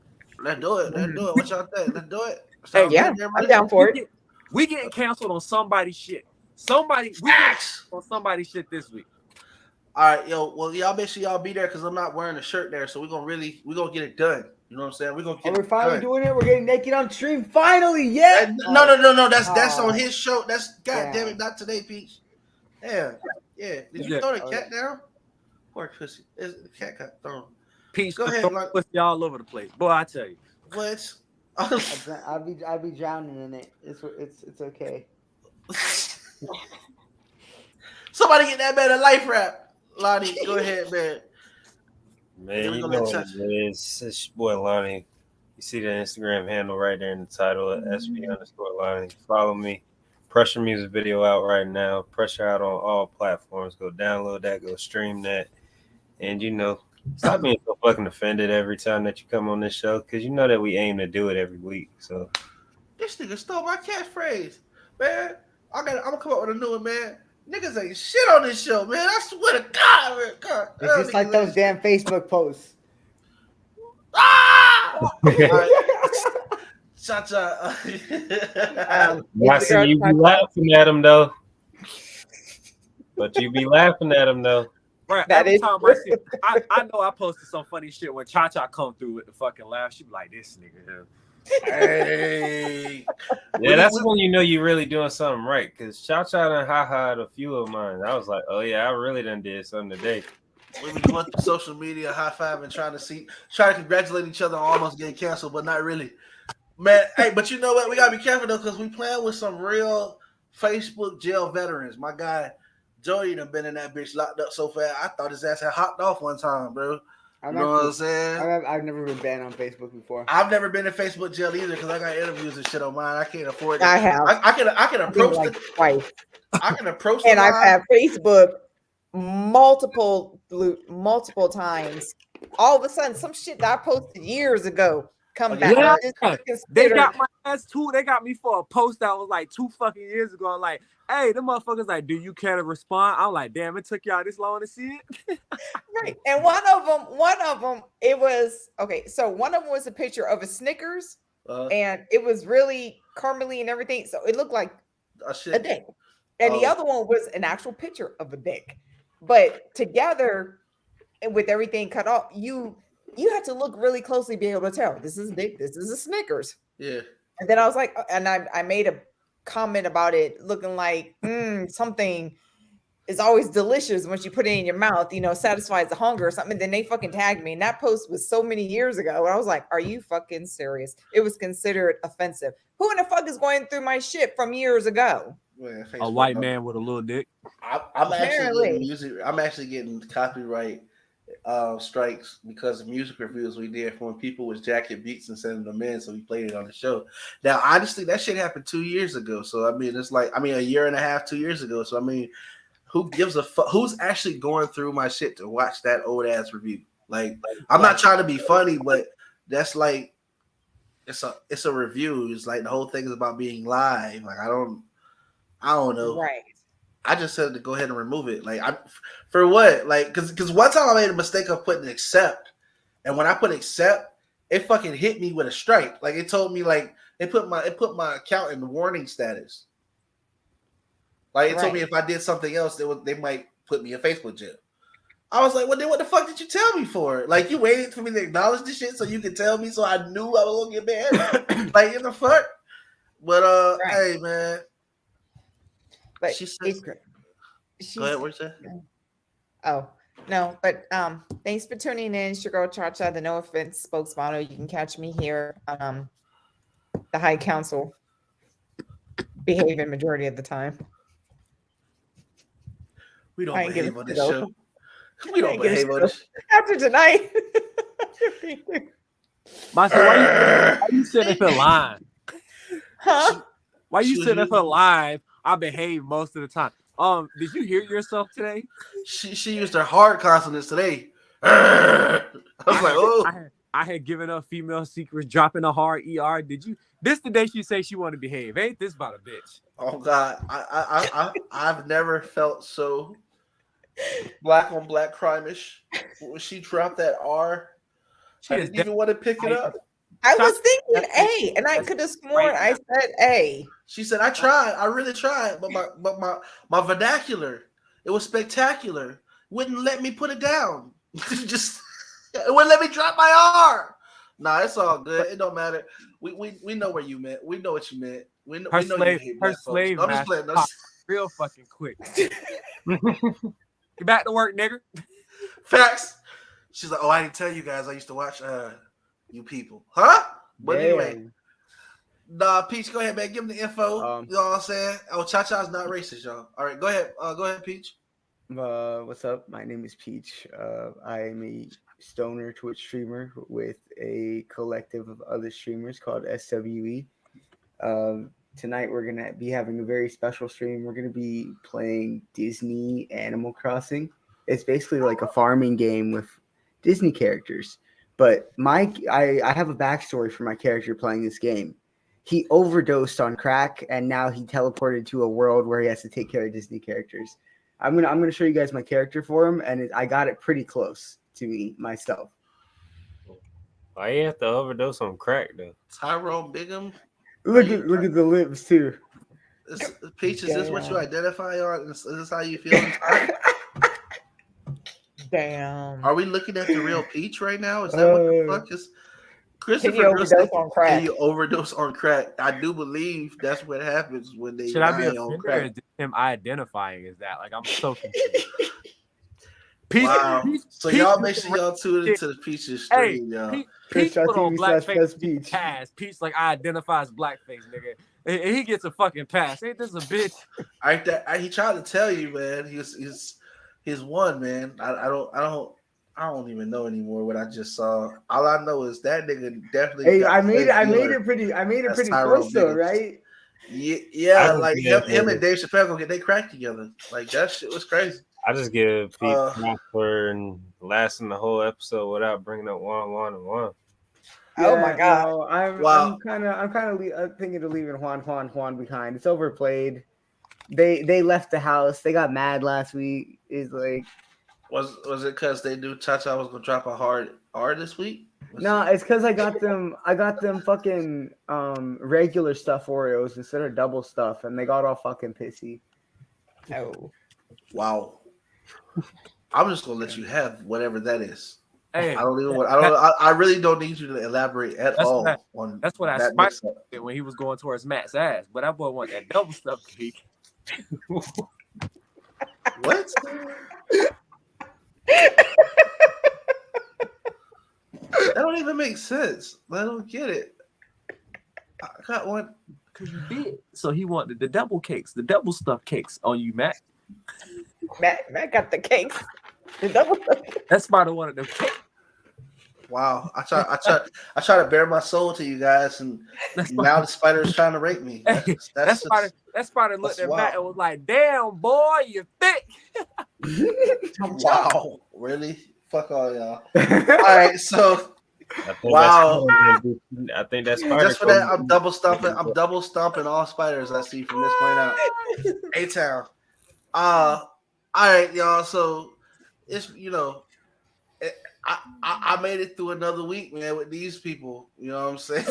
Let's do it. Let's do it. What y'all think? Let's do it. Hey, yeah, I'm down for it. We getting canceled on somebody's shit. We getting on somebody's shit this week. All right, yo. Well, y'all make sure y'all be there because I'm not wearing a shirt there, so we're gonna get it done. You know what I'm saying? We're gonna get. We're finally doing it. We're getting naked on stream. Finally, yeah. No. That's on his show. That's damn it, not today, Peach. Yeah. Did you throw the cat down? Poor pussy. The cat got thrown. Peach, go ahead. Pussy all over the place, boy. I tell you. What? I'll be drowning in it. It's okay. Somebody get that man a life wrap. Lonnie, go ahead, man. Man, you know it's your boy Lonnie. You see the Instagram handle right there in the title at SP_Lonnie. Follow me. Pressure music video out right now. Pressure out on all platforms. Go download that. Go stream that. And stop being so fucking offended every time that you come on this show, because you know that we aim to do it every week. So this nigga stole my catchphrase, man. I'm gonna come up with a new one, man. Niggas ain't shit on this show, man. I swear to God, man. God, it's just like those damn Facebook posts. Cha-cha. I see you be laughing at him though. But you be laughing at him though. Right. Every time I know I posted some funny shit when Cha-Cha come through with the fucking laugh. She be like, this nigga here. Hey. Yeah, that's when you know you're really doing something right. Because Cha-Cha done ha-ha'd a few of mine. I was like, oh yeah, I really done did something today. We were going through social media, high five, and trying to congratulate each other on almost getting canceled, but not really. Man, hey, but you know what? We gotta be careful though, because we playing with some real Facebook jail veterans. My guy Joey done been in that bitch locked up so fast. I thought his ass had hopped off one time, bro. You know what I'm saying? I've never been banned on Facebook before. I've never been in Facebook jail either because I got interviews and shit on mine. I can't afford it. I have. I can approach like twice. I can approach and I've had Facebook multiple times. All of a sudden, some shit that I posted years ago come back. Yeah. They got my ass too. They got me for a post that was like 2 fucking years ago. I'm like, hey, the motherfuckers like, do you care to respond? I'm like, damn, it took y'all this long to see it. Right. And one of them, it was okay. So one of them was a picture of a Snickers, and it was really caramely and everything. So it looked like a dick. And the other one was an actual picture of a dick. But together, and with everything cut off, you had to look really closely to be able to tell this is a dick, this is a Snickers. Yeah. And then I was like, and I made a comment about it looking like something is always delicious once you put it in your mouth, satisfies the hunger or something. And then they fucking tagged me. And that post was so many years ago. And I was like, are you fucking serious? It was considered offensive. Who in the fuck is going through my shit from years ago? Man, a white man with a little dick. I'm actually getting copyright strikes because of music reviews we did from when people was jacking beats and sending them in, so we played it on the show. Now, honestly, that shit happened 2 years ago. So I mean, it's like a year and a half, 2 years ago. So I mean, who gives a fuck? Who's actually going through my shit to watch that old ass review? Like, I'm not trying to be funny, but that's like it's a review. It's like the whole thing is about being live. Like I don't know. Right. I just said to go ahead and remove it. Like, for what? Like, because one time I made a mistake of putting accept, and when I put accept, it fucking hit me with a strike. Like, it told me like it put my account in warning status. Like, it told me if I did something else, they might put me in Facebook jail. I was like, well, then what the fuck did you tell me for? Like, you waited for me to acknowledge this shit so you could tell me so I knew I was gonna get banned. Like, in the fuck. But hey, man. But she said, go ahead, what you say? Oh, no, but thanks for tuning in. It's your girl Cha-Cha, the No Offense spokesmodel. You can catch me here on the High Counsel, behaving majority of the time. We don't behave on this show. We don't behave on this. After tonight. Why you sitting up here live? Huh? Why you sitting up here live I behave most of the time. Did you hear yourself today? She used her hard consonants today. I was like, oh. I had given up female secrets, dropping a hard ER. Did you? This the day she say she want to behave. Ain't this about a bitch? Oh God, I've never felt so black on black crime-ish. When she dropped that R, I didn't even want to pick it up. I was thinking A, and I could have sworn I said A. She said, "I tried. I really tried, but my vernacular, it was spectacular. Wouldn't let me put it down. Just it wouldn't let me drop my R. Nah, it's all good. It don't matter. We know where you meant. We know what you meant. We know you hate her slave I'm just playing. Real fucking quick. Get back to work, nigga. Facts. She's like, oh, I didn't tell you guys. I used to watch you people, huh? But anyway, nah, Peach, go ahead, man. Give them the info. You know what I'm saying? Oh, Cha-Cha's not racist, y'all. All right, go ahead. Go ahead, Peach. What's up? My name is Peach. I am a stoner Twitch streamer with a collective of other streamers called SWE. Tonight we're gonna be having a very special stream. We're gonna be playing Disney Animal Crossing. It's basically like a farming game with Disney characters. But I have a backstory for my character playing this game. He overdosed on crack, and now he teleported to a world where he has to take care of Disney characters. I'm gonna show you guys my character for him, and I got it pretty close to me myself. Why you have to overdose on crack though? Tyrone Bigham. Look at the lips too. Peach, is this what you identify on? Is this how you feel? Damn. Are we looking at the real Peach right now? Is that what the fuck is? Christopher, can you overdose on crack? Can you overdose on crack? I do believe that's what happens when they Should I be on crack. or is him identifying as that? Like I'm so confused. Peach, wow. So Peach, y'all make sure y'all tune into the Peach's stream, y'all. Peach put on blackface. Peach like I identify as blackface, nigga. And he gets a fucking pass. Ain't this a bitch? He tried to tell you, man. He's one, man. I don't even know anymore what I just saw. All I know is that nigga definitely. Hey, I made it pretty close though, right? Yeah, like him and Dave Chappelle gonna get they crack together. Like that shit was crazy. I just give Pete for and lasting the whole episode without bringing up one. Yeah, oh my god! No, I'm kind of thinking of leaving Juan behind. It's overplayed. They left the house. They got mad last week. It's like, was it because they knew Cha-Cha was gonna drop a hard R this week? No, it's because I got them fucking regular stuff Oreos instead of double stuff, and they got all fucking pissy. Oh, wow! I'm just gonna let you have whatever that is. Hey, I really don't need you to elaborate at all on. That's what I spiked when he was going towards Matt's ass, but that boy want that double stuff cake. What? That don't even make sense. I don't get it. I got one because you did. So he wanted the double cakes, the double stuffed cakes on you, Matt. Matt got the cakes. The double stuff. That's why I wanted them cakes. Wow, I try to bare my soul to you guys, and now the spider is trying to rape me. That spider looked at Matt and was like, "Damn, boy, you thick." Wow, really? Fuck all y'all. All right, so wow. I think that's spider. Just for that, I'm double stomping all spiders I see from this point out. A-Town. All right, y'all. So it's I made it through another week, man, with these people. You know what I'm saying?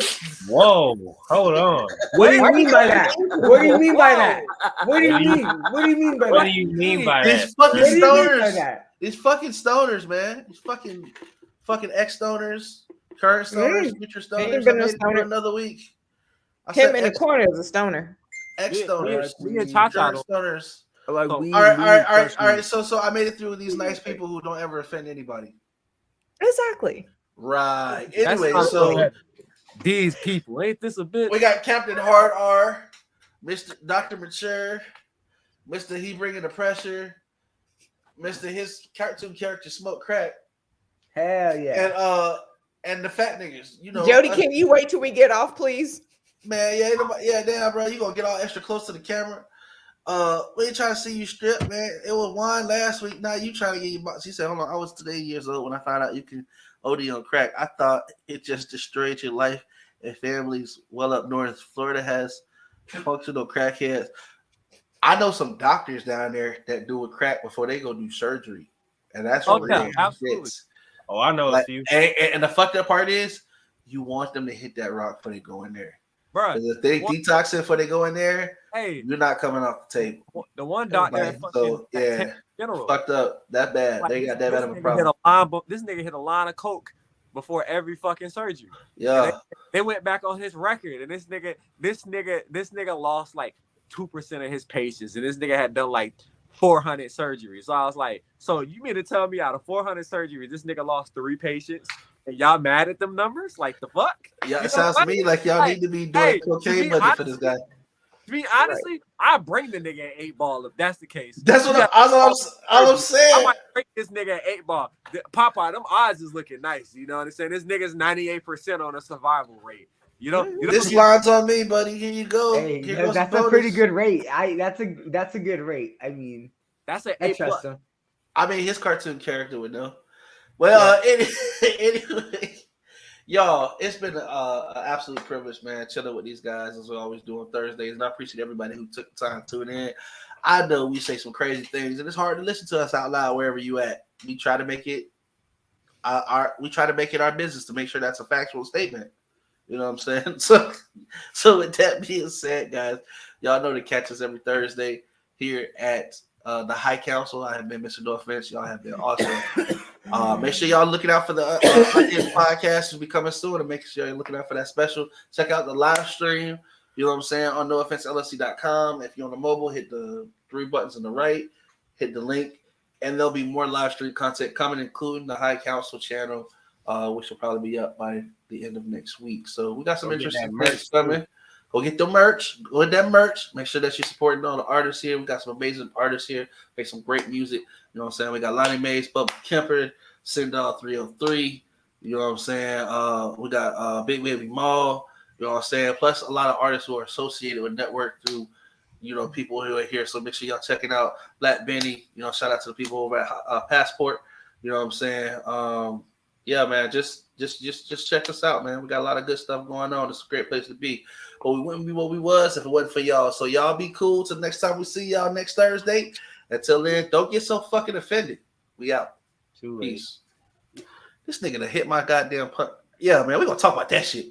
Whoa, hold on. What do you mean by that? What do you mean by that? What do you mean? What do you mean by that? What do you mean by that? These fucking stoners. These fucking stoners, man. These fucking ex-stoners, current stoners, future stoners. I made it through another week. Him in the corner is a stoner. Ex-stoners. We had Cha-Cha stoners. Like all right. So I made it through with these nice people who don't ever offend anybody. Exactly. Right. Anyway, so these people, ain't this a bit? We got Captain Hard R, Mr. Dr. Mature, Mr. He Bringing the Pressure, Mr. His cartoon character Smoke Crack. Hell yeah. And the fat niggas. You know, Jody, can you wait till we get off, please? Man, yeah, damn, bro. You gonna get all extra close to the camera. We ain't trying to see you strip, man. It was one last week. Now you trying to get your box. She said, hold on, I was today years old when I found out you can OD on crack. I thought it just destroyed your life and families well up north. Florida has functional crackheads. I know some doctors down there that do a crack before they go do surgery. And that's yeah, absolutely. Oh, I know a few. And the fucked up part is you want them to hit that rock before they go in there. Bro, if they detox it before they go in there, hey, you're not coming off the table. The one doctor, general, fucked up that bad. Like, they got that bad of a problem. This nigga hit a line of coke before every fucking surgery. Yeah, they went back on his record, and this nigga lost like 2% of his patients, and this nigga had done like 400 surgeries. So I was like, so you mean to tell me out of 400 surgeries, this nigga lost 3 patients? And y'all mad at them numbers? Like the fuck? Yeah, it sounds to me like y'all need to be doing cocaine budget for this guy. To me, honestly, I bring the nigga an 8-ball if that's the case. That's what I'm saying. I might bring this nigga an 8-ball. Popeye, them odds is looking nice. You know what I'm saying? This nigga's 98% on a survival rate. You know this line's on me, buddy. Here you go. Hey, that's a pretty good rate. That's a good rate. I mean, that's an I trust him. I mean, his cartoon character would know. Well, anyway, y'all, it's been an absolute privilege, man, chilling with these guys as we always do on Thursdays, and I appreciate everybody who took the time to tune in. I know we say some crazy things, and it's hard to listen to us out loud wherever you at. We try to make it our business to make sure that's a factual statement. You know what I'm saying? So with that being said, guys, y'all know to catch us every Thursday here at the High Counsel. I have been Mr. No Offense. Y'all have been awesome. Make sure y'all looking out for the podcast will be coming soon, and make sure you're looking out for that special. Check out the live stream. You know what I'm saying, on NoOffenseLLC.com. If you're on the mobile, hit the 3 buttons on the right, hit the link, and there'll be more live stream content coming, including the High Counsel channel, which will probably be up by the end of next week. So we got some interesting things coming. Go get the merch. Go get that merch. Make sure that you're supporting all the artists here. We got some amazing artists here. Make some great music. You know what I'm saying? We got Lonnie Mays, Bubba Kemper, Sindal 303. You know what I'm saying? We got Big Baby Mall. You know what I'm saying? Plus a lot of artists who are associated with Network through, you know, people who are here. So make sure y'all checking out Black Benny. You know, shout out to the people over at Passport. You know what I'm saying? Yeah, man, just check us out, man. We got a lot of good stuff going on. It's a great place to be. But we wouldn't be what we was if it wasn't for y'all. So y'all be cool till next time we see y'all next Thursday. Until then, don't get so fucking offended. We out. Peace. This nigga done hit my goddamn punt. Yeah, man, we gonna talk about that shit.